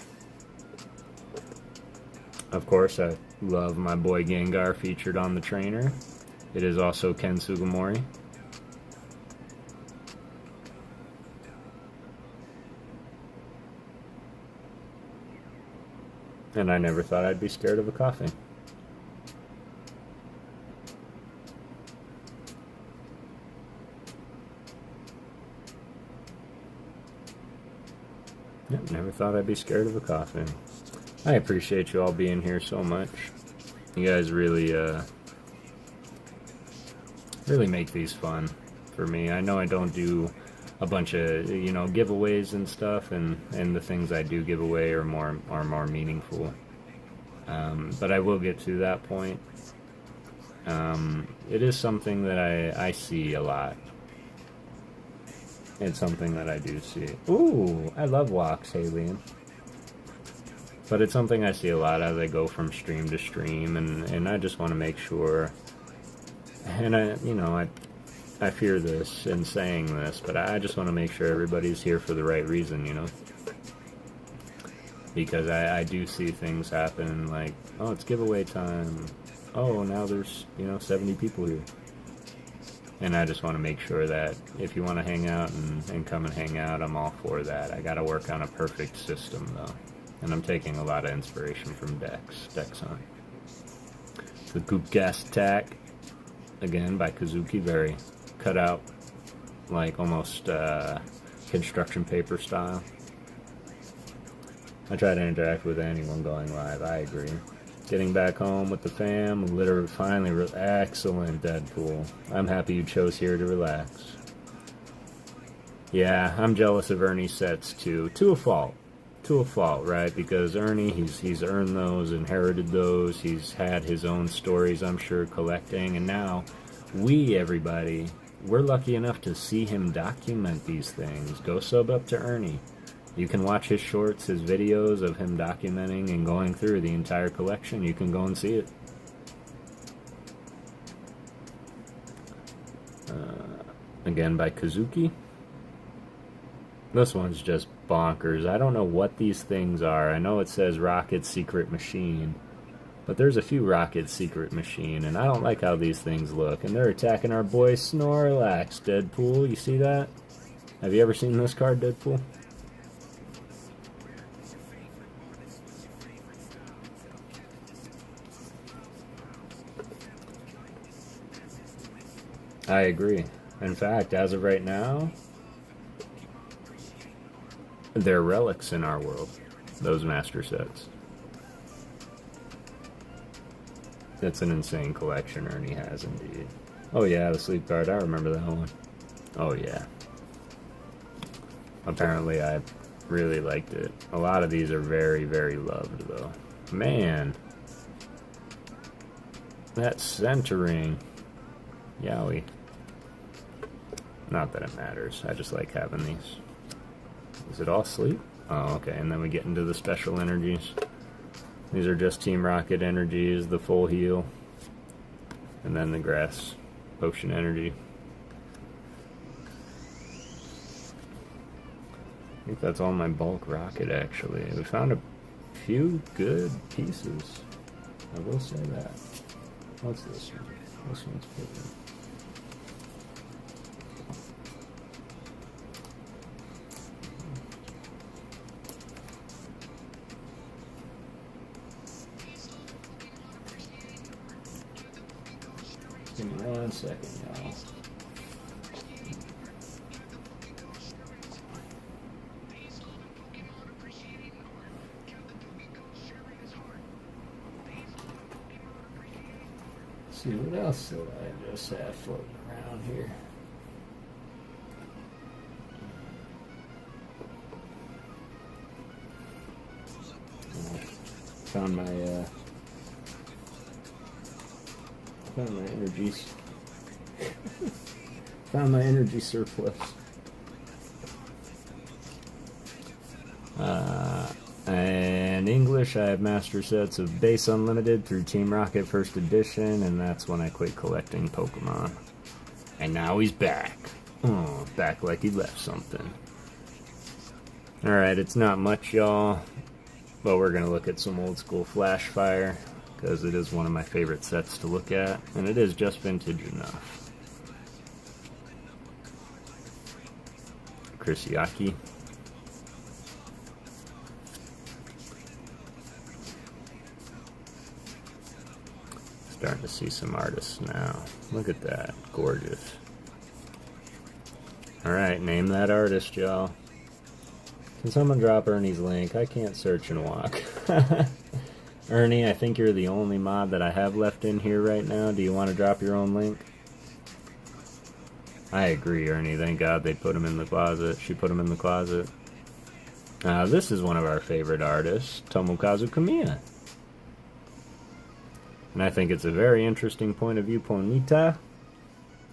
Of course, I love my boy Gengar featured on the trainer. It is also Ken Sugimori. And I never thought I'd be scared of a coffin. Yep, never thought I'd be scared of a coffin. I appreciate you all being here so much. You guys really, really make these fun for me. I know I don't do a bunch of, you know, giveaways and stuff, and the things I do give away are more meaningful. But I will get to that point. It is something that I see a lot. It's something that I do see. Ooh, I love walks, Haley. But it's something I see a lot as I go from stream to stream, and I just want to make sure. And I fear this in saying this, but I just want to make sure everybody's here for the right reason, you know. Because I do see things happen like, oh, it's giveaway time. Oh, now there's, 70 people here. And I just want to make sure that if you want to hang out and come and hang out, I'm all for that. I got to work on a perfect system, though. And I'm taking a lot of inspiration from Dexon. The Goop Gas Attack, again, by Kazuki. Very cut out, like almost construction paper style. I try to interact with anyone going live, I agree. Getting back home with the fam, literally finally, excellent Deadpool. I'm happy you chose here to relax. Yeah, I'm jealous of Ernie's sets too, to a fault, right? Because Ernie, he's earned those, inherited those, he's had his own stories, I'm sure, collecting, and now everybody, we're lucky enough to see him document these things. Go sub up to Ernie. You can watch his shorts, his videos of him documenting and going through the entire collection. You can go and see it. Again by Kazuki. This one's just bonkers. I don't know what these things are. I know it says Rocket Secret Machine, but there's a few Rocket Secret Machine, and I don't like how these things look. And they're attacking our boy Snorlax, Deadpool. You see that? Have you ever seen this card, Deadpool? I agree. In fact, as of right now, they're relics in our world, those master sets. That's an insane collection Ernie has indeed. Oh yeah, the sleep card, I remember that one. Oh yeah. Apparently I really liked it. A lot of these are very, very loved though. Man. That centering. Yowie. Not that it matters. I just like having these. Is it all sleep? Oh, okay, and then we get into the special energies. These are just Team Rocket energies, the full heal, and then the grass potion energy. I think that's all my bulk rocket, actually. We found a few good pieces. I will say that. What's this one? This one's pretty. Give me 1 second, y'all. See what else did I just have floating around here. Found my energies. Found my energy surplus. And English, I have master sets of Base Unlimited through Team Rocket First Edition, and that's when I quit collecting Pokemon. And now he's back. Oh, back like he left something. Alright, it's not much, y'all, but we're going to look at some old school Flash Fire, because it is one of my favorite sets to look at, and it is just vintage enough. Chris Yaki. Starting to see some artists now. Look at that. Gorgeous. Alright, name that artist, y'all. Can someone drop Ernie's link? I can't search and walk. Ernie, I think you're the only mod that I have left in here right now. Do you want to drop your own link? I agree, Ernie. Thank God they put him in the closet. She put him in the closet. This is one of our favorite artists, Tomokazu Kamiya. And I think it's a very interesting point of view, Ponyta.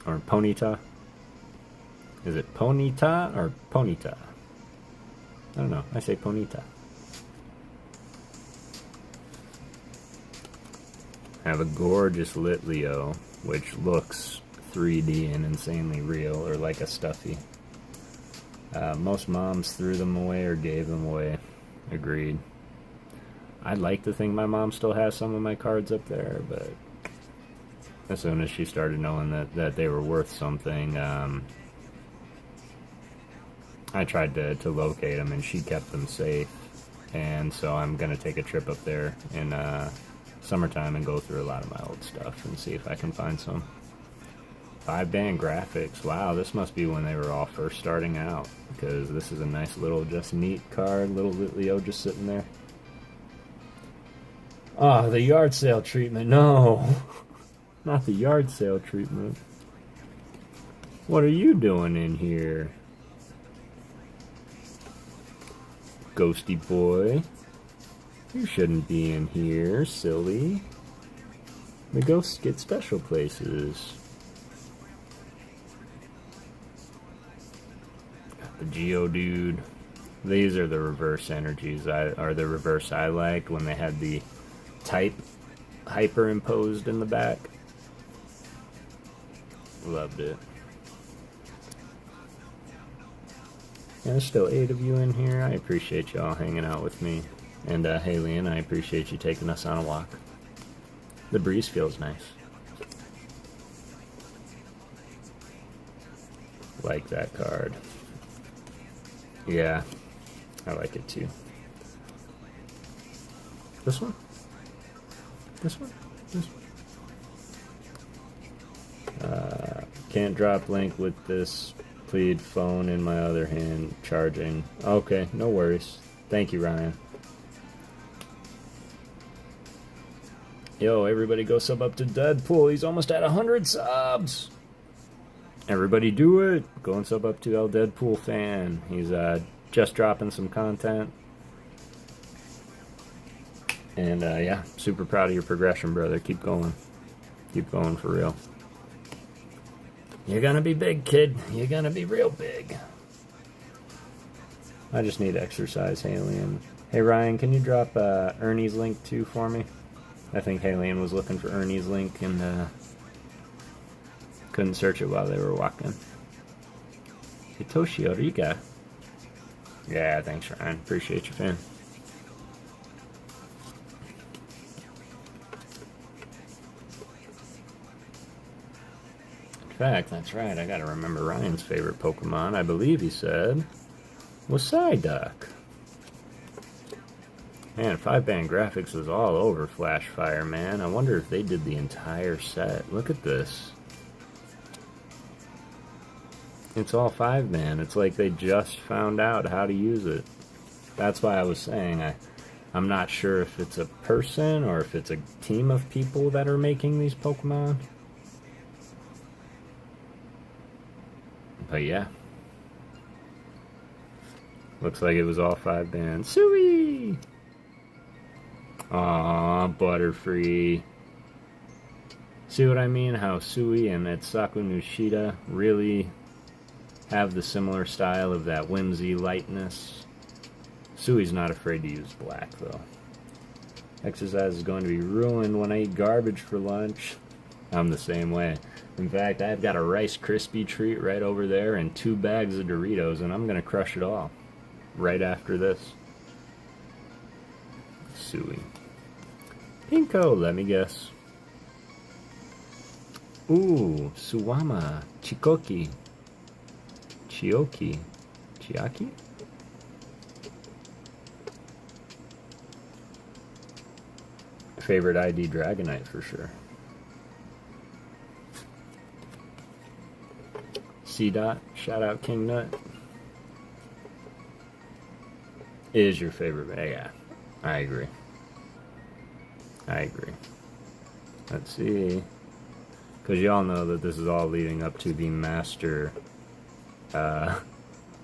Or Ponyta. Is it Ponyta or Ponyta? I don't know. I say Ponyta. I have a gorgeous Litleo, which looks 3D and insanely real, or like a stuffy. Most moms threw them away or gave them away. Agreed. I'd like to think my mom still has some of my cards up there, but as soon as she started knowing that they were worth something, I tried to locate them, and she kept them safe. And so I'm going to take a trip up there in summertime and go through a lot of my old stuff and see if I can find some. 5-band graphics. Wow, this must be when they were all first starting out, because this is a nice little, just neat card. Little Litleo just sitting there. Oh, the yard sale treatment. No. Not the yard sale treatment. What are you doing in here? Ghosty boy. You shouldn't be in here, silly. The ghosts get special places. Got the Geodude. These are the reverse energies, or the reverse I liked when they had the type hyperimposed in the back. Loved it. Yeah, there's still 8 of you in here. I appreciate y'all hanging out with me. And Haley, I appreciate you taking us on a walk. The breeze feels nice. Like that card. Yeah, I like it too. This one? This one? This one? Can't drop link with this plead phone in my other hand charging. Okay, no worries. Thank you, Ryan. Yo, everybody go sub up to Deadpool. He's almost at 100 subs. Everybody do it. Go and sub up to El Deadpool Fan. He's just dropping some content. And yeah, super proud of your progression, brother. Keep going. Keep going for real. You're gonna be big, kid. You're gonna be real big. I just need exercise, Halien. Hey Ryan, can you drop Ernie's link too for me? I think Halien was looking for Ernie's link and couldn't search it while they were walking. Hitoshi Orika. Yeah, thanks Ryan. Appreciate you, fan. In fact, that's right. I gotta remember Ryan's favorite Pokemon. I believe he said was Psyduck. Man, 5-band graphics was all over Flashfire, man. I wonder if they did the entire set. Look at this. It's all 5-band. It's like they just found out how to use it. That's why I was saying I'm not sure if it's a person or if it's a team of people that are making these Pokemon. But yeah. Looks like it was all 5-band. Sui! Aww, Butterfree. See what I mean? How Sui and Etsaku Nushida really have the similar style of that whimsy lightness. Sui's not afraid to use black, though. Exercise is going to be ruined when I eat garbage for lunch. I'm the same way. In fact, I've got a Rice Krispie treat right over there and 2 bags of Doritos, and I'm going to crush it all right after this. Sui. Pinko, let me guess. Ooh, Suwama, Chikoki, Chioki, Chiaki? Favorite ID Dragonite for sure. C-Dot, shout out King Nut. Is your favorite? Yeah, I agree. I agree. Let's see. Because you all know that this is all leading up to the Master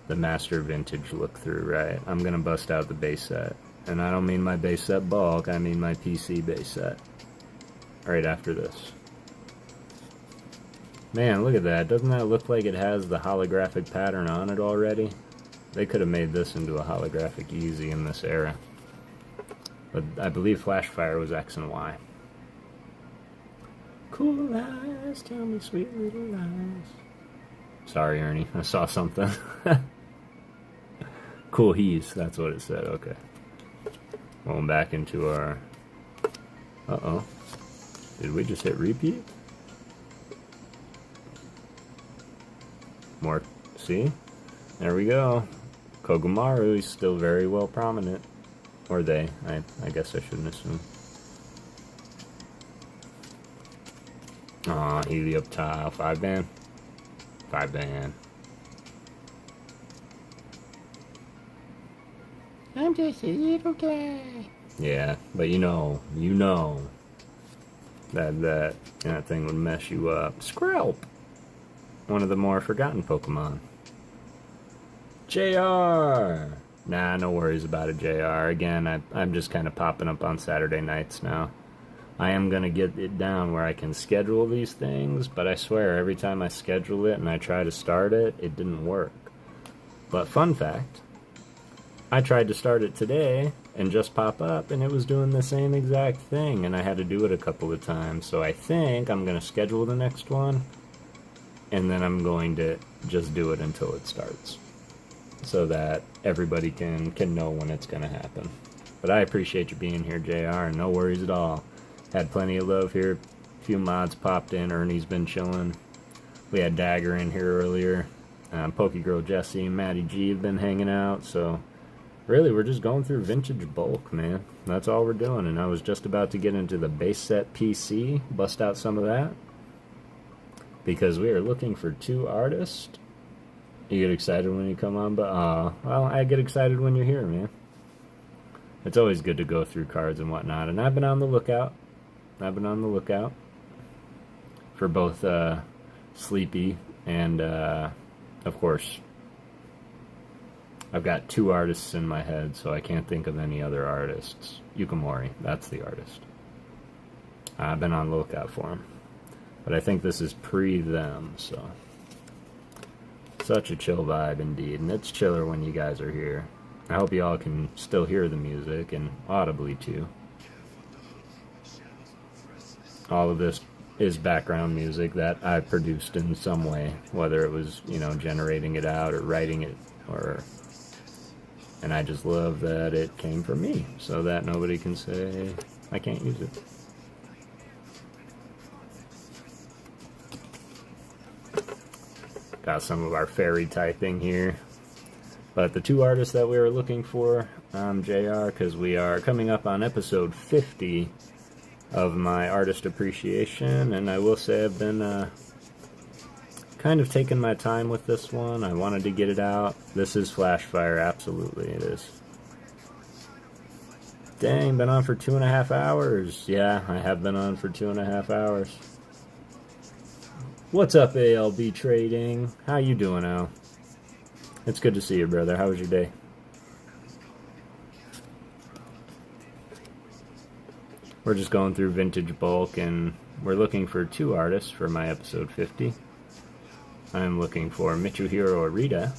Vintage look through, right? I'm going to bust out the base set. And I don't mean my base set bulk, I mean my PC base set. Right after this. Man, look at that. Doesn't that look like it has the holographic pattern on it already? They could have made this into a holographic easy in this era. But I believe Flashfire was X and Y. Cool eyes, tell me sweet little lies. Sorry, Ernie, I saw something. Cool he's, that's what it said, okay. Going back into our... Uh-oh. Did we just hit repeat? More, see? There we go. Kogamaru is still very well prominent. Or they. I guess I shouldn't assume. Aw, Helioptile. 5-band? 5-band. I'm just a little guy. Yeah, but you know that thing would mess you up. Skrelp! One of the more forgotten Pokemon. JR! Nah, no worries about it, JR. Again, I'm just kind of popping up on Saturday nights now. I am going to get it down where I can schedule these things, but I swear, every time I schedule it and I try to start it, it didn't work. But fun fact, I tried to start it today and just pop up, and it was doing the same exact thing, and I had to do it a couple of times. So I think I'm going to schedule the next one, and then I'm going to just do it until it starts, so that everybody can know when it's going to happen. But I appreciate you being here, JR, and no worries at all. Had plenty of love here. A few mods popped in. Ernie's been chilling. We had Dagger in here earlier. Pokegirl Jessie and Maddie G have been hanging out. So really, we're just going through vintage bulk, man. That's all we're doing. And I was just about to get into the base set PC, bust out some of that, because we are looking for 2 artists. You get excited when you come on, but well, I get excited when you're here, man. It's always good to go through cards and whatnot, and I've been on the lookout. For both Sleepy and, of course, I've got 2 artists in my head, so I can't think of any other artists. Yukimori, that's the artist. I've been on the lookout for him. But I think this is pre-them, so... Such a chill vibe indeed, and it's chiller when you guys are here. I hope you all can still hear the music, and audibly too. All of this is background music that I produced in some way, whether it was, generating it out or writing it, and I just love that it came from me, so that nobody can say I can't use it. Got some of our fairy typing here. But the two artists that we were looking for, JR, because we are coming up on episode 50 of my artist appreciation, and I will say I've been kind of taking my time with this one. I wanted to get it out. This is Flashfire, absolutely it is. Dang, been on for 2.5 hours. Yeah, I have been on for 2.5 hours. What's up, ALB Trading? How you doing, Al? It's good to see you, brother. How was your day? We're just going through vintage bulk, and we're looking for two artists for my episode 50. I'm looking for Mitsuhiro Arita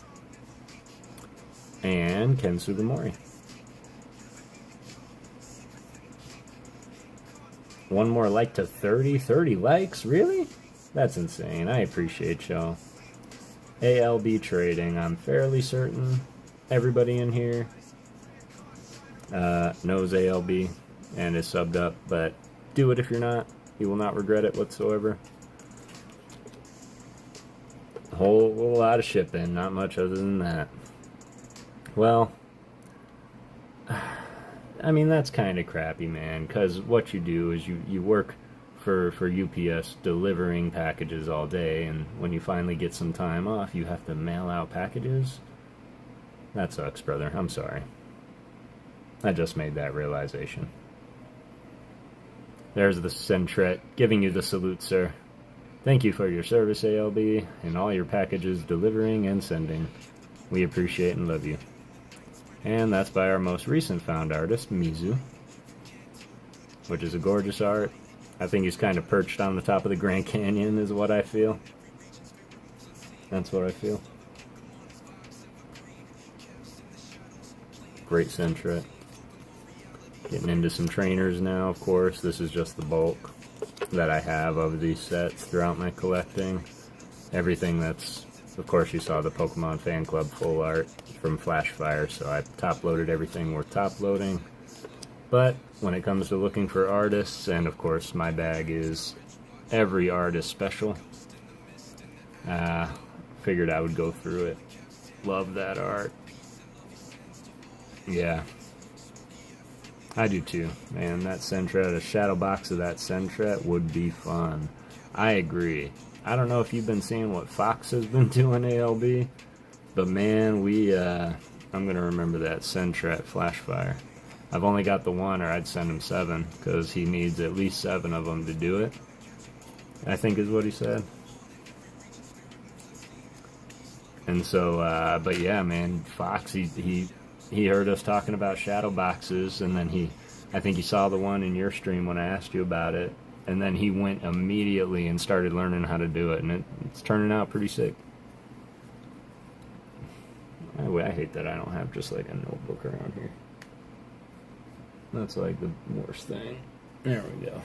and Ken Sugimori. One more like to 30 likes? Really? That's insane. I appreciate y'all. ALB Trading. I'm fairly certain everybody in here knows ALB and is subbed up, but do it if you're not. You will not regret it whatsoever. A whole lot of shipping, not much other than that. Well, I mean, that's kind of crappy, man, because what you do is you work for UPS delivering packages all day, and when you finally get some time off, you have to mail out packages. That sucks, brother. I'm sorry. I just made that realization. There's the Centret giving you the salute, sir. Thank you for your service, ALB, and all your packages delivering and sending. We appreciate and love you. And that's by our most recent found artist, Mizu, which is a gorgeous art. I think he's kind of perched on the top of the Grand Canyon is what I feel. That's what I feel. Great Centret. Getting into some trainers now, of course. This is just the bulk that I have of these sets throughout my collecting. Everything that's, of course, you saw the Pokemon Fan Club full art from Flashfire, so I top-loaded everything worth top-loading. But when it comes to looking for artists, and of course my bag is every artist special, figured I would go through it. Love that art. Yeah. I do too, man. That Centret, a shadow box of that Centret would be fun. I agree. I don't know if you've been seeing what Fox has been doing, ALB, but man, I'm going to remember that Centret Flashfire. I've only got the one, or I'd send him 7, because he needs at least 7 of them to do it, I think is what he said. And so, but yeah, man, Fox, he heard us talking about shadow boxes, and then I think he saw the one in your stream when I asked you about it, and then he went immediately and started learning how to do it, and it's turning out pretty sick. I hate that I don't have just like a notebook around here. That's like the worst thing. There we go.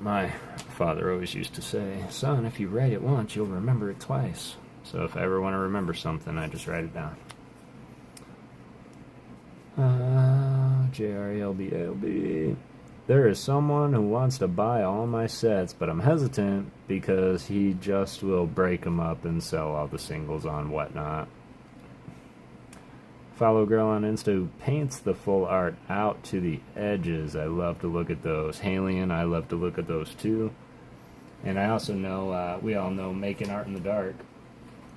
My father always used to say, son, if you write it once, you'll remember it twice. So if I ever want to remember something, I just write it down. JRLBLB. There is someone who wants to buy all my sets, but I'm hesitant because he just will break them up and sell all the singles on Whatnot. Follow girl on Insta who paints the full art out to the edges. I love to look at those. Halion, I love to look at those too. And I also know, we all know Making Art in the Dark.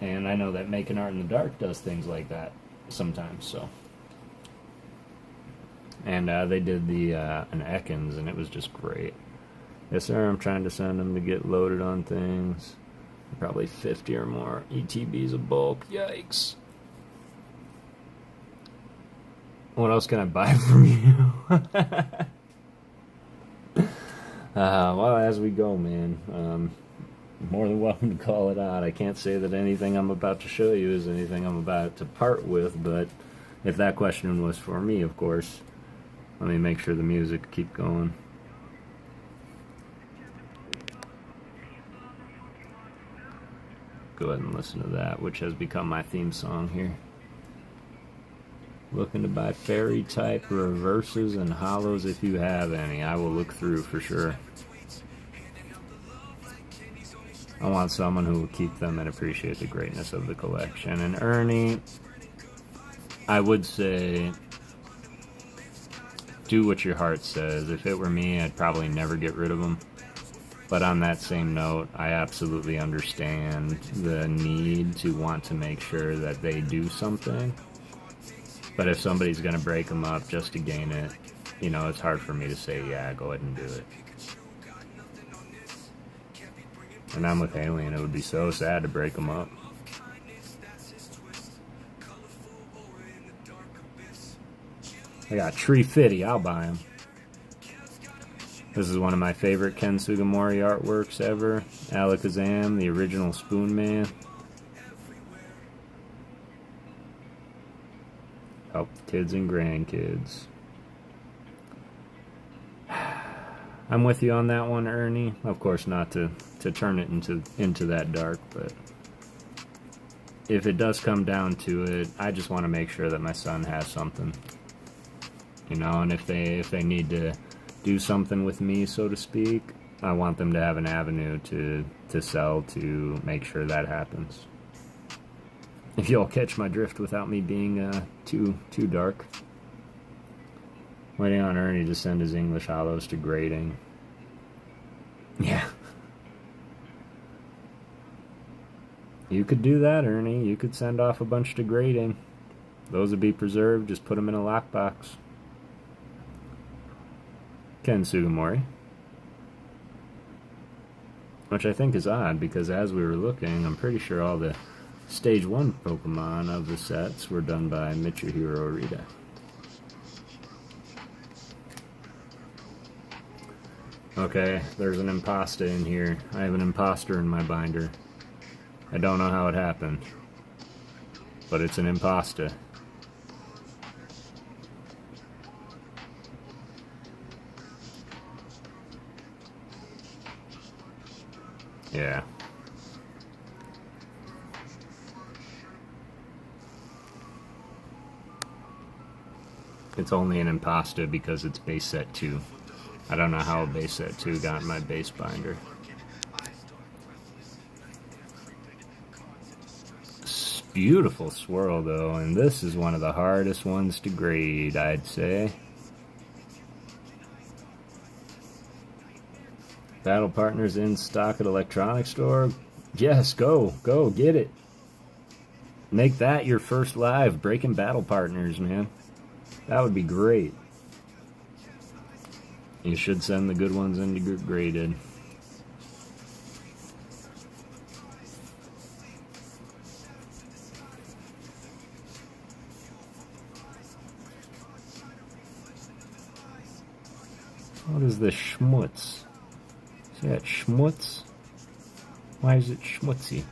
And I know that Making Art in the Dark does things like that sometimes, so. And they did an Ekans, and it was just great. Yes, sir, I'm trying to send them to get loaded on things. Probably 50 or more ETBs of bulk. Yikes. What else can I buy from you? Well, as we go, man, more than welcome to call it out. I can't say that anything I'm about to show you is anything I'm about to part with, but if that question was for me, of course, let me make sure the music keep going. Go ahead and listen to that, which has become my theme song here. Looking to buy fairy type reverses and hollows if you have any. I will look through for sure. I want someone who will keep them and appreciate the greatness of the collection. And Ernie, I would say, do what your heart says. If it were me, I'd probably never get rid of them. But on that same note, I absolutely understand the need to want to make sure that they do something. But if somebody's going to break them up just to gain it, you know, it's hard for me to say, yeah, go ahead and do it. And I'm with Alien. It would be so sad to break them up. I got Tree Fitty. I'll buy them. This is one of my favorite Ken Sugimori artworks ever. Alakazam, the original Spoon Man. Help the kids and grandkids. I'm with you on that one, Ernie. Of course, not to turn it into that dark, but if it does come down to it, I just want to make sure that my son has something. You know, and if they need to do something with me, so to speak, I want them to have an avenue to sell to make sure that happens. If you'll catch my drift without me being too dark. Waiting on Ernie to send his English hollows to grading. Yeah. You could do that, Ernie. You could send off a bunch to grading. Those would be preserved. Just put them in a lockbox. Ken Sugimori. Which I think is odd, because as we were looking, I'm pretty sure all the Stage 1 Pokemon of the sets were done by Mitsuhiro Arita. Okay, there's an Imposta in here. I have an Imposter in my binder. I don't know how it happened, but it's an Imposta. Yeah. It's only an Imposta because it's base set 2. I don't know how a base set 2 got in my base binder. Beautiful swirl though, and this is one of the hardest ones to grade, I'd say. Battle Partners in stock at Electronics Store? Yes, go get it. Make that your first live, breaking Battle Partners, man. That would be great. You should send the good ones in to get graded. What is this schmutz? Is that schmutz? Why is it schmutzy?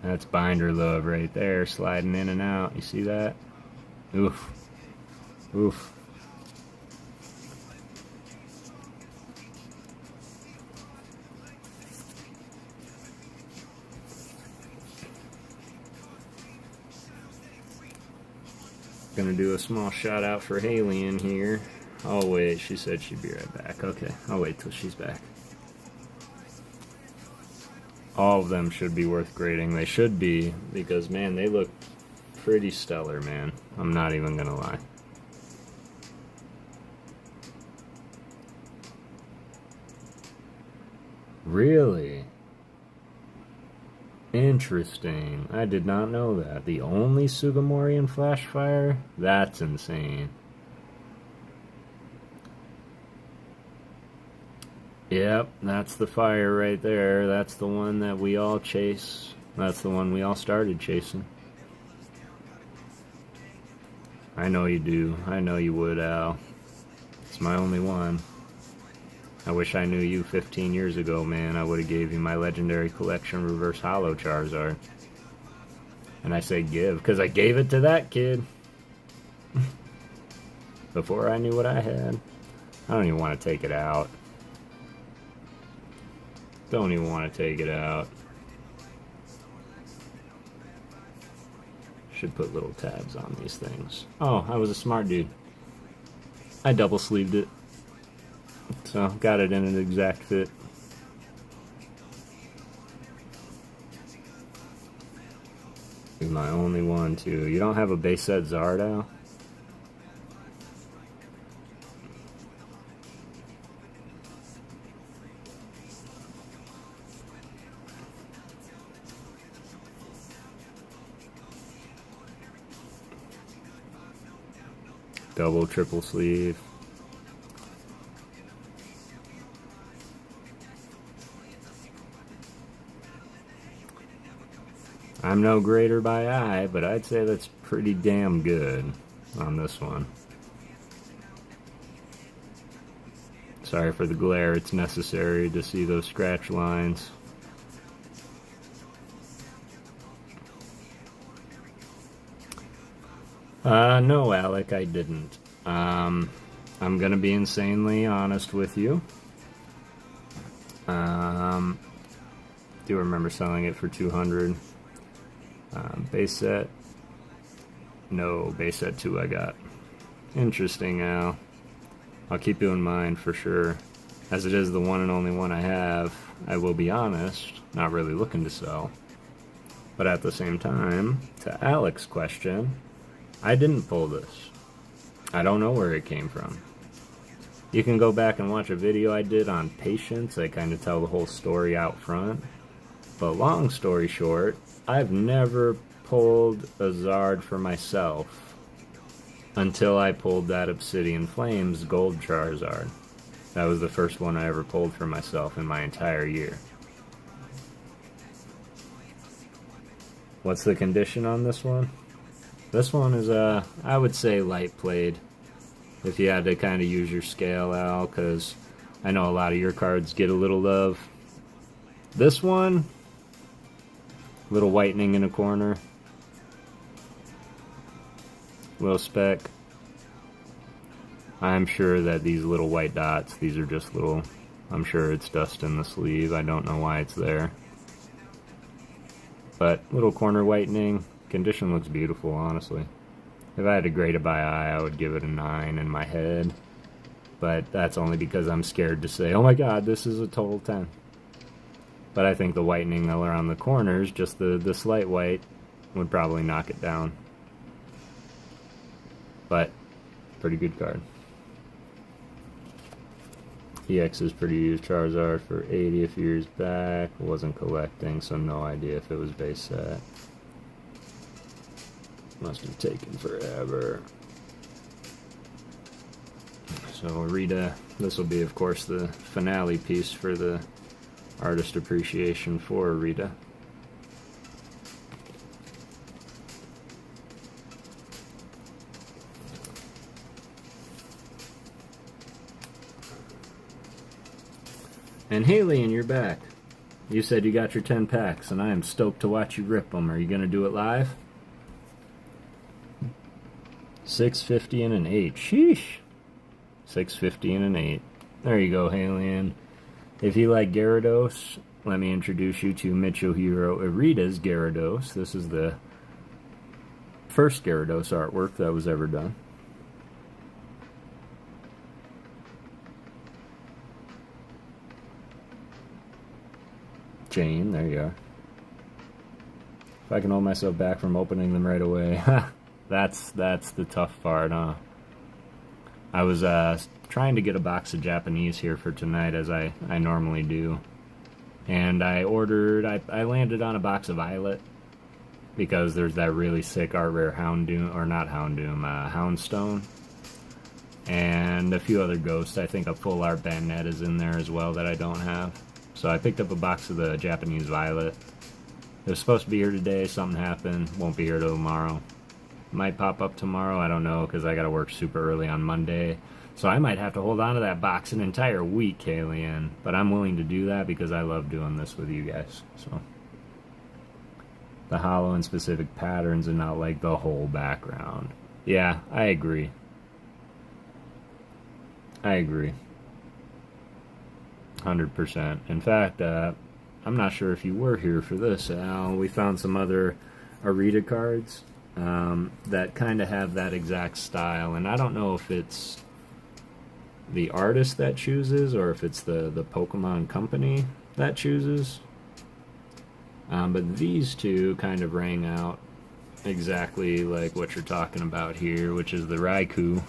That's binder love right there, sliding in and out. You see that? Oof. Oof. Gonna do a small shout out for Haley in here. Oh wait, she said she'd be right back. Okay, I'll wait till she's back. All of them should be worth grading. They should be, because man, they look pretty stellar, man. I'm not even gonna lie. Really? Interesting. I did not know that. The only Sugimori in Flashfire? That's insane. Yep, that's the fire right there. That's the one that we all chase. That's the one we all started chasing. I know you do. I know you would, Al. It's my only one. I wish I knew you 15 years ago, man. I would have gave you my legendary collection reverse holo Charizard. And I say give, because I gave it to that kid. Before I knew what I had. I don't even want to take it out. Don't even want to take it out. Should put little tabs on these things. Oh, I was a smart dude. I double sleeved it. So, got it in an exact fit. He's my only one, too. You don't have a base set Zard, Al? Double, triple sleeve. I'm no grader by eye, but I'd say that's pretty damn good on this one. Sorry for the glare, it's necessary to see those scratch lines. No, Alec, I didn't. I'm gonna be insanely honest with you. Do remember selling it for 200. Base set. No, base set 2 I got. Interesting, Al. I'll keep you in mind for sure. As it is the one and only one I have, I will be honest, not really looking to sell. But at the same time, to Alec's question, I didn't pull this. I don't know where it came from. You can go back and watch a video I did on patience. I kind of tell the whole story out front. But long story short, I've never pulled a Zard for myself until I pulled that Obsidian Flames Gold Charizard. That was the first one I ever pulled for myself in my entire year. What's the condition on this one? This one is, I would say light played. If you had to kind of use your scale, Al, because I know a lot of your cards get a little love. This one, little whitening in a corner. Little speck. I'm sure that these little white dots, these are just little, I'm sure it's dust in the sleeve. I don't know why it's there. But little corner whitening. Condition looks beautiful, honestly. If I had to grade it by eye, I would give it a 9 in my head. But that's only because I'm scared to say, oh my god, this is a total 10. But I think the whitening around the corners, just the slight white, would probably knock it down. But, pretty good card. EX is pretty used. Charizard for 80 a few years back. Wasn't collecting, so no idea if it was base set. Must have taken forever. So Rita, this will be of course the finale piece for the artist appreciation for Rita. And Haley, and you're back. You said you got your 10 packs, and I am stoked to watch you rip them. Are you going to do it live? $6.50 and an 8. Sheesh. $6.50 and an 8. There you go, Halian. If you like Gyarados, let me introduce you to Michohiro Irita's Gyarados. This is the first Gyarados artwork that was ever done. Jane, there you are. If I can hold myself back from opening them right away. That's the tough part, huh? I was trying to get a box of Japanese here for tonight, as I normally do. And I landed on a box of Islet, because there's that really sick art rare Houndoom, or not Houndoom, Houndstone. and a few other ghosts. I think a full art Bandit is in there as well that I don't have. So I picked up a box of the Japanese Violet. It was supposed to be here today, something happened, won't be here till tomorrow. Might pop up tomorrow, I don't know, because I gotta work super early on Monday. So I might have to hold on to that box an entire week, Kalian. But I'm willing to do that because I love doing this with you guys. So the hollow and specific patterns and not like the whole background. Yeah, I agree. I agree. 100%. In fact, I'm not sure if you were here for this, Al. We found some other Arita cards that kind of have that exact style, and I don't know if it's the artist that chooses or if it's the Pokemon company that chooses. But these two kind of rang out exactly like what you're talking about here, which is the Raikou.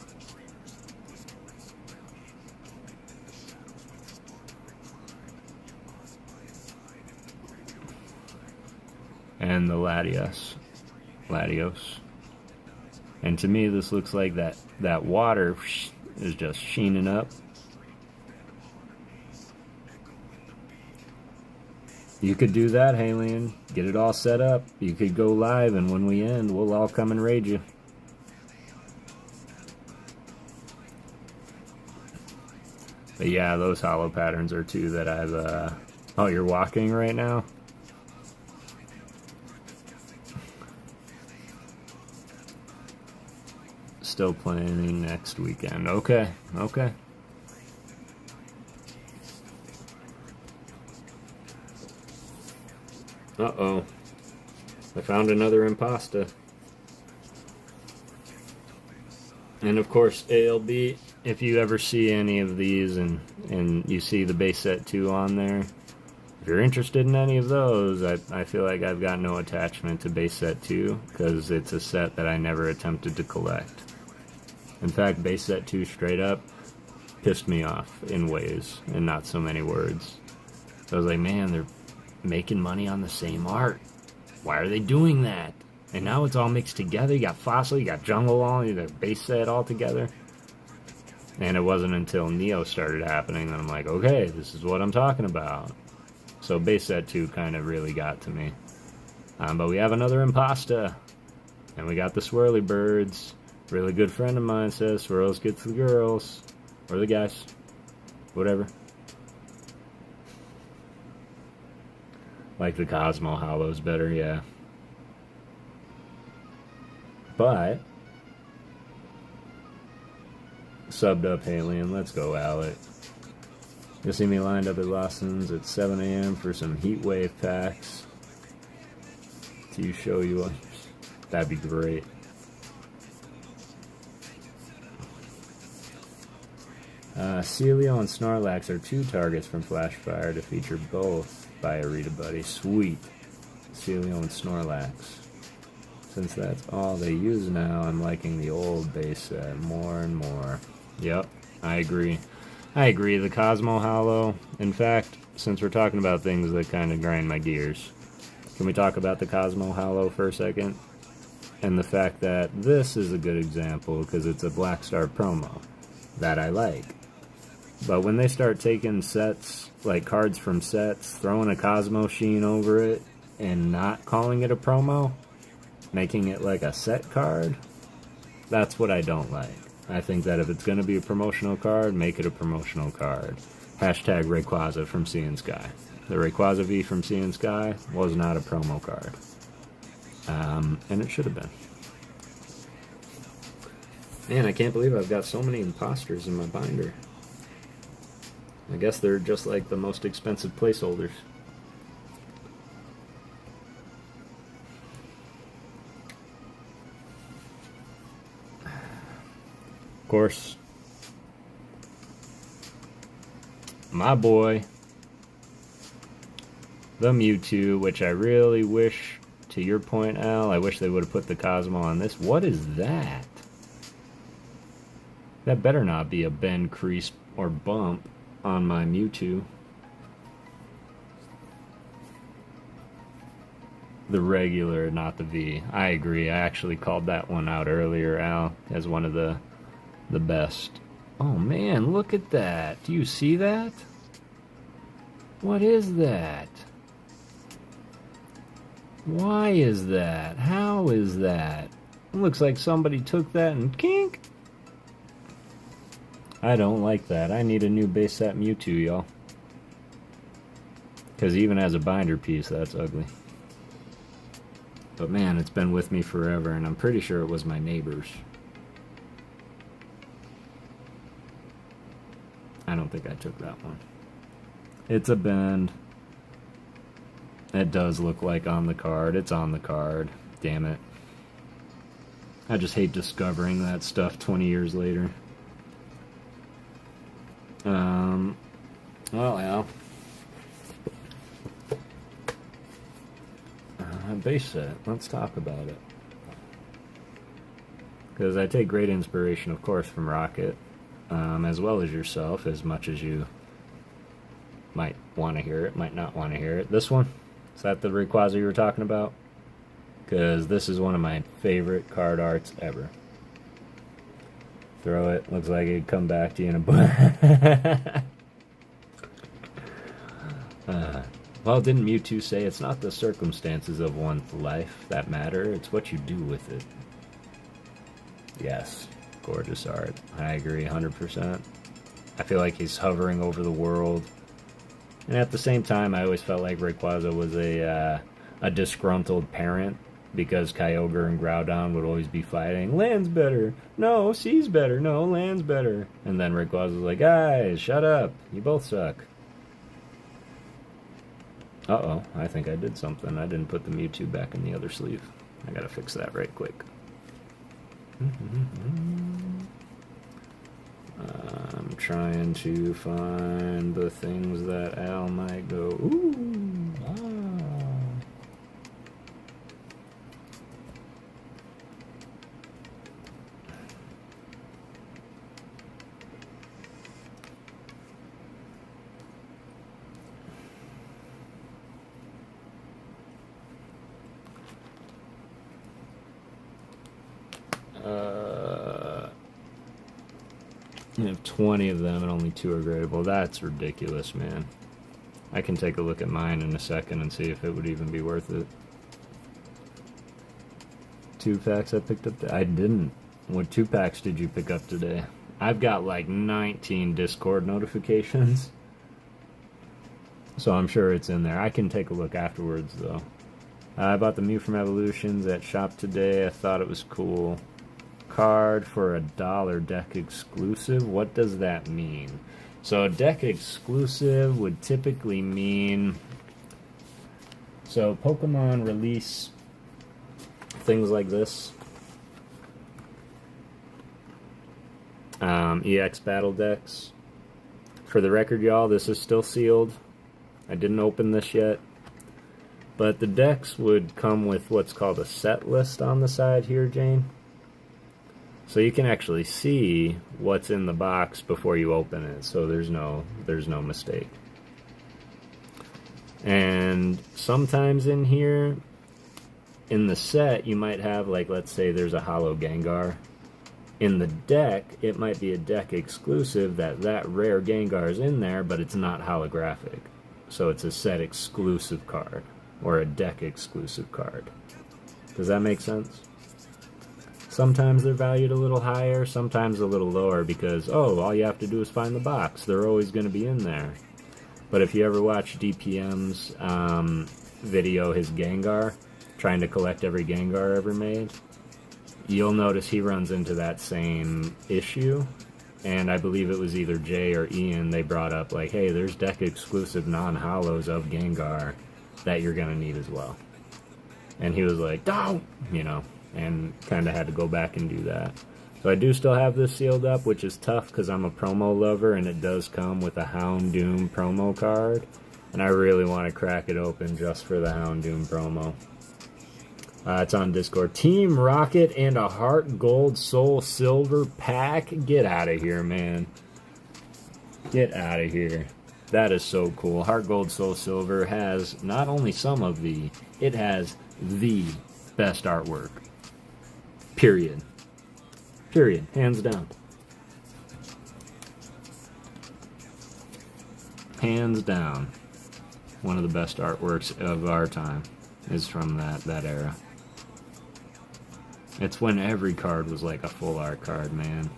And the Latios. And to me, this looks like that water is just sheening up. You could do that, Halion. Get it all set up. You could go live, and when we end, we'll all come and raid you. But yeah, those hollow patterns are two that I've... Oh, you're walking right now? Still planning next weekend. Okay, okay. Uh-oh. I found another Impasta. And of course, ALB, if you ever see any of these and you see the base set 2 on there, if you're interested in any of those, I feel like I've got no attachment to base set 2 because it's a set that I never attempted to collect. In fact, base set 2 straight up pissed me off in ways and not so many words. So I was like, man, they're making money on the same art. Why are they doing that? And now it's all mixed together. You got Fossil, you got Jungle all, you got base set all together. And it wasn't until Neo started happening that I'm like, okay, this is what I'm talking about. So base set 2 kind of really got to me. But we have another Impasta. And we got the Swirly Birds. Really good friend of mine says swirls get to the girls. Or the guys. Whatever. Like the Cosmo Hollows better, yeah. But subbed up Halion, let's go, Alec. You'll see me lined up at Lawson's at 7 a.m. for some heat wave packs. To show you what. That'd be great. Celio and Snorlax are 2 targets from Flashfire to feature both by Arita Buddy. Sweet. Celio and Snorlax. Since that's all they use now, I'm liking the old base set more and more. Yep, I agree. I agree, the Cosmo Hollow. In fact, since we're talking about things that kind of grind my gears, can we talk about the Cosmo Hollow for a second? And the fact that this is a good example because it's a Black Star promo that I like. But when they start taking sets, like cards from sets, throwing a Cosmo Sheen over it, and not calling it a promo, making it like a set card, that's what I don't like. I think that if it's going to be a promotional card, make it a promotional card. Hashtag Rayquaza from Sea and Sky. The Rayquaza V from Sea and Sky was not a promo card. And it should have been. Man, I can't believe I've got so many imposters in my binder. I guess they're just like the most expensive placeholders. Of course, my boy, the Mewtwo, which I really wish, to your point, Al, I wish they would have put the Cosmo on this. What is that? That better not be a bend, crease, or bump on my Mewtwo. The regular, not the V. I agree. I actually called that one out earlier, Al, as one of the best Oh man, look at that. Do you see that? What is that? Why is that? How is that? It looks like somebody took that and kink. I don't like that. I need a new base set Mewtwo, y'all. Because even as a binder piece, that's ugly. But man, it's been with me forever, and I'm pretty sure it was my neighbor's. I don't think I took that one. It's a bend. It does look like on the card. It's on the card. Damn it. I just hate discovering that stuff 20 years later. Well, Al. Base set. Let's talk about it. Because I take great inspiration, of course, from Rocket, as well as yourself, as much as you might want to hear it, might not want to hear it. This one? Is that the Rayquaza you were talking about? Because this is one of my favorite card arts ever. Throw it. Looks like it'd come back to you in a bunch. Well, didn't Mewtwo say it's not the circumstances of one's life that matter, it's what you do with it? Yes, gorgeous art. I agree 100%. I feel like he's hovering over the world. And at the same time, I always felt like Rayquaza was a disgruntled parent, because Kyogre and Groudon would always be fighting. Land's better. No, C's better. No, land's better. And then Rayquaza was like, guys, shut up. You both suck. Uh-oh, I think I did something. I didn't put the Mewtwo back in the other sleeve. I gotta fix that right quick. I'm trying to find the things that Al might go, ooh, ah. You have 20 of them and only 2 are gradable. That's ridiculous, man. I can take a look at mine in a second and see if it would even be worth it. 2 packs I picked up I didn't. What 2 packs did you pick up today? I've got like 19 Discord notifications. So I'm sure it's in there. I can take a look afterwards, though. I bought the Mew from Evolutions at shop today. I thought it was cool. Card for $1 deck exclusive. What does that mean? So a deck exclusive would typically mean, so Pokemon release things like this. EX battle decks. For the record, y'all, this is still sealed. I didn't open this yet. But the decks would come with what's called a set list on the side here, Jane. So you can actually see what's in the box before you open it, so there's no mistake. And sometimes in here, in the set, you might have, like, let's say there's a Holo Gengar. In the deck, it might be a deck exclusive that rare Gengar is in there, but it's not holographic. So it's a set exclusive card, or a deck exclusive card. Does that make sense? Sometimes they're valued a little higher, sometimes a little lower, because, oh, all you have to do is find the box. They're always going to be in there. But if you ever watch DPM's video, his Gengar, trying to collect every Gengar ever made, you'll notice he runs into that same issue. And I believe it was either Jay or Ian, they brought up, like, hey, there's deck exclusive non-holos of Gengar that you're going to need as well. And he was like, don't, you know. And kind of had to go back and do that. So I do still have this sealed up, which is tough because I'm a promo lover, and it does come with a Houndoom promo card. And I really want to crack it open just for the Houndoom promo. It's on Discord. Team Rocket and a Heart Gold Soul Silver pack? Get out of here, man. Get out of here. That is so cool. Heart Gold Soul Silver has not only some of the, it has the best artwork. Period. Period. Hands down. hands down, one of the best artworks of our time is from that era. It's when every card was like a full art card, man.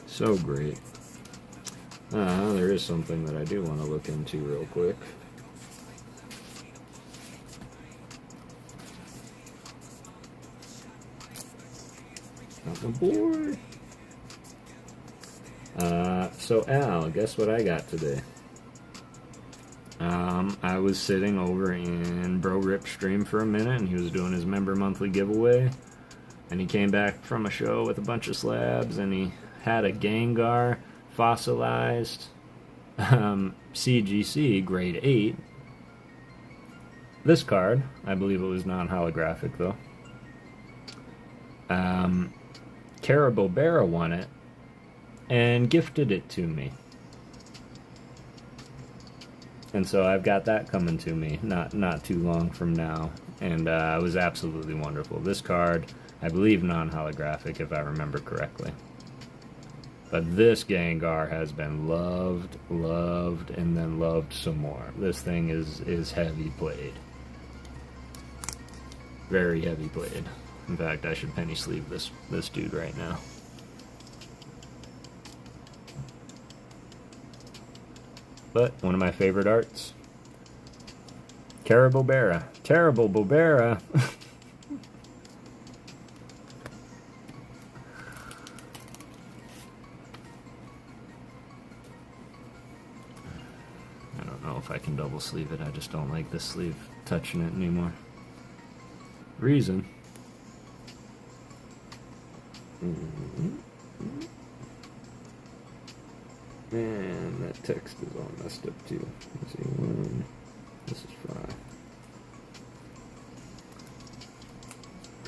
So great. There is something that I do want to look into real quick. Not my board. So Al, guess what I got today? I was sitting over in Bro Rip's stream for a minute, and he was doing his member monthly giveaway, and he came back from a show with a bunch of slabs, and he had a Gengar fossilized CGC grade 8. This card, I believe it was non-holographic though. Carabobera won it and gifted it to me. And so I've got that coming to me not too long from now. And it was absolutely wonderful. This card, I believe non-holographic if I remember correctly. But this Gengar has been loved, and then loved some more. This thing is heavy played. Very heavy played. In fact, I should penny sleeve this dude right now. But one of my favorite arts. Carabobera. Terrible Bobera. I don't know if I can double sleeve it. I just don't like this sleeve touching it anymore. Reason. Man, that text is all messed up too. Let's see, this is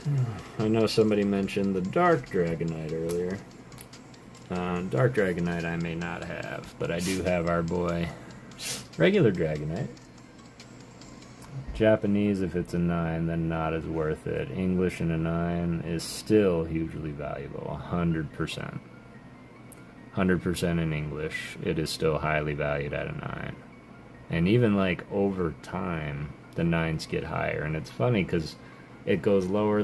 fine. I know somebody mentioned the Dark Dragonite earlier. Dark Dragonite I may not have, but I do have our boy regular Dragonite. Japanese, if it's a 9, then not as worth it. English in a 9 is still hugely valuable, 100%. 100% in English, it is still highly valued at a 9. And even like over time, the 9s get higher. And it's funny because it goes lower,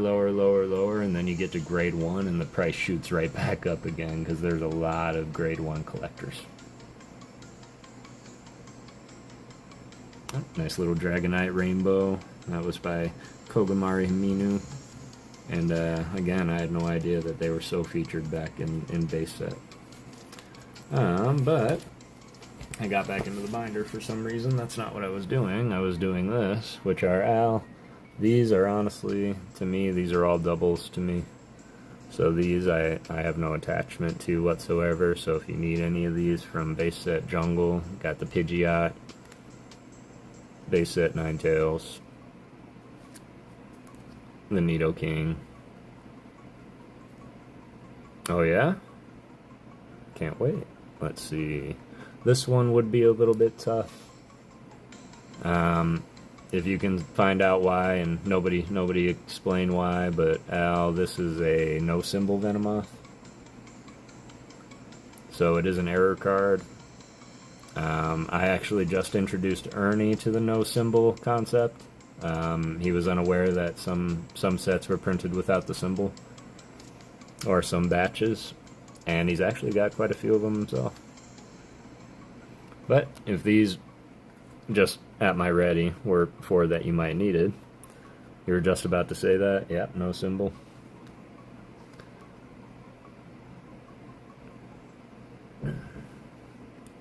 and then you get to grade 1 and the price shoots right back up again because there's a lot of grade 1 collectors. Oh, nice little Dragonite Rainbow. That was by Kogamari Minu. And again, I had no idea that they were so featured back in base set. But I got back into the binder for some reason. That's not what I was doing. I was doing this, which are Al. These are honestly, to me, these are all doubles to me. So these I have no attachment to whatsoever. So if you need any of these from base set Jungle, got the Pidgeot, base set Ninetales, the Nidoking. Oh yeah? Can't wait. Let's see. This one would be a little bit tough. If you can find out why, and nobody explain why, but Al, this is a no symbol Venomoth. So it is an error card. I actually just introduced Ernie to the no symbol concept. He was unaware that some sets were printed without the symbol, or some batches, and he's actually got quite a few of them himself. But if these just at my ready were 4 that you might needed, you were just about to say that. Yep, no symbol.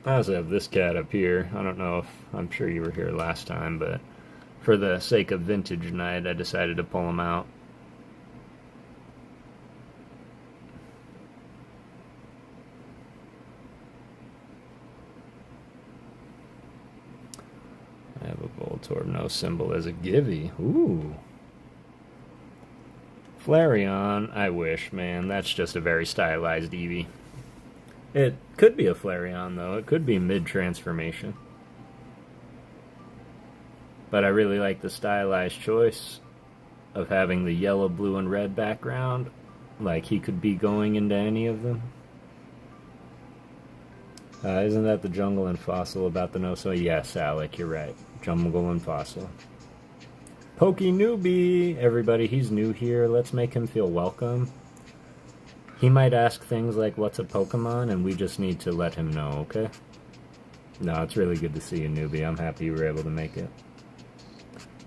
I also have this cat up here. I don't know if, I'm sure you were here last time, but for the sake of vintage night, I decided to pull him out. I have a Voltorb, no symbol as a Givey. Ooh. Flareon, I wish, man. That's just a very stylized Eevee. It could be a Flareon, though. It could be mid-transformation. But I really like the stylized choice of having the yellow, blue, and red background. Like, he could be going into any of them. Isn't that the Jungle and Fossil about the no-so? Yes, Alec, you're right. Jungle and Fossil. Pokey Newbie! Everybody, he's new here. Let's make him feel welcome. He might ask things like, what's a Pokemon? And we just need to let him know, okay? No, it's really good to see you, Newbie. I'm happy you were able to make it.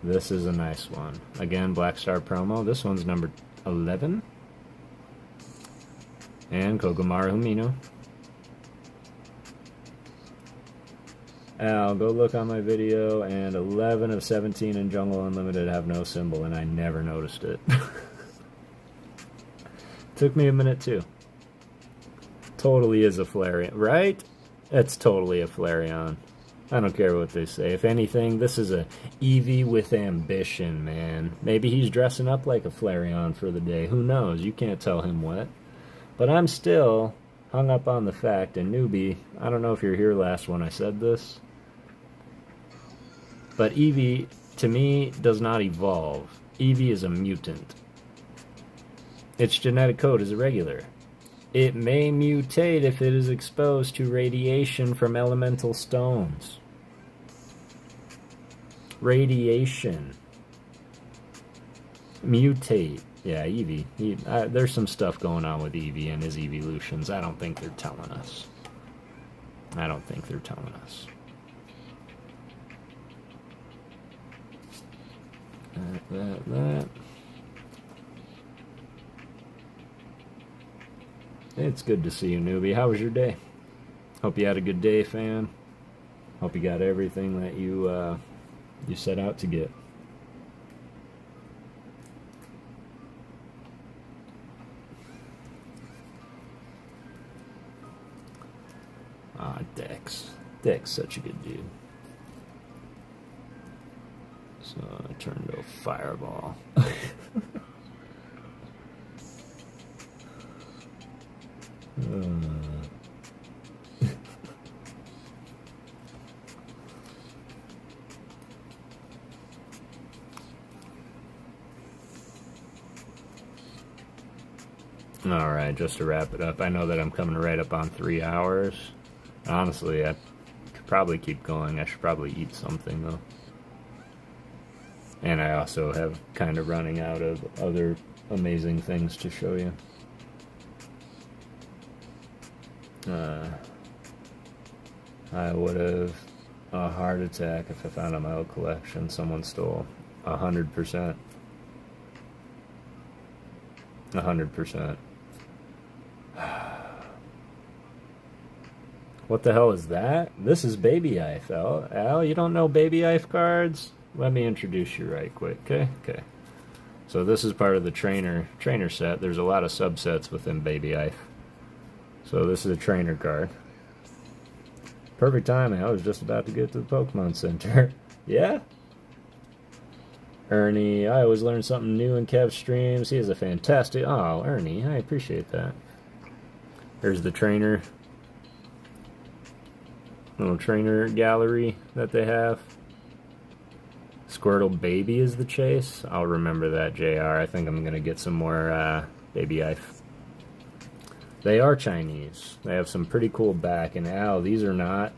This is a nice one. Again, Black Star promo. This one's number 11. And Kogamaru Mino. Al, go look on my video, and 11 of 17 in Jungle Unlimited have no symbol, and I never noticed it. Took me a minute, too. Totally is a Flareon, right? It's totally a Flareon. I don't care what they say. If anything, this is a Eevee with ambition, man. Maybe he's dressing up like a Flareon for the day. Who knows? You can't tell him what. But I'm still hung up on the fact, and Newbie, I don't know if you're here last when I said this, but Eevee, to me, does not evolve. Eevee is a mutant. Its genetic code is irregular. It may mutate if it is exposed to radiation from elemental stones. Radiation. Mutate. Yeah, Eevee. There's some stuff going on with Eevee and his evolutions. I don't think they're telling us. I don't think they're telling us. That. It's good to see you, Newbie. How was your day? Hope you had a good day, fam. Hope you got everything that you set out to get. Ah, Dex. Dex, such a good dude. So I turned to a fireball. Alright, just to wrap it up, I know that I'm coming right up on 3 hours. Honestly, I could probably keep going. I should probably eat something, though. And I also have kind of running out of other amazing things to show you. I would have a heart attack if I found out my old collection someone stole. 100%. 100%. What the hell is that? This is Baby Ife, Al. Al, you don't know Baby Ife cards? Let me introduce you right quick, okay? Okay. So this is part of the trainer set. There's a lot of subsets within Baby Ife. So this is a trainer card. Perfect timing. I was just about to get to the Pokemon Center. Yeah? Ernie, I always learn something new in Kev's streams. He is a fantastic... Oh, Ernie, I appreciate that. There's the trainer. Little trainer gallery that they have. Squirtle Baby is the chase. I'll remember that, JR. I think I'm going to get some more Baby Ife. They are Chinese. They have some pretty cool back. And Al, these are not...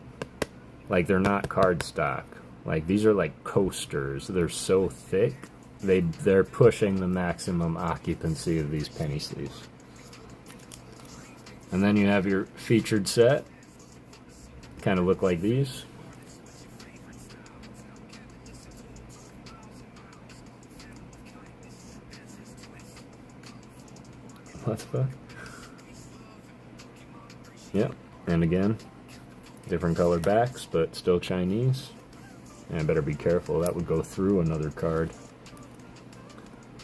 Like, they're not cardstock. Like, these are like coasters. They're so thick. They're pushing the maximum occupancy of these penny sleeves. And then you have your featured set. Kind of look like these. What the fuck? Yep. And again, different color backs, but still Chinese. And I better be careful, that would go through another card.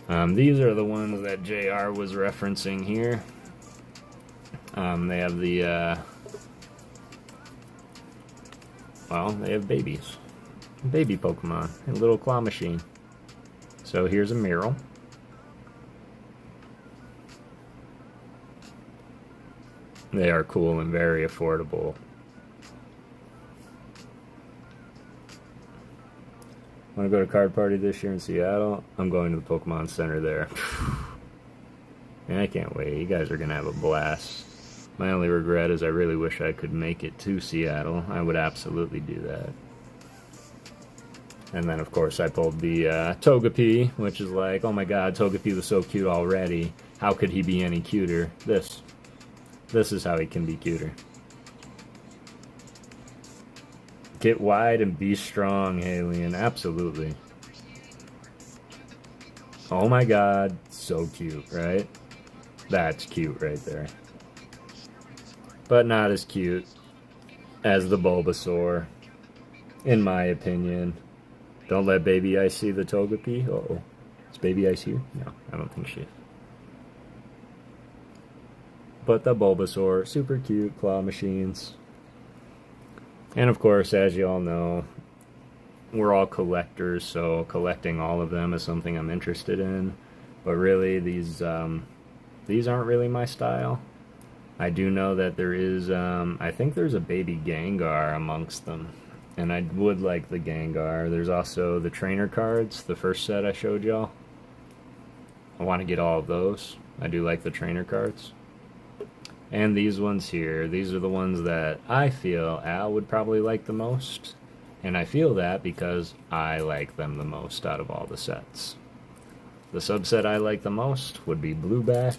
These are the ones that JR was referencing here. They have the, well, they have babies. Baby Pokemon. A little claw machine. So here's a Meryl. They are cool and very affordable. Want to go to Card Party this year in Seattle? I'm going to the Pokemon Center there. And I can't wait. You guys are going to have a blast. My only regret is I really wish I could make it to Seattle. I would absolutely do that. And then, of course, I pulled the Togepi, which is like, oh my god, Togepi was so cute already. How could he be any cuter? This is how he can be cuter. Get wide and be strong, Alien. Absolutely. Oh my god, so cute, right? That's cute right there. But not as cute as the Bulbasaur, in my opinion. Don't let Baby Ice see the Togepi. Uh-oh. Is Baby Ice here? No, I don't think she is. But the Bulbasaur, super cute claw machines. And of course, as you all know, we're all collectors, so collecting all of them is something I'm interested in. But really, these aren't really my style. I do know that there is, I think there's a baby Gengar amongst them. And I would like the Gengar. There's also the trainer cards, the first set I showed y'all. I want to get all of those. I do like the trainer cards. And these ones here, these are the ones that I feel Al would probably like the most. And I feel that because I like them the most out of all the sets. The subset I like the most would be Blueback,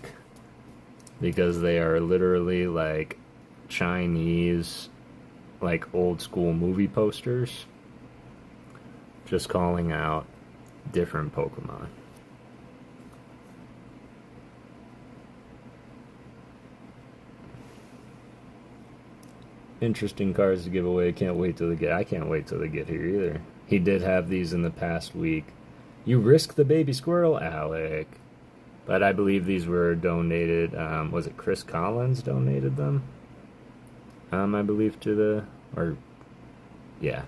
because they are literally like Chinese, like old school movie posters, just calling out different Pokemon. Interesting cards to give away. Can't wait till they get. I can't wait till they get here either. He did have these in the past week. You risk the baby squirrel, Alec. But I believe these were donated. Was it Chris Collins donated them? I believe to the, or yeah.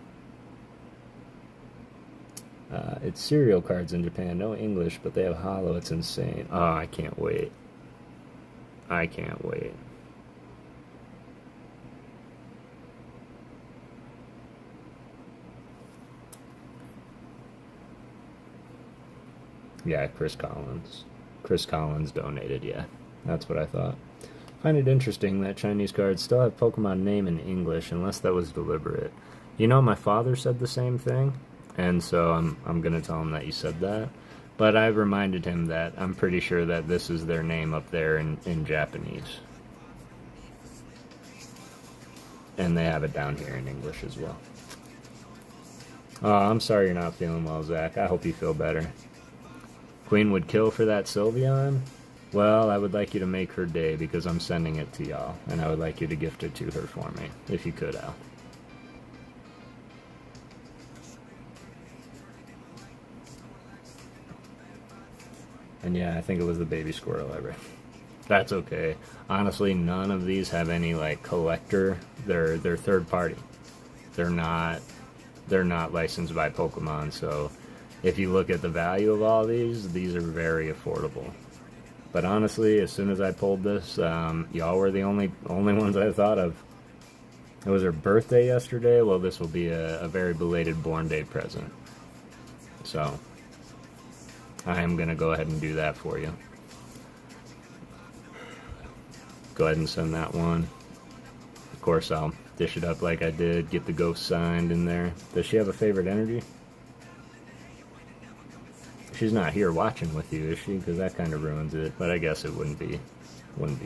It's cereal cards in Japan. No English, but they have holo. It's insane. Oh, I can't wait. I can't wait. Yeah, Chris Collins. Chris Collins donated, yeah. That's what I thought. I find it interesting that Chinese cards still have Pokemon name in English, unless that was deliberate. You know, my father said the same thing, and so I'm going to tell him that you said that. But I've reminded him that I'm pretty sure that this is their name up there in Japanese. And they have it down here in English as well. Oh, I'm sorry you're not feeling well, Zach. I hope you feel better. Queen would kill for that Sylveon? Well, I would like you to make her day because I'm sending it to y'all, and I would like you to gift it to her for me, if you could, Al. And yeah, I think it was the baby squirrel ever. That's okay. Honestly, none of these have any like collector. They're third party. They're not licensed by Pokemon, so if you look at the value of all these are very affordable. But honestly, as soon as I pulled this, y'all were the only ones I thought of. It was her birthday yesterday. Well, this will be a very belated born day present. So I am going to go ahead and do that for you. Go ahead and send that one. Of course, I'll dish it up like I did, get the ghost signed in there. Does she have a favorite energy? She's not here watching with you, is she? Because that kind of ruins it. But I guess it wouldn't be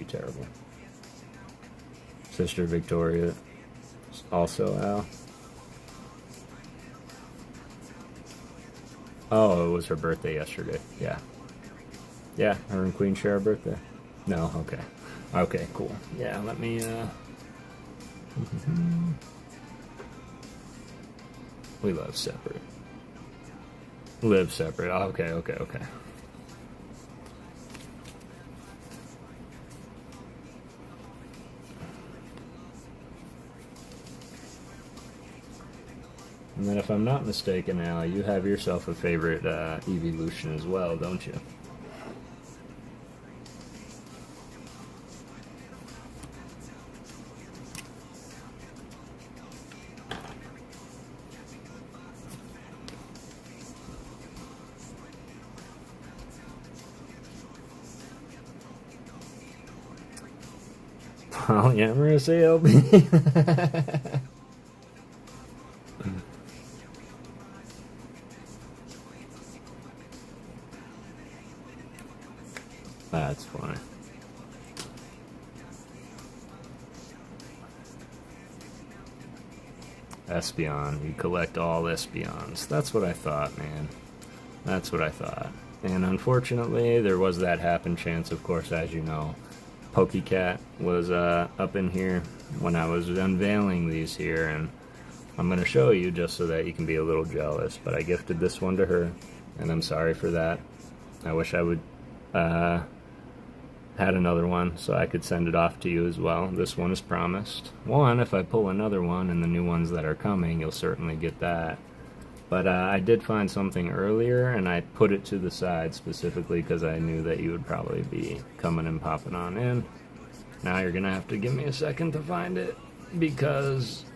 terrible. Sister Victoria, also Al. Oh, it was her birthday yesterday. Yeah. Yeah, her and Queen share a birthday. No, okay. Okay, cool. Yeah, let me, we live separate. Live separate. Okay. And then if I'm not mistaken, Al, you have yourself a favorite evolution as well, don't you? Polyamorous ALB. That's funny. Espeon. You collect all Espeons. That's what I thought, man. That's what I thought. And unfortunately, there was that happen chance, of course, as you know. PokeCat was up in here when I was unveiling these here, and I'm going to show you just so that you can be a little jealous. But I gifted this one to her, and I'm sorry for that. I wish I would had another one so I could send it off to you as well. This one is promised. One, if I pull another one and the new ones that are coming, you'll certainly get that. But I did find something earlier, and I put it to the side specifically because I knew that you would probably be coming and popping on in. Now you're going to have to give me a second to find it because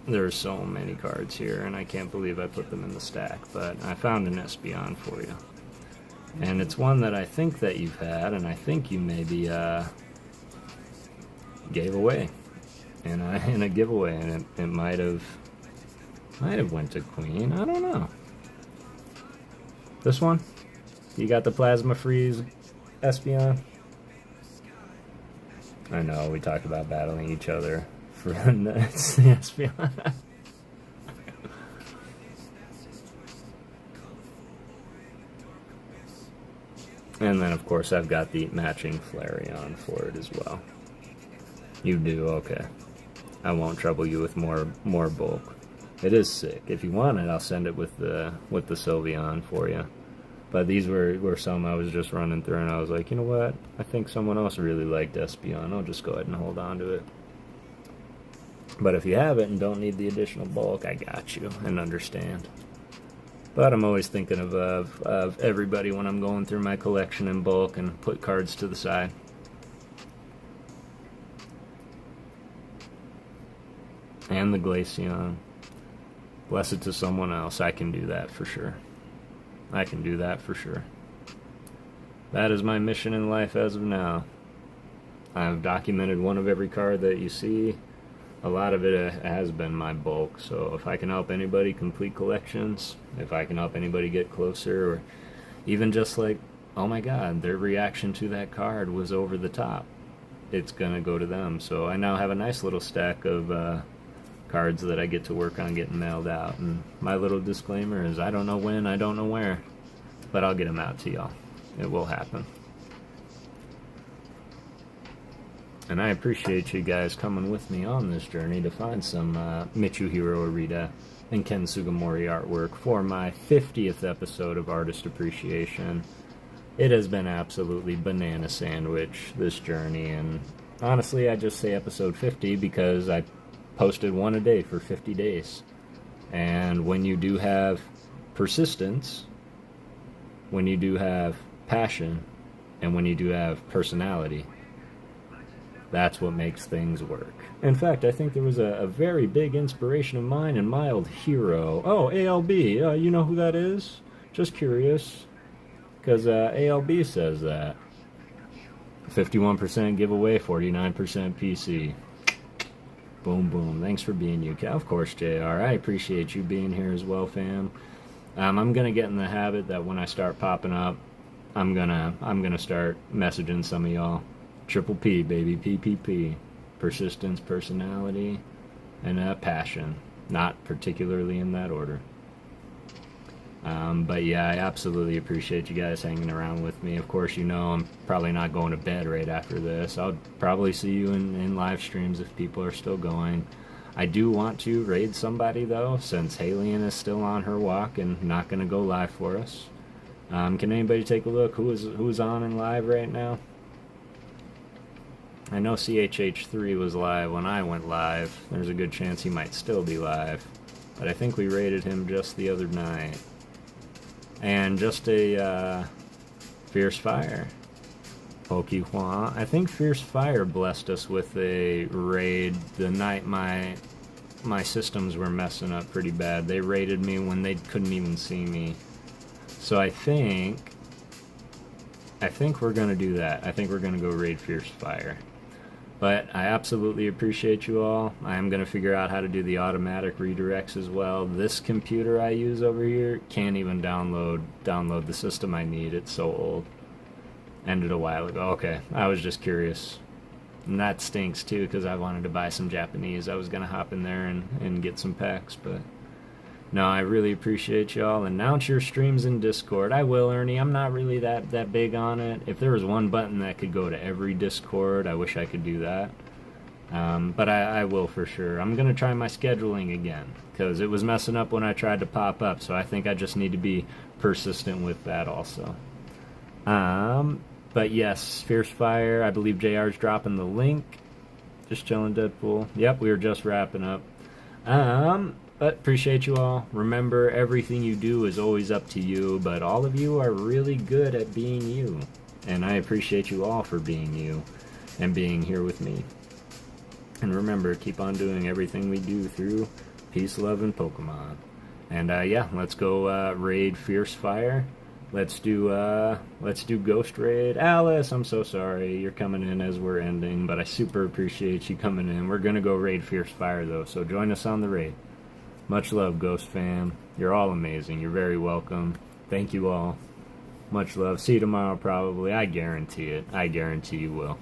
there's so many cards here, and I can't believe I put them in the stack. But I found an Espeon for you. And it's one that I think that you've had, and I think you maybe gave away in a giveaway, and it might have went to Queen. I don't know. This one, you got the Plasma Freeze Espeon. I know we talked about battling each other for the Espeon. And then, of course, I've got the matching Flareon for it as well. You do? Okay. I won't trouble you with more bulk. It is sick. If you want it, I'll send it with the Sylveon for you. But these were some I was just running through, and I was like, you know what? I think someone else really liked Espeon. I'll just go ahead and hold on to it. But if you have it and don't need the additional bulk, I got you and understand. But I'm always thinking of everybody when I'm going through my collection in bulk and put cards to the side. And the Glaceon. Bless it to someone else. I can do that for sure. I can do that for sure. That is my mission in life as of now. I've documented one of every card that you see. A lot of it has been my bulk, so if I can help anybody complete collections, if I can help anybody get closer, or even just like, oh my god, their reaction to that card was over the top, it's gonna go to them. So I now have a nice little stack of cards that I get to work on getting mailed out, and my little disclaimer is I don't know when, I don't know where, but I'll get them out to y'all. It will happen. And I appreciate you guys coming with me on this journey to find some Mitsuhiro Arita and Ken Sugimori artwork for my 50th episode of Artist Appreciation. It has been absolutely banana sandwich, this journey, and honestly I just say episode 50 because I posted one a day for 50 days. And when you do have persistence, when you do have passion, and when you do have personality, that's what makes things work. In fact, I think there was a very big inspiration of mine in Mild Hero. Oh, ALB. You know who that is? Just curious. Because ALB says that. 51% giveaway, 49% PC. Boom, boom. Thanks for being you. Of course, JR. I appreciate you being here as well, fam. I'm going to get in the habit that when I start popping up, I'm gonna start messaging some of y'all. Triple P, baby, PPP. Persistence, personality, and passion. Not particularly in that order. But yeah, I absolutely appreciate you guys hanging around with me. Of course, you know I'm probably not going to bed right after this. I'll probably see you in live streams if people are still going. I do want to raid somebody, though, since Halion is still on her walk and not going to go live for us. Can anybody take a look? Who's on in live right now? I know CHH3 was live when I went live. There's a good chance he might still be live. But I think we raided him just the other night. And just a Fierce Fire. Pokehua. I think Fierce Fire blessed us with a raid the night my systems were messing up pretty bad. They raided me when they couldn't even see me. So I think we're going to do that. I think we're going to go raid Fierce Fire. But I absolutely appreciate you all. I am going to figure out how to do the automatic redirects as well. This computer I use over here can't even download the system I need. It's so old. Ended a while ago. Okay, I was just curious. And that stinks too, because I wanted to buy some Japanese. I was going to hop in there and get some packs, but no, I really appreciate y'all. Announce your streams in Discord. I will, Ernie. I'm not really that big on it. If there was one button that could go to every Discord, I wish I could do that. But I will for sure. I'm going to try my scheduling again, because it was messing up when I tried to pop up, so I think I just need to be persistent with that also. But yes, Fierce Fire, I believe JR's dropping the link. Just chilling, Deadpool. Yep, we were just wrapping up. But appreciate you all. Remember, everything you do is always up to you, but all of you are really good at being you. And I appreciate you all for being you and being here with me. And remember, keep on doing everything we do through peace, love, and Pokemon. And yeah, let's go raid Fierce Fire. Let's do Ghost Raid. Alice, I'm so sorry you're coming in as we're ending, but I super appreciate you coming in. We're gonna go raid Fierce Fire though, so join us on the raid. Much love, Ghost fam. You're all amazing. You're very welcome. Thank you all. Much love. See you tomorrow probably. I guarantee it. I guarantee you will.